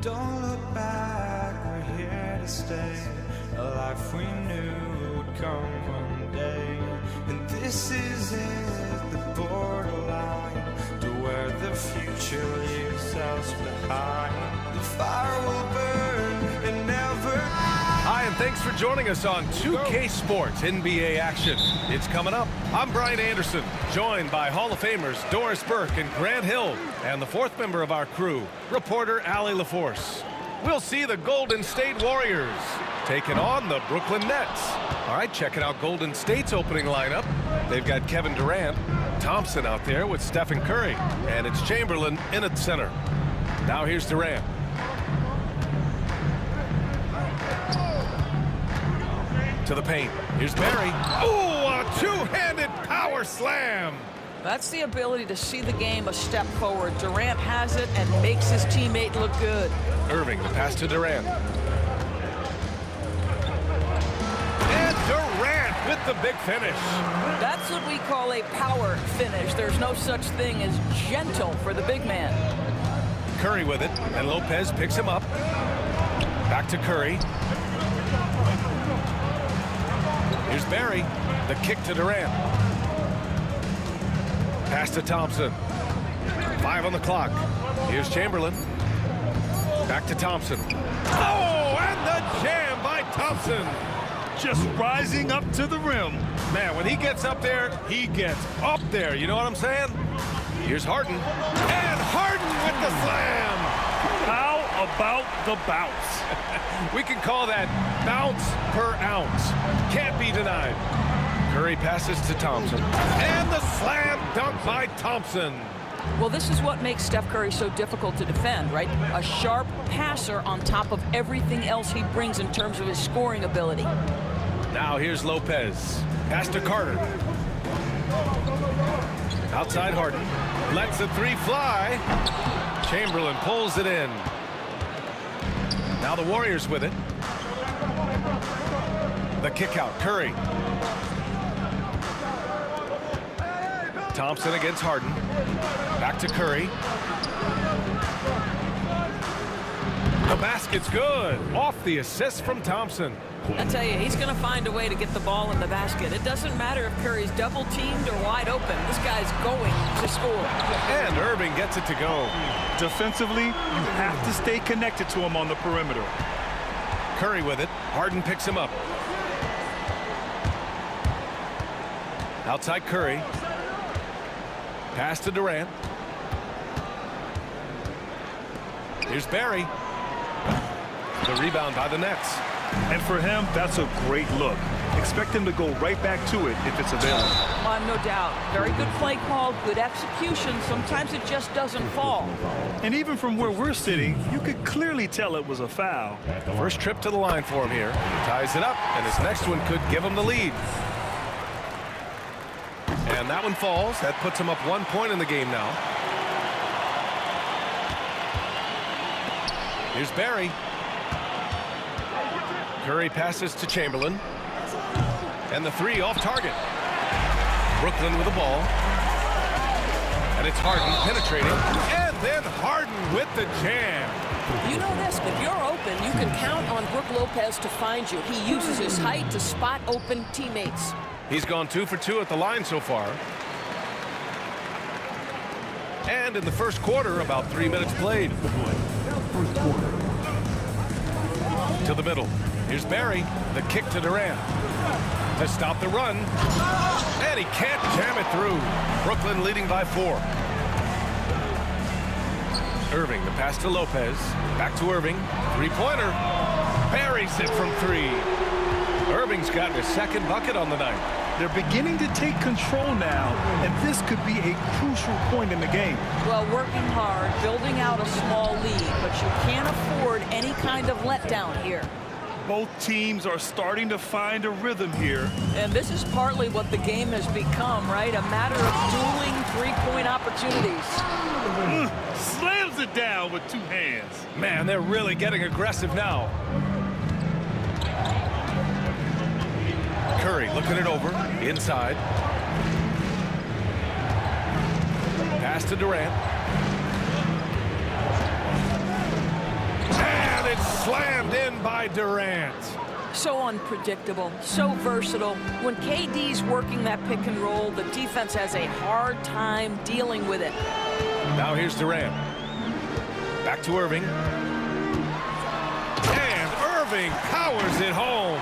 Don't look back, we're here to stay. A life we knew would come one day. And this is it, the borderline to where the future leaves us behind. The fire will burn and never. Hi, and thanks for joining us on 2K Sports NBA action. It's coming up. I'm Brian Anderson, joined by Hall of Famers Doris Burke and Grant Hill, and the fourth member of our crew, reporter Allie LaForce. We'll see the Golden State Warriors taking on the Brooklyn Nets. All right, checking out Golden State's opening lineup. They've got Kevin Durant, Thompson out there with Stephen Curry, and it's Chamberlain in at center. Now here's Durant. To the paint. Here's Barry. Ooh, a two-handed power slam. That's the ability to see the game a step forward. Durant has it and makes his teammate look good. Irving, the pass to Durant. And Durant with the big finish. That's what we call a power finish. There's no such thing as gentle for the big man. Curry with it, and Lopez picks him up. Back to Curry. Here's Barry. The kick to Durant. Pass to Thompson. 5 on the clock. Here's Chamberlain. Back to Thompson. Oh, and the jam by Thompson. Just rising up to the rim. Man, when he gets up there, he gets up there. You know what I'm saying? Here's Harden. And Harden with the slam. How about the bounce? We can call that bounce per ounce. Can't be denied. Curry passes to Thompson. And the slam dunk by Thompson. Well, this is what makes Steph Curry so difficult to defend, right? A sharp passer on top of everything else he brings in terms of his scoring ability. Now here's Lopez. Pass to Carter. Outside Harden. Lets the three fly. Chamberlain pulls it in. Now the Warriors with it. The kick out. Curry. Thompson against Harden. Back to Curry. The basket's good. Off the assist from Thompson. I tell you, he's going to find a way to get the ball in the basket. It doesn't matter if Curry's double teamed or wide open. This guy's going to score. And Irving gets it to go. Defensively, you have to stay connected to him on the perimeter. Curry with it. Harden picks him up. Outside Curry. Pass to Durant. Here's Barry. The rebound by the Nets. And for him, that's a great look. Expect him to go right back to it if it's available. No doubt. Very good play call, good execution. Sometimes it just doesn't fall. And even from where we're sitting, you could clearly tell it was a foul. First trip to the line for him here. He ties it up, and his next one could give him the lead. And that one falls. That puts him up 1 point in the game now. Here's Barry. Curry passes to Chamberlain. And the three off target. Brooklyn with the ball. And it's Harden penetrating. And then Harden with the jam. You know this, if you're open, you can count on Brook Lopez to find you. He uses his height to spot open teammates. He's gone 2 for 2 at the line so far. And in the first quarter, about 3 minutes played. To the middle. Here's Barry. The kick to Durant. To stop the run. And he can't jam it through. Brooklyn leading by 4. Irving, the pass to Lopez. Back to Irving. Three-pointer. Buries it from 3. Irving's gotten his second bucket on the night. They're beginning to take control now, and this could be a crucial point in the game. Well, working hard, building out a small lead, but you can't afford any kind of letdown here. Both teams are starting to find a rhythm here. And this is partly what the game has become, right? A matter of dueling three-point opportunities. Slams it down with 2 hands. Man, they're really getting aggressive now. Curry looking it over. Inside. Pass to Durant. And it's slammed in by Durant. So unpredictable, so versatile. When KD's working that pick and roll, the defense has a hard time dealing with it. Now here's Durant. Back to Irving. And Irving powers it home.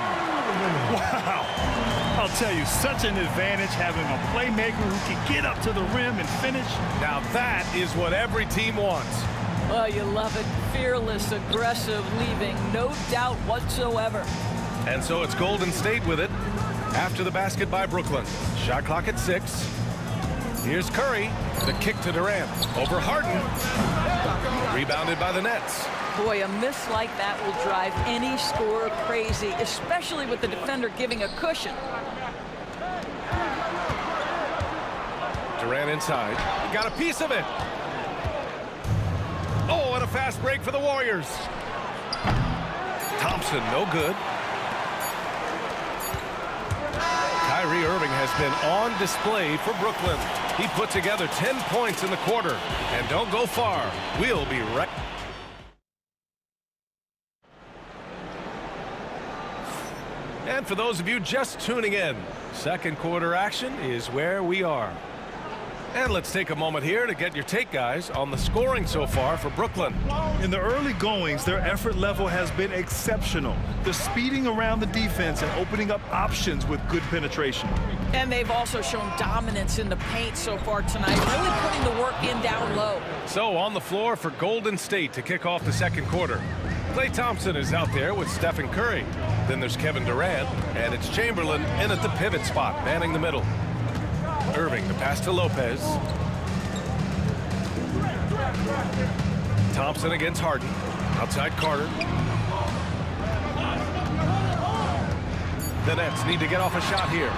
Wow. I'll tell you, such an advantage having a playmaker who can get up to the rim and finish. Now that is what every team wants. Oh, you love it. Fearless, aggressive, leaving no doubt whatsoever. And so it's Golden State with it. After the basket by Brooklyn. Shot clock at 6. Here's Curry. The kick to Durant. Over Harden. Rebounded by the Nets. Boy, a miss like that will drive any scorer crazy, especially with the defender giving a cushion. Durant inside. He got a piece of it. Oh, and a fast break for the Warriors. Thompson, no good. Kyrie Irving has been on display for Brooklyn. He put together 10 points in the quarter. And don't go far. We'll be right. And for those of you just tuning in, second quarter action is where we are. And let's take a moment here to get your take, guys, on the scoring so far for Brooklyn. In the early goings, their effort level has been exceptional. They're speeding around the defense and opening up options with good penetration. And they've also shown dominance in the paint so far tonight, really putting the work in down low. So on the floor for Golden State to kick off the second quarter. Klay Thompson is out there with Stephen Curry. Then there's Kevin Durant, and it's Chamberlain in at the pivot spot, manning the middle. Irving, the pass to Lopez. Thompson against Harden. Outside Carter. The Nets need to get off a shot here.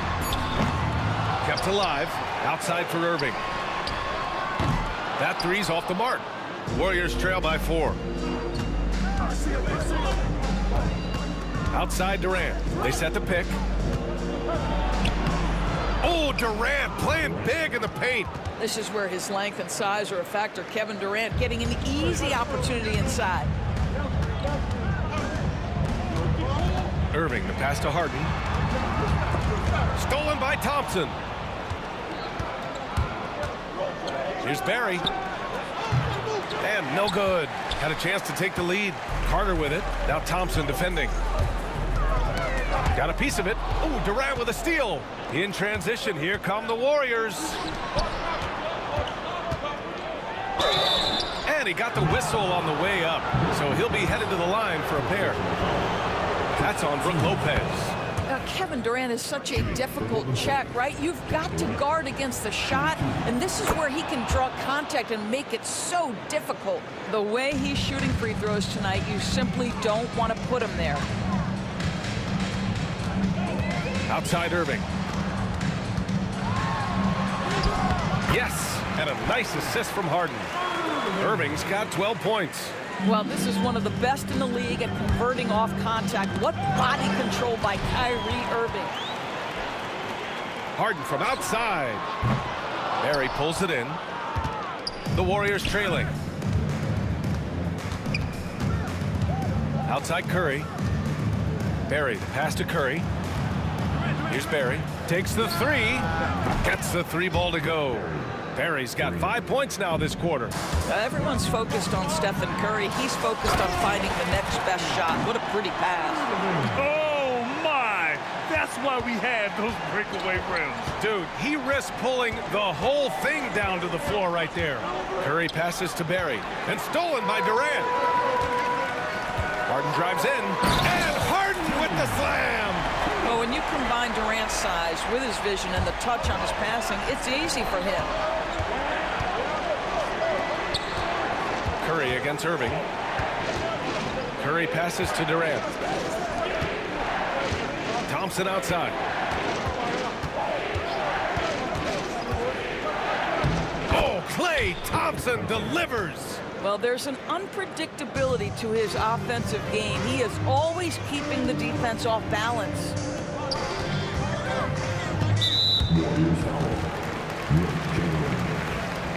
Kept alive. Outside for Irving. That three's off the mark. Warriors trail by 4. Outside Durant. They set the pick. Oh, Durant playing big in the paint. This is where his length and size are a factor. Kevin Durant getting an easy opportunity inside. Irving, the pass to Harden. Stolen by Thompson. Here's Barry. And no good. Had a chance to take the lead. Carter with it. Now Thompson defending. Got a piece of it. Oh, Durant with a steal. In transition, here come the Warriors. And he got the whistle on the way up. So he'll be headed to the line for a pair. That's on Brook Lopez. Kevin Durant is such a difficult check, right? You've got to guard against the shot, and this is where he can draw contact and make it so difficult. The way he's shooting free throws tonight, you simply don't want to put him there. Outside Irving. Yes, and a nice assist from Harden. Irving's got 12 points. Well, this is one of the best in the league at converting off contact. What body control by Kyrie Irving. Harden from outside. Barry pulls it in. The Warriors trailing. Outside Curry. Barry, the pass to Curry. Here's Barry. Takes the three. Gets the three ball to go. Barry's got 5 points now this quarter. Everyone's focused on Stephen Curry. He's focused on finding the next best shot. What a pretty pass. Oh, my. That's why we had those breakaway rims. Dude, he risked pulling the whole thing down to the floor right there. Curry passes to Barry. And stolen by Durant. Harden drives in. And Harden with the slam. Well, when you combine Durant's size with his vision and the touch on his passing, it's easy for him. Curry against Irving. Curry passes to Durant. Thompson outside. Oh, Klay Thompson delivers. Well, there's an unpredictability to his offensive game. He is always keeping the defense off balance. Warriors foul.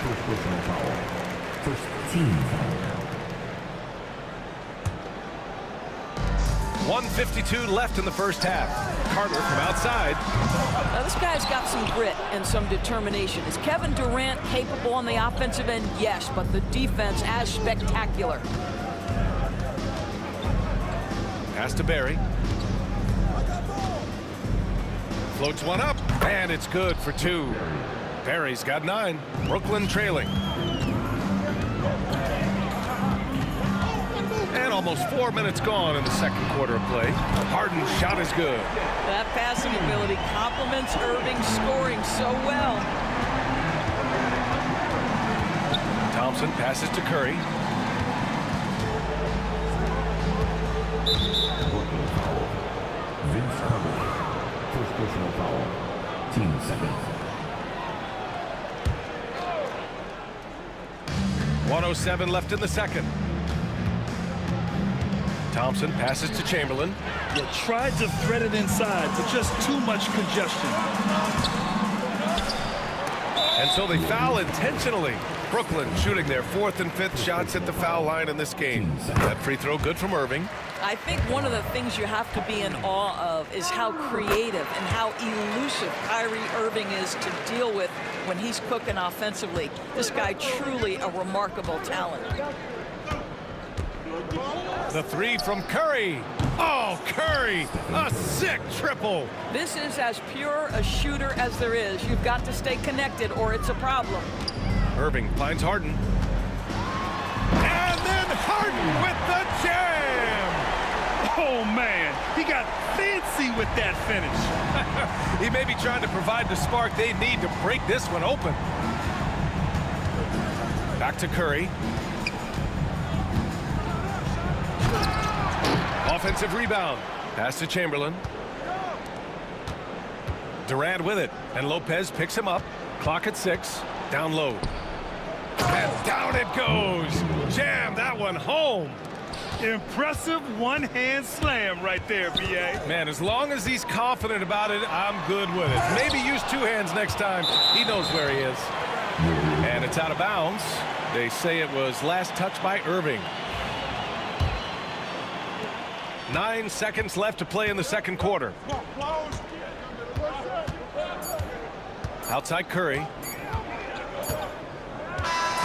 First personal foul. First team foul. 1:52 left in the first half. Carter from outside. Now this guy's got some grit and some determination. Is Kevin Durant capable on the offensive end? Yes, but the defense as spectacular. Pass to Barry. Floats one up, and it's good for 2. Barry's got 9. Brooklyn trailing. And almost 4 minutes gone in the second quarter of play. Harden's shot is good. That passing ability complements Irving's scoring so well. Thompson passes to Curry. Vince Carter. First personal foul. Team second. 1:07 left in the second. Thompson passes to Chamberlain. You tried to thread it inside, but just too much congestion. And so they foul intentionally. Brooklyn shooting their 4th and 5th shots at the foul line in this game. That free throw good from Irving. I think one of the things you have to be in awe of is how creative and how elusive Kyrie Irving is to deal with when he's cooking offensively. This guy truly a remarkable talent. The 3 from Curry. Oh, Curry, a sick triple. This is as pure a shooter as there is. You've got to stay connected or it's a problem. Irving finds Harden. And then Harden with the jam. Oh, man, he got fancy with that finish. He may be trying to provide the spark they need to break this one open. Back to Curry. Offensive rebound. Pass to Chamberlain. Durant with it, and Lopez picks him up. Clock at 6. Down low. And down it goes. Jam that one home. Impressive one-hand slam right there, B.A. Man, as long as he's confident about it, I'm good with it. Maybe use 2 hands next time. He knows where he is. And it's out of bounds. They say it was last touched by Irving. 9 seconds left to play in the second quarter. Outside Curry.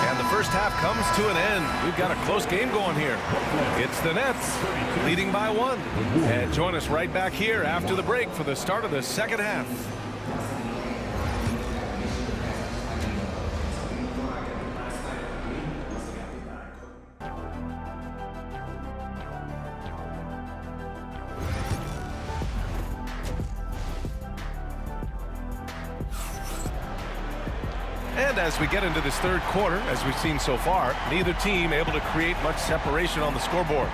And the first half comes to an end. We've got a close game going here. It's the Nets leading by 1. And join us right back here after the break for the start of the second half. And as we get into this third quarter, as we've seen so far, neither team able to create much separation on the scoreboard.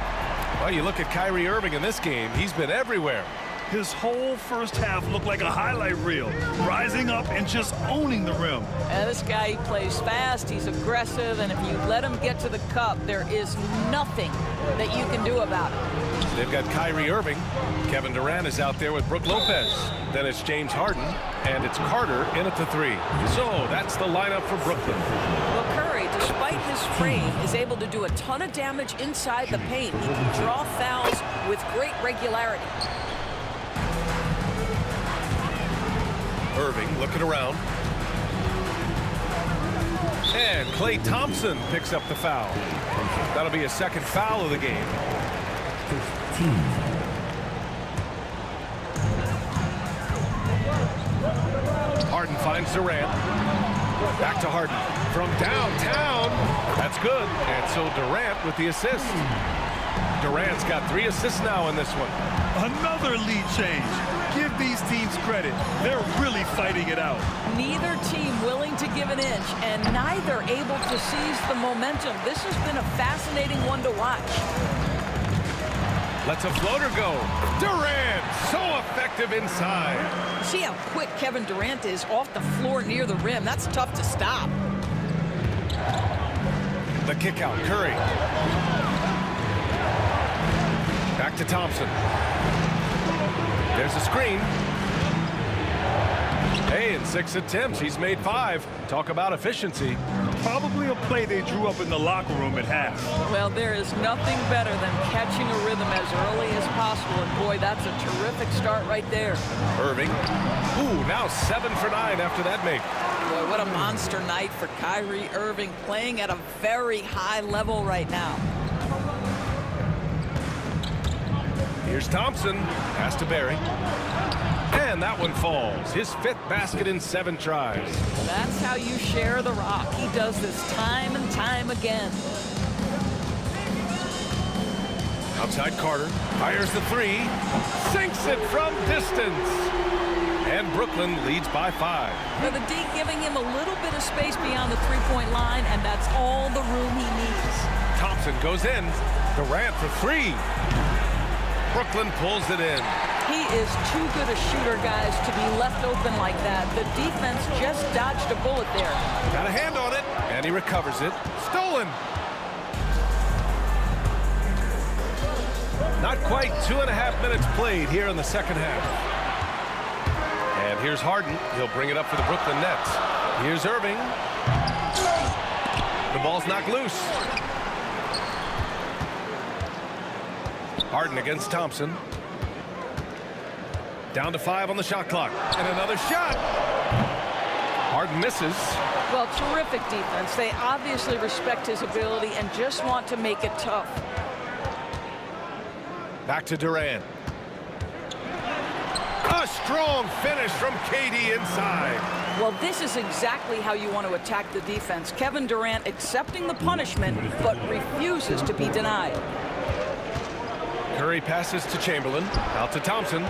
Well, you look at Kyrie Irving in this game, he's been everywhere. His whole first half looked like a highlight reel, rising up and just owning the rim. And this guy, he plays fast, he's aggressive, and if you let him get to the cup, there is nothing that you can do about it. They've got Kyrie Irving. Kevin Durant is out there with Brook Lopez. Then it's James Harden, and it's Carter in at the 3. So that's the lineup for Brooklyn. Well, Curry, despite his frame, is able to do a ton of damage inside the paint. He can draw fouls with great regularity. Irving looking around. And Klay Thompson picks up the foul. That'll be a second foul of the game. Harden finds Durant. Back to Harden from downtown. That's good. And so Durant with the assist. Durant's got 3 assists now in this one. Another lead change. Give these teams credit. They're really fighting it out. Neither team willing to give an inch, and neither able to seize the momentum. This has been a fascinating one to watch. Lets a floater go. Durant, so effective inside. See how quick Kevin Durant is off the floor near the rim. That's tough to stop. The kick out, Curry. Back to Thompson. There's a screen. Hey, in 6 attempts, he's made 5. Talk about efficiency. Probably a play they drew up in the locker room at half. Well, there is nothing better than catching a rhythm as early as possible. And boy, that's a terrific start right there. Irving. Ooh, now 7 for 9 after that make. Boy, what a monster night for Kyrie Irving, playing at a very high level right now. Here's Thompson. Pass to Barry. And that one falls. His 5th basket in 7 tries. That's how you share the rock. He does this time and time again. Outside Carter. Fires the 3. Sinks it from distance. And Brooklyn leads by 5. For the D giving him a little bit of space beyond the three-point line, and that's all the room he needs. Thompson goes in. Durant for 3. Brooklyn pulls it in. He is too good a shooter, guys, to be left open like that. The defense just dodged a bullet there. Got a hand on it, and he recovers it. Stolen. Not quite 2.5 minutes played here in the second half. And here's Harden. He'll bring it up for the Brooklyn Nets. Here's Irving. The ball's knocked loose. Harden against Thompson. Down to 5 on the shot clock. And another shot. Harden misses. Well, terrific defense. They obviously respect his ability and just want to make it tough. Back to Durant. A strong finish from KD inside. Well, this is exactly how you want to attack the defense. Kevin Durant accepting the punishment, but refuses to be denied. Curry passes to Chamberlain. Out to Thompson.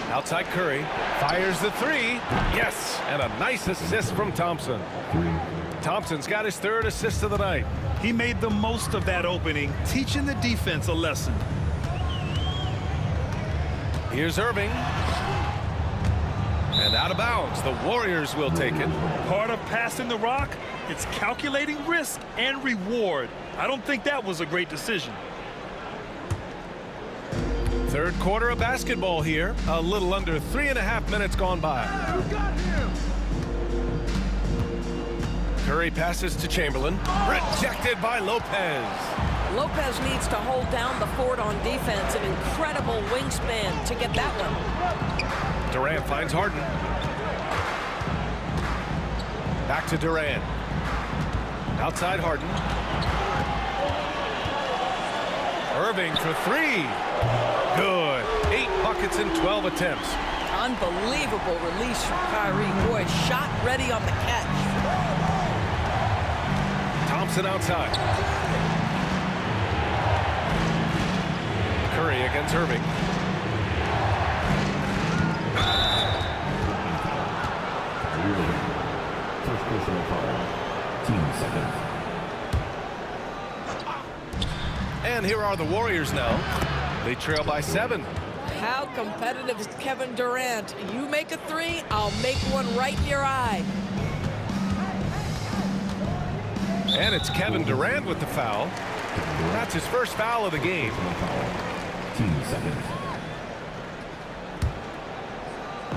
Outside Curry. Fires the 3. Yes! And a nice assist from Thompson. Thompson's got his 3rd assist of the night. He made the most of that opening, teaching the defense a lesson. Here's Irving. And out of bounds. The Warriors will take it. Part of passing the rock, it's calculating risk and reward. I don't think that was a great decision. 3rd quarter of basketball here. A little under 3.5 minutes gone by. Curry passes to Chamberlain. Rejected by Lopez. Lopez needs to hold down the fort on defense. An incredible wingspan to get that one. Durant finds Harden. Back to Durant. Outside Harden. Irving for 3. Good. 8 buckets in 12 attempts. Unbelievable release from Kyrie. Boy, shot ready on the catch. Thompson outside. Curry against Irving. First personal foul. Team second. And here are the Warriors now. They trail by 7. How competitive is Kevin Durant? You make a 3, I'll make one right in your eye. And it's Kevin Durant with the foul. That's his first foul of the game. Team second.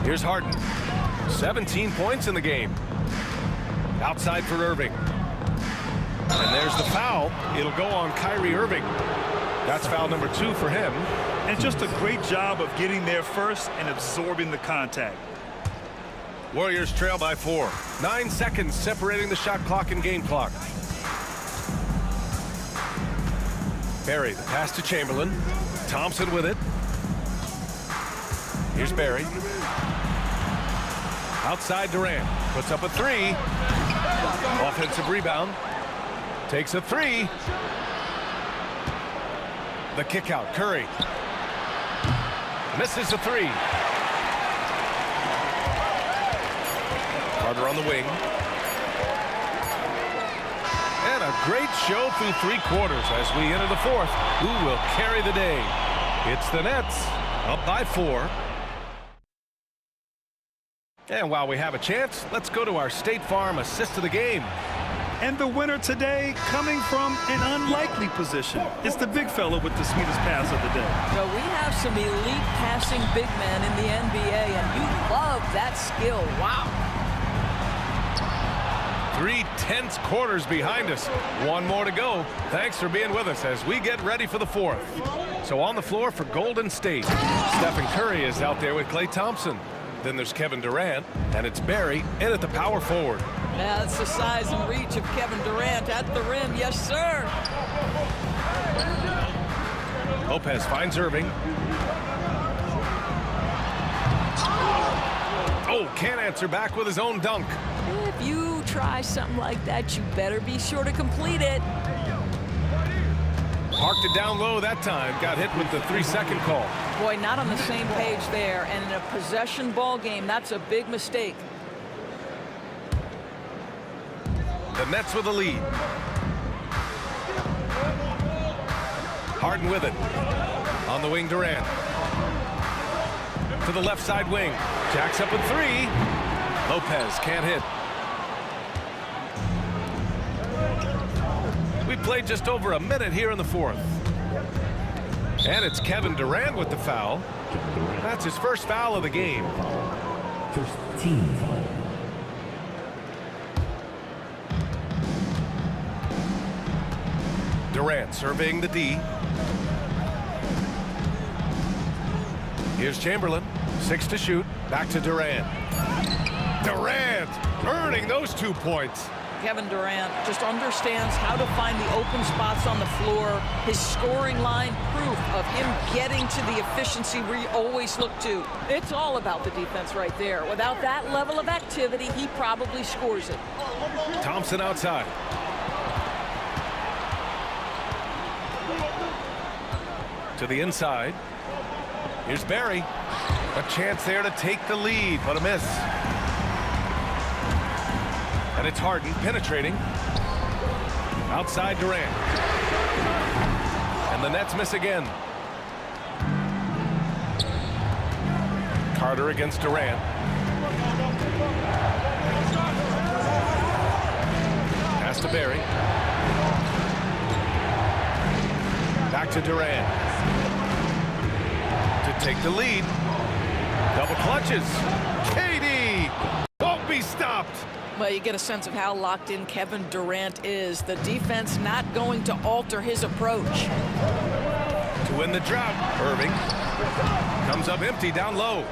Here's Harden. 17 points in the game. Outside for Irving. And there's the foul. It'll go on Kyrie Irving. That's foul number 2 for him. And just a great job of getting there first and absorbing the contact. Warriors trail by 4. 9 seconds separating the shot clock and game clock. Barry, the pass to Chamberlain. Thompson with it. Here's Barry. Outside Durant. Puts up a 3. Offensive rebound. Takes a 3. The kick out. Curry. Misses the 3. Carter on the wing. And a great show through 3 quarters as we enter the 4th. Who will carry the day? It's the Nets, up by 4. And while we have a chance, let's go to our State Farm assist of the game. And the winner today coming from an unlikely position. It's the big fella with the sweetest pass of the day. So we have some elite passing big men in the NBA, and you love that skill. Wow. 3 tense quarters behind us. One more to go. Thanks for being with us as we get ready for the fourth. So on the floor for Golden State, Stephen Curry is out there with Klay Thompson. Then there's Kevin Durant, and it's Barry in at the power forward. Yeah, that's the size and reach of Kevin Durant at the rim. Yes, sir. Lopez finds Irving. Oh, can't answer back with his own dunk. If you try something like that, you better be sure to complete it. Parked it down low that time. Got hit with the 3-second call. Boy, not on the same page there. And in a possession ball game, that's a big mistake. The Nets with a lead. Harden with it. On the wing, Durant. To the left side wing. Jacks up with 3. Lopez can't hit. We played just over a minute here in the fourth. And it's Kevin Durant with the foul. That's his first foul of the game. First team foul. Durant surveying the D. Here's Chamberlain. 6 to shoot. Back to Durant. Durant earning those 2 points. Kevin Durant just understands how to find the open spots on the floor. His scoring line, proof of him getting to the efficiency we always look to. It's all about the defense right there. Without that level of activity, he probably scores it. Thompson outside. To the inside. Here's Barry. A chance there to take the lead, but a miss. And it's Harden penetrating. Outside Durant. And the Nets miss again. Carter against Durant. Pass to Barry. Back to Durant. To take the lead. Double clutches. KD won't be stopped. Well, you get a sense of how locked in Kevin Durant is. The defense not going to alter his approach. To win the drought, Irving comes up empty down low.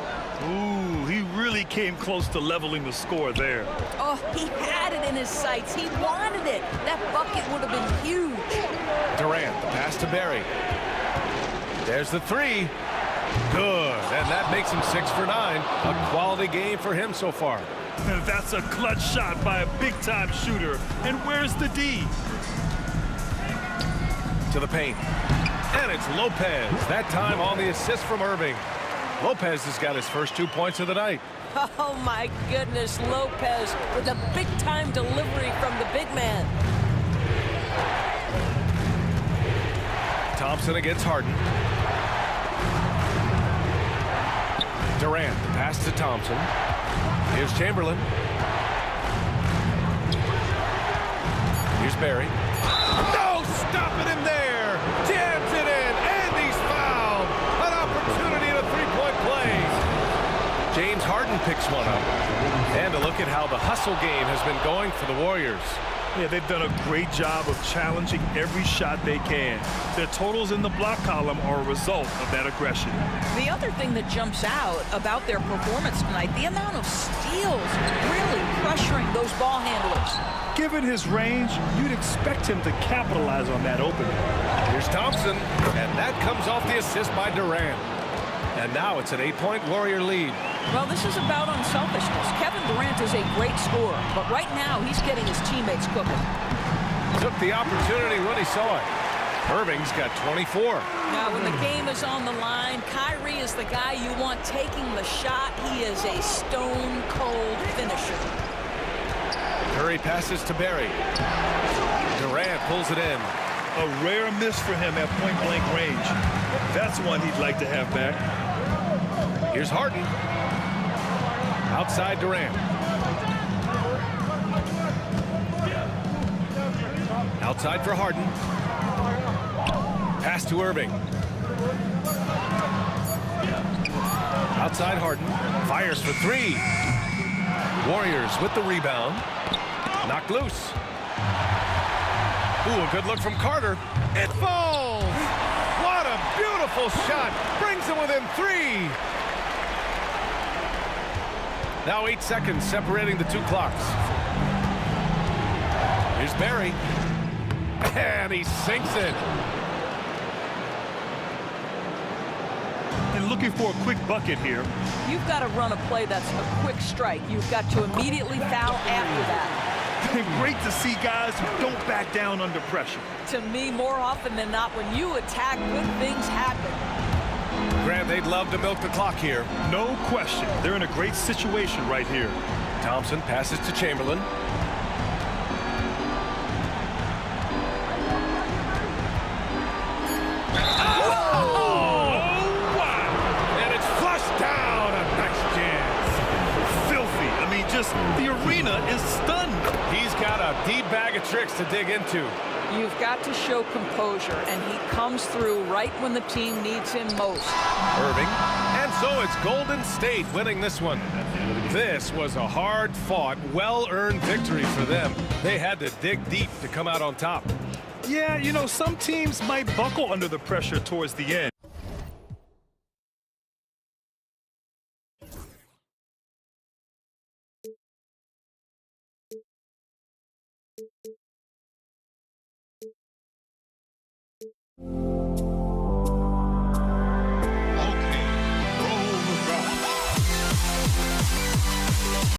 Ooh, he really came close to leveling the score there. Oh, he had it in his sights. He wanted it. That bucket would have been huge. Durant, the pass to Barry. There's the 3. Good, and that makes him 6 for 9. A quality game for him so far. That's a clutch shot by a big-time shooter. And where's the D? To the paint. And it's Lopez. That time on the assist from Irving. Lopez has got his first 2 points of the night. Oh, my goodness, Lopez with a big-time delivery from the big man. Thompson against Harden. Durant, the pass to Thompson. Here's Chamberlain. Here's Barry. No, stopping him there. Jams it in, and he's fouled. An opportunity at a 3-point play. James Harden picks one up. And a look at how the hustle game has been going for the Warriors. Yeah, they've done a great job of challenging every shot they can. Their totals in the block column are a result of that aggression. The other thing that jumps out about their performance tonight, the amount of steals, really pressuring those ball handlers. Given his range, you'd expect him to capitalize on that opening. Here's Thompson, and that comes off the assist by Durant. And now it's an 8-point Warrior lead. Well, this is about unselfishness. Kevin Durant is a great scorer, but right now he's getting his teammates cooking. Took the opportunity when he saw it. Irving's got 24. Now, when the game is on the line, Kyrie is the guy you want taking the shot. He is a stone-cold finisher. Curry passes to Barry. Durant pulls it in. A rare miss for him at point-blank range. That's one he'd like to have back. Here's Harden. Outside Durant. Outside for Harden. Pass to Irving. Outside Harden. Fires for 3. Warriors with the rebound. Knocked loose. Ooh, a good look from Carter. It falls! What a beautiful shot! Brings him within 3. Now 8 seconds separating the 2 clocks. Here's Barry. And he sinks it. And looking for a quick bucket here. You've got to run a play that's a quick strike. You've got to immediately foul after that. Great to see guys who don't back down under pressure. To me, more often than not, when you attack, good things happen. Grant, they'd love to milk the clock here. No question. They're in a great situation right here. Thompson passes to Chamberlain. The arena is stunned. He's got a deep bag of tricks to dig into. You've got to show composure, and he comes through right when the team needs him most. Irving. And so it's Golden State winning this one. This was a hard-fought, well-earned victory for them. They had to dig deep to come out on top. Yeah, you know, some teams might buckle under the pressure towards the end.